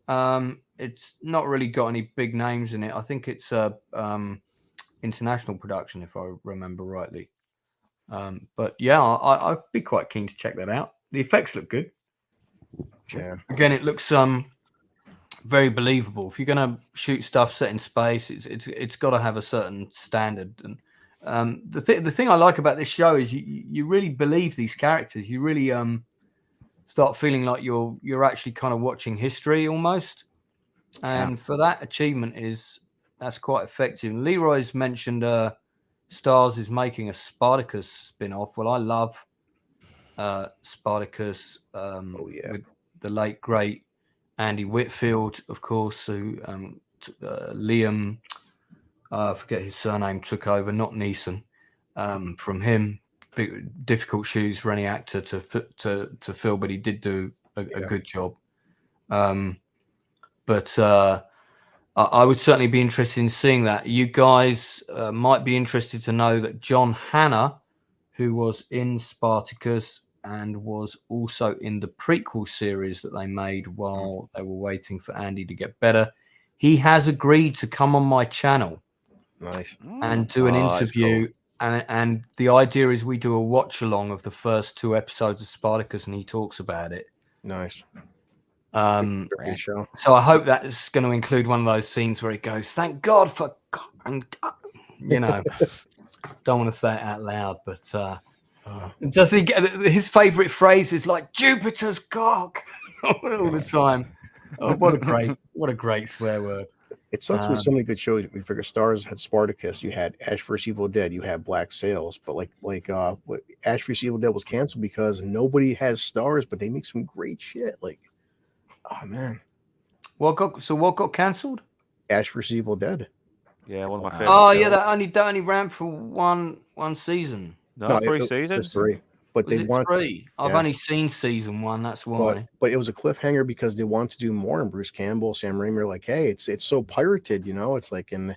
It's not really got any big names in it. I think it's international production, if I remember rightly. But yeah, I'd be quite keen to check that out. The effects look good. Yeah. Again, it looks very believable. If you're going to shoot stuff set in space, it's got to have a certain standard. And the thing I like about this show is you really believe these characters. You really start feeling like you're actually kind of watching history almost. And for that achievement that's quite effective. Leroy's mentioned Stars is making a Spartacus spin-off. Well, I love Spartacus with the late great Andy Whitfield, of course, who Liam, I forget his surname, took over, not Neeson, from him. big, difficult shoes for any actor to fill, but he did do a good job. But I would certainly be interested in seeing that. You guys might be interested to know that John Hannah, who was in Spartacus and was also in the prequel series that they made while they were waiting for Andy to get better, he has agreed to come on my channel. Nice. And do an interview. Cool. And the idea is we do a watch along of the first 2 episodes of Spartacus, and he talks about it. Nice. Great show. So I hope that is going to include one of those scenes where he goes, "Thank God for," and you know, don't want to say it out loud, but does he get his favorite phrase is like Jupiter's cock all the time? Oh, what a great swear word. It sucks with so many good shows. We figure Stars had Spartacus, you had Ash vs. Evil Dead, you had Black Sails, but like Ash vs. Evil Dead was canceled because nobody has Stars, but they make some great shit. Like, oh man, what got cancelled? Ash vs. Evil Dead. Yeah, one of my favorite. Oh yeah, that only ran for one season. No, 3 seasons. 3. But was they want 3. I've only seen season 1. That's why. But it was a cliffhanger because they want to do more. And Bruce Campbell, Sam Raimi are like, hey, it's so pirated, you know. It's like, and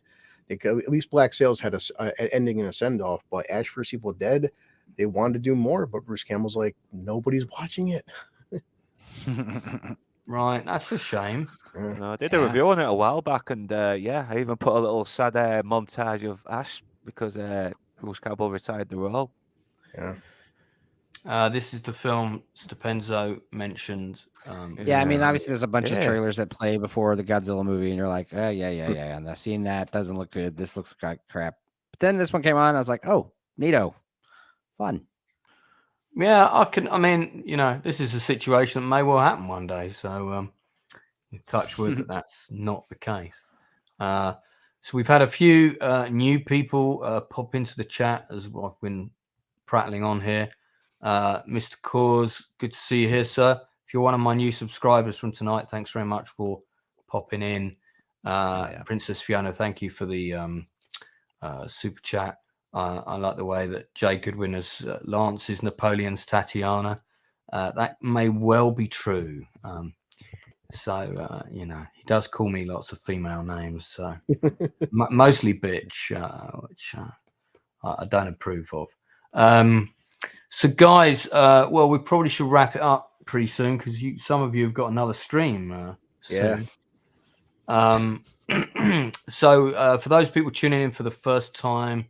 at least Black Sails had an ending and a send off. But Ash vs. Evil Dead, they wanted to do more. But Bruce Campbell's like, nobody's watching it. Right, that's a shame. No, I did a review on it a while back, and I even put a little sad montage of Ash because Bruce Campbell retired the role. Yeah. This is the film Stepenzo mentioned. I mean, obviously, there's a bunch of trailers that play before the Godzilla movie, and you're like, yeah. And I've seen that. Doesn't look good. This looks like crap. But then this one came on, and I was like, oh, neato. Fun. Yeah, I mean, you know, this is a situation that may well happen one day. So, touch wood that that's not the case. So we've had a few new people pop into the chat as I've been prattling on here. Mr. Cause, good to see you here, sir. If you're one of my new subscribers from tonight, thanks very much for popping in. Princess Fiona, thank you for the super chat. I like the way that Jay Goodwin as Lance is Napoleon's Tatiana. That may well be true. So, you know, he does call me lots of female names, so mostly bitch, which I don't approve of. So, guys, well, we probably should wrap it up pretty soon because some of you have got another stream soon. So, for those people tuning in for the first time,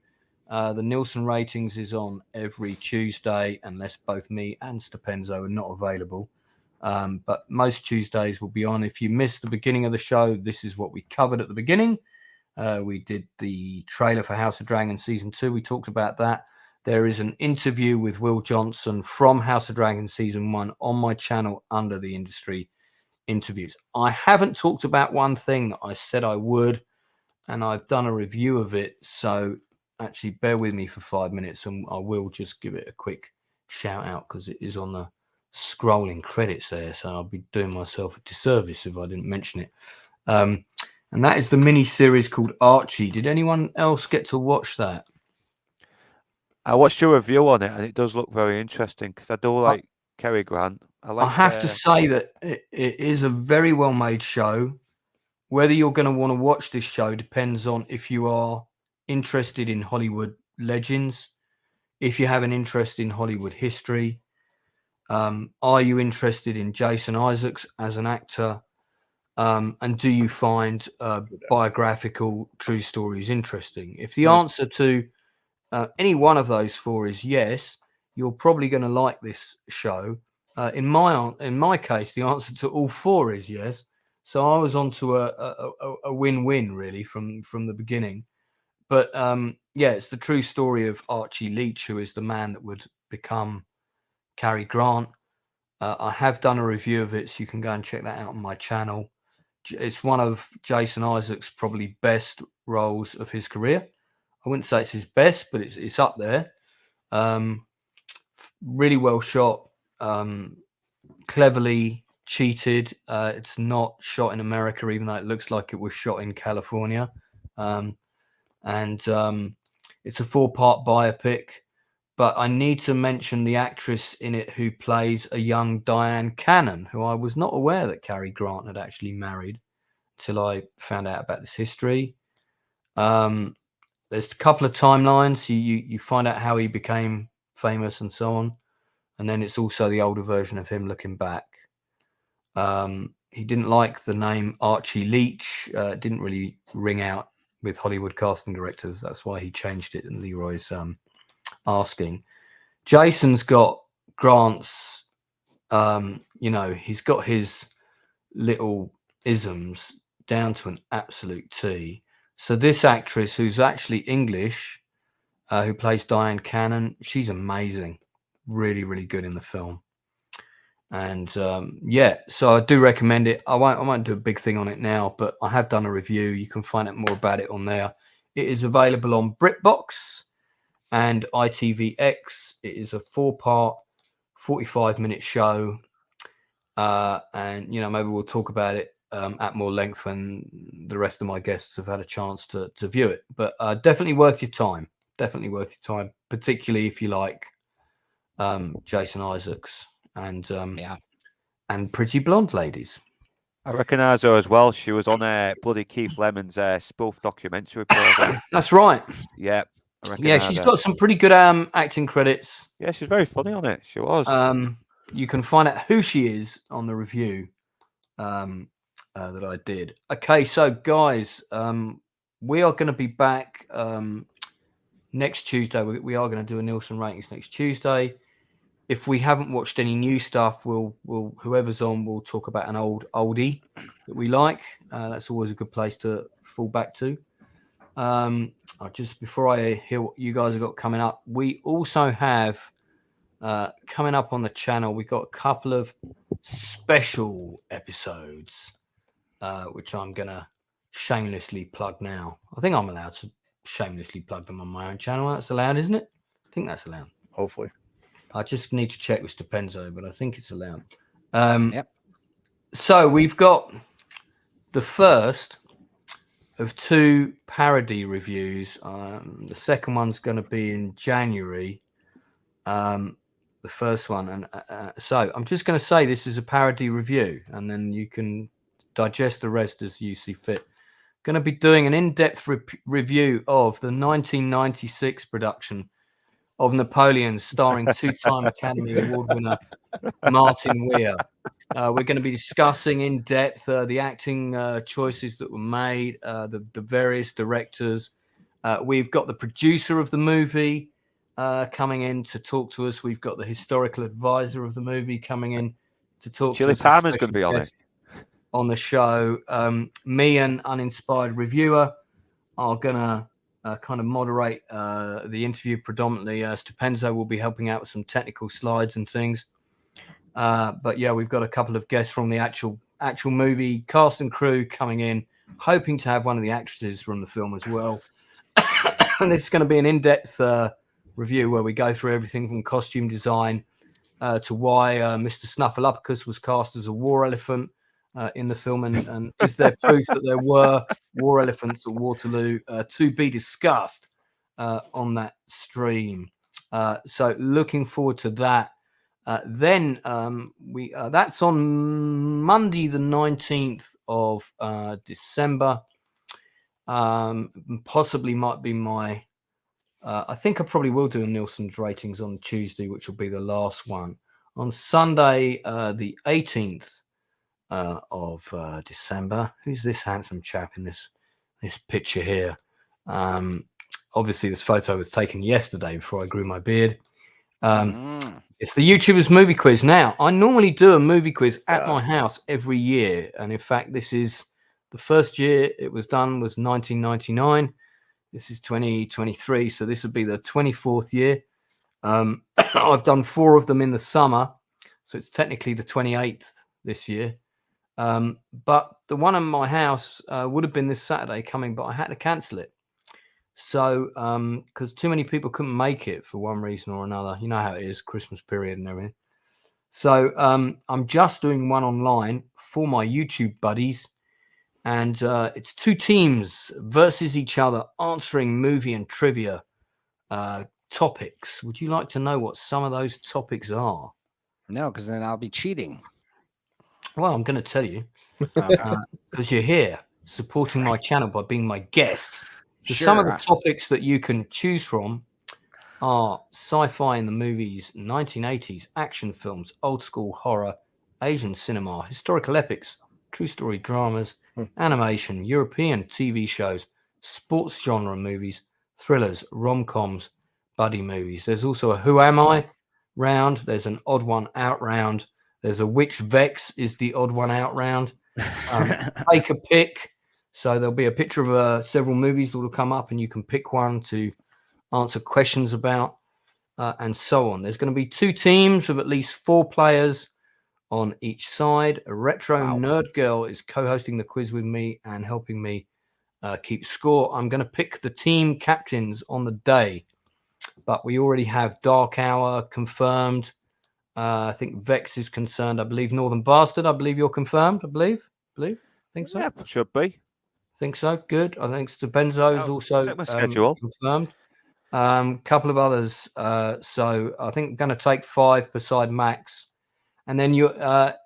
the Nielsen ratings is on every Tuesday, unless both me and Stepenzo are not available. But most Tuesdays will be on. If you missed the beginning of the show, this is what we covered at the beginning. We did the trailer for House of Dragon Season 2. We talked about that. There is an interview with Will Johnson from House of Dragon Season 1 on my channel under the industry interviews. I haven't talked about one thing that I said I would, and I've done a review of it. So actually bear with me for 5 minutes and I will just give it a quick shout out because it is on the scrolling credits there. So I'll be doing myself a disservice if I didn't mention it. And that is the mini series called Archie. Did anyone else get to watch that? I watched your review on it and it does look very interesting because I do like Cary Grant. I have to say that it is a very well made show. Whether you're going to want to watch this show depends on if you are interested in Hollywood legends, if you have an interest in Hollywood history. Are you interested in Jason Isaacs as an actor? And do you find biographical true stories interesting? If the answer to any one of those 4 is yes, you're probably going to like this show. In my case, the answer to all 4 is yes. So I was onto a win-win really from the beginning. But it's the true story of Archie Leach, who is the man that would become Cary Grant. I have done a review of it, so you can go and check that out on my channel. It's one of Jason Isaacs' probably best roles of his career. I wouldn't say it's his best, but it's up there. Really well shot, cleverly cheated. It's not shot in America, even though it looks like it was shot in California. And it's a 4-part biopic. but I need to mention the actress in it who plays a young Diane Cannon, who I was not aware that Cary Grant had actually married till I found out about this history. There's a couple of timelines. You find out how he became famous and so on. And then it's also the older version of him looking back. He didn't like the name Archie Leach. It didn't really ring out with Hollywood casting directors. That's why he changed it, and Leroy's asking. Jason's got Grant's, he's got his little isms down to an absolute T. So this actress, who's actually English, who plays Diane Cannon, she's amazing. Really, really good in the film. And so I do recommend it. I won't do a big thing on it now, but I have done a review. You can find out more about it on there. It is available on BritBox and ITVX. It is a 4-part, 45-minute show. And maybe we'll talk about it at more length when the rest of my guests have had a chance to view it. But definitely worth your time. Definitely worth your time, particularly if you like Jason Isaacs and pretty blonde ladies. I recognise her as well. She was on bloody Keith Lemon's spoof documentary program. That's right. Yeah. She's got some pretty good acting credits. Yeah, she's very funny on it. She was. You can find out who she is on the review that I did. Okay, so guys, we are going to be back next Tuesday. We are going to do a Nielsen ratings next Tuesday. If we haven't watched any new stuff, we'll whoever's on, we'll talk about an oldie that we like. That's always a good place to fall back to. Just before I hear what you guys have got coming up, we also have coming up on the channel, we've got a couple of special episodes, which I'm going to shamelessly plug now. I think I'm allowed to shamelessly plug them on my own channel. That's allowed, isn't it? I think that's allowed. Hopefully. I just need to check with Stepenzo, but I think it's allowed. Yep. So we've got the first of 2 parody reviews. The second one's going to be in January. The first one. And so I'm just going to say this is a parody review, and then you can digest the rest as you see fit. Going to be doing an in-depth review of the 1996 production of Napoleon, starring 2-time Academy Award winner Martin Weir. We're going to be discussing in depth the acting choices that were made, the various directors. We've got the producer of the movie coming in to talk to us. We've got the historical advisor of the movie coming in to talk to us. Chili Palmer's going to be on the show. Me and Uninspired Reviewer are going to kind of moderate the interview predominantly. Stepenzo will be helping out with some technical slides and things. But yeah, we've got a couple of guests from the actual movie, cast and crew coming in, hoping to have one of the actresses from the film as well. And this is going to be an in-depth review where we go through everything from costume design to why Mr. Snuffleupagus was cast as a war elephant in the film, and is there proof that there were war elephants at Waterloo, to be discussed on that stream. So looking forward to that. Then that's on Monday the 19th of December. Possibly might be my I think I probably will do a Nielsen ratings on Tuesday, which will be the last one. On Sunday the 18th of December. Who's this handsome chap in this picture here? Obviously this photo was taken yesterday before I grew my beard. It's the YouTubers movie quiz. Now, I normally do a movie quiz at my house every year, and in fact this is the first year it was done was 1999. This is 2023, so this would be the 24th year. I've done 4 of them in the summer, so it's technically the 28th this year. But the one in my house would have been this Saturday coming, but I had to cancel it. So, because too many people couldn't make it for one reason or another. You know how it is, Christmas period and everything. So, I'm just doing one online for my YouTube buddies. And it's 2 teams versus each other answering movie and trivia topics. Would you like to know what some of those topics are? No, because then I'll be cheating. Well, I'm going to tell you because you're here supporting my channel by being my guest. So some of the topics that you can choose from are sci-fi in the movies, 1980s action films, old school horror, Asian cinema, historical epics, true story dramas, animation, European TV shows, sports genre movies, thrillers, rom-coms, buddy movies. There's also a Who Am I round. There's an odd one out round. There's a Which Vex is the odd one out round. Take a pick. So there'll be a picture of several movies that will come up and you can pick one to answer questions about and so on. There's going to be 2 teams of at least 4 players on each side. A retro nerd girl is co-hosting the quiz with me and helping me keep score. I'm going to pick the team captains on the day, but we already have Dark Hour confirmed. I think Vex is concerned. I believe Northern Bastard. I believe you're confirmed. I believe. Think so. Yeah, should be. Think so. Good. I think Benzo is also confirmed. Couple of others. So I think I'm going to take 5 per side max, and then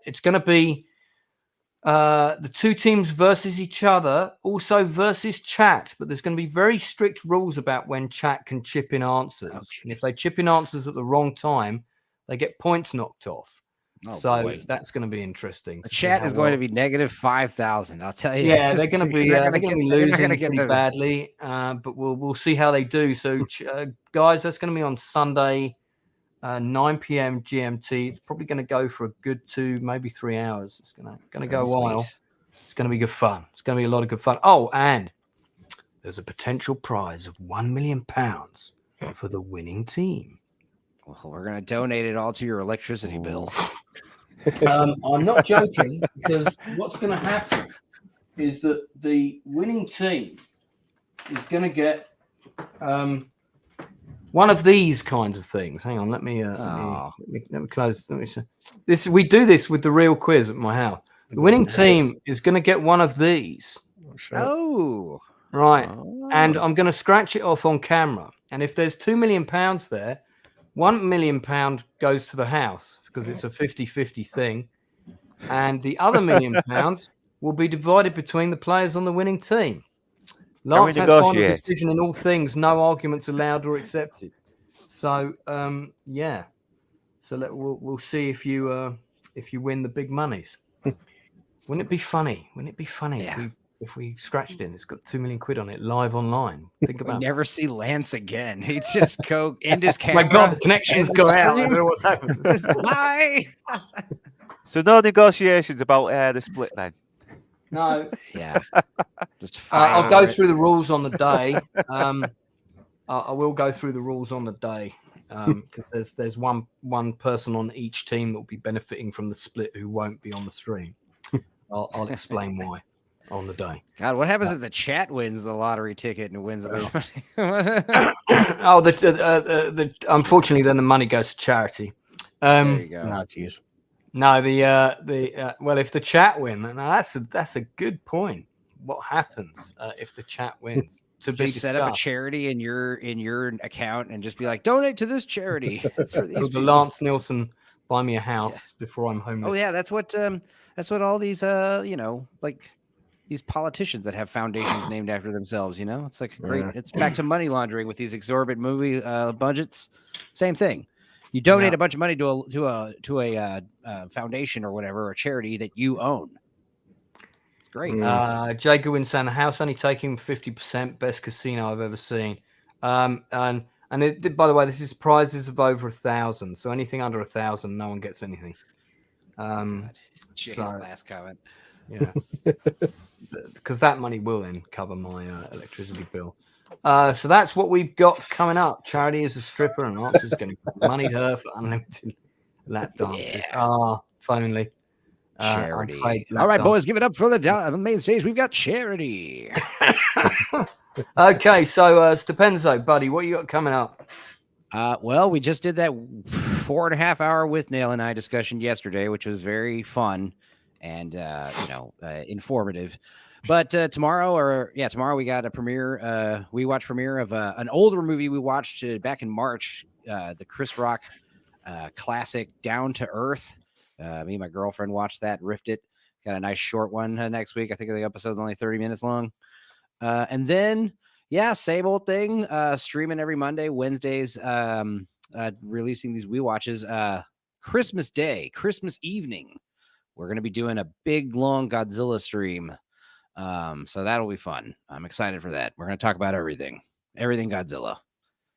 it's going to be the 2 teams versus each other, also versus chat. But there's going to be very strict rules about when chat can chip in answers, and if they chip in answers at the wrong time, they get points knocked off. So that's going to be interesting. The chat is going to be negative 5,000. I'll tell you. Yeah, they're going to be losing pretty badly, but we'll see how they do. So, guys, that's going to be on Sunday, 9 p.m. GMT. It's probably going to go for a good 2, maybe 3 hours. It's going to go a while. It's going to be good fun. It's going to be a lot of good fun. Oh, and there's a potential prize of £1 million for the winning team. Well, we're going to donate it all to your electricity bill. I'm not joking, because what's going to happen is that the winning team is going to get one of these kinds of things. Hang on, let me close. This. We do this with the real quiz at my house. The winning team is going to get one of these. Oh, right. And I'm going to scratch it off on camera. And if there's £2 million there, £1 million goes to the house because it's a 50-50 thing. And the other £1 million will be divided between the players on the winning team. Lance has final decision in all things, no arguments allowed or accepted. So, yeah. So we'll see if you win the big monies. Wouldn't it be funny? If we scratched it, it's got £2 million on it live online. Think about it. Never see Lance again. He'd just go into his camera. My God, the connections go out. I don't know what's happened. Why? So no negotiations about the split then? No. Yeah. Just I'll go through the rules on the day. I will go through the rules on the day because there's one person on each team that will be benefiting from the split who won't be on the stream. I'll explain why on the day. God, what happens if the chat wins the lottery ticket and wins a bunch of money? Unfortunately, then the money goes to charity. There you go. Not to use. No, well, if the chat win, now that's a good point. What happens if the chat wins? Just set up a charity in your account and just be like, donate to this charity. That's for these the Lance Nielsen buy me a house before I'm homeless. Oh yeah, that's what all these like these politicians that have foundations named after themselves. It's like great. It's back to money laundering with these exorbitant movie budgets. Same thing. You donate a bunch of money to a foundation or whatever, or a charity that you own. It's great. Jay Goodwin saying the house only taking 50%, best casino I've ever seen. And by the way, this is prizes of over 1,000. So anything under 1,000, no one gets anything. Jay's last comment. Yeah, because that money will then cover my electricity bill. So that's what we've got coming up. Charity is a stripper, and Lance is going to give money to her for unlimited lap dances. If only. Charity. All right, boys, give it up for the main stage. We've got charity. Okay, so Stupenzo, buddy, what you got coming up? Well, we just did that 4.5 hour with Nail and I discussion yesterday, which was very fun and informative. But tomorrow we got a premiere. We watch premiere of an older movie we watched back in March. The Chris Rock classic Down to Earth. Me and my girlfriend watched that, riffed it. Got a nice short one next week. I think the episode's only 30 minutes long. And then, same old thing. Streaming every Monday, Wednesdays. Releasing these We Watches. Christmas Day, Christmas evening. We're going to be doing a big, long Godzilla stream. So that'll be fun. I'm excited for that. We're going to talk about everything Godzilla.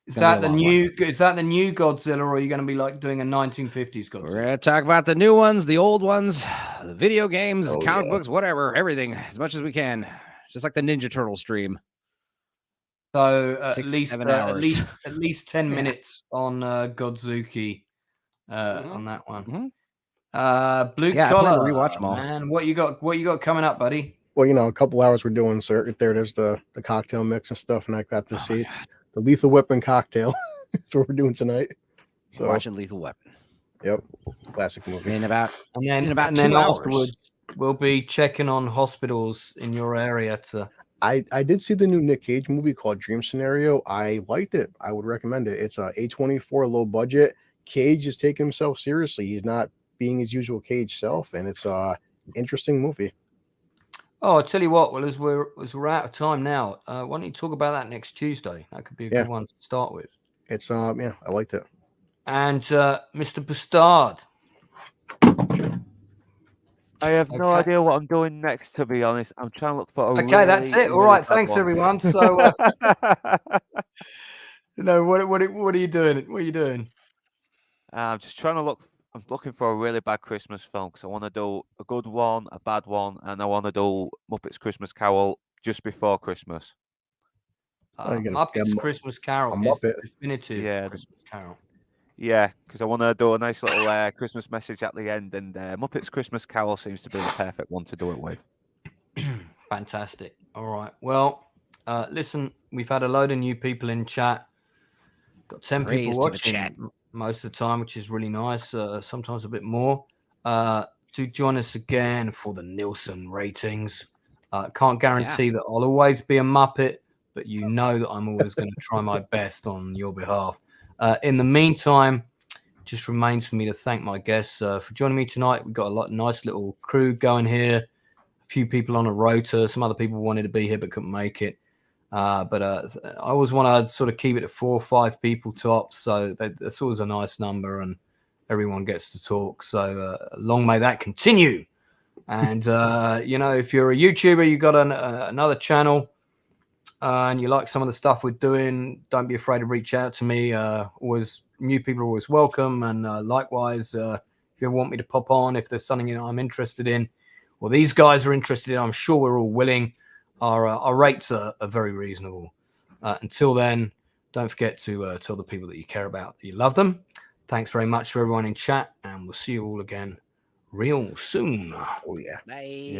Is that the new Godzilla, or are you going to be like doing a 1950s Godzilla? We're going to talk about the new ones, the old ones, the video games, comic books, whatever, everything, as much as we can. Just like the Ninja Turtle stream. So at least 10 minutes on Godzuki on that one. Blue Collar, rewatch them all. Man, what you got coming up, buddy? Well, a couple hours we're doing circuit there. There's the cocktail mix and stuff, and I got the seats. The Lethal Weapon cocktail. That's what we're doing tonight. So watching Lethal Weapon. Yep, classic movie. In about 2 hours. Afterwards, we'll be checking on hospitals in your area to. I did see the new Nick Cage movie called Dream Scenario. I liked it. I would recommend it. It's a A24 low budget. Cage is taking himself seriously. He's not being his usual Cage self, and it's a interesting movie. Oh, I'll tell you what. Well, as we're out of time now, why don't you talk about that next Tuesday? That could be a good one to start with. It's I liked it. And Mr. Bustard. I have no idea what I'm doing next, to be honest. I'm trying to look for a that's it. All right, thanks everyone. So, what are you doing? What are you doing? I'm just trying to look. I'm looking for a really bad Christmas film because I want to do a good one, a bad one, and I want to do Muppets Christmas Carol just before Christmas. Muppets Christmas Carol is the definitive Christmas Carol. Yeah, because I want to do a nice little Christmas message at the end, and Muppets Christmas Carol seems to be the perfect one to do it with. Fantastic. All right. Well, listen, we've had a load of new people in chat. Got 10 people watching most of the time, which is really nice. Sometimes a bit more. Do join us again for the Nielsen ratings. Can't guarantee that I'll always be a Muppet, but you know that I'm always going to try my best on your behalf. In the meantime, just remains for me to thank my guests for joining me tonight. We've got a nice little crew going here. A few people on a rota. Some other people wanted to be here but couldn't make it. But I always want to sort of keep it at 4 or 5 people tops. So that's always a nice number, and everyone gets to talk. So long may that continue. And, if you're a YouTuber, you've got another channel, and you like some of the stuff we're doing, don't be afraid to reach out to me. Always new people are always welcome. And likewise, if you ever want me to pop on, if there's something I'm interested in, or these guys are interested in, I'm sure we're all willing. Our rates are very reasonable. Until then, don't forget to tell the people that you care about that you love them. Thanks very much to everyone in chat, and we'll see you all again real soon. Oh, yeah. Bye.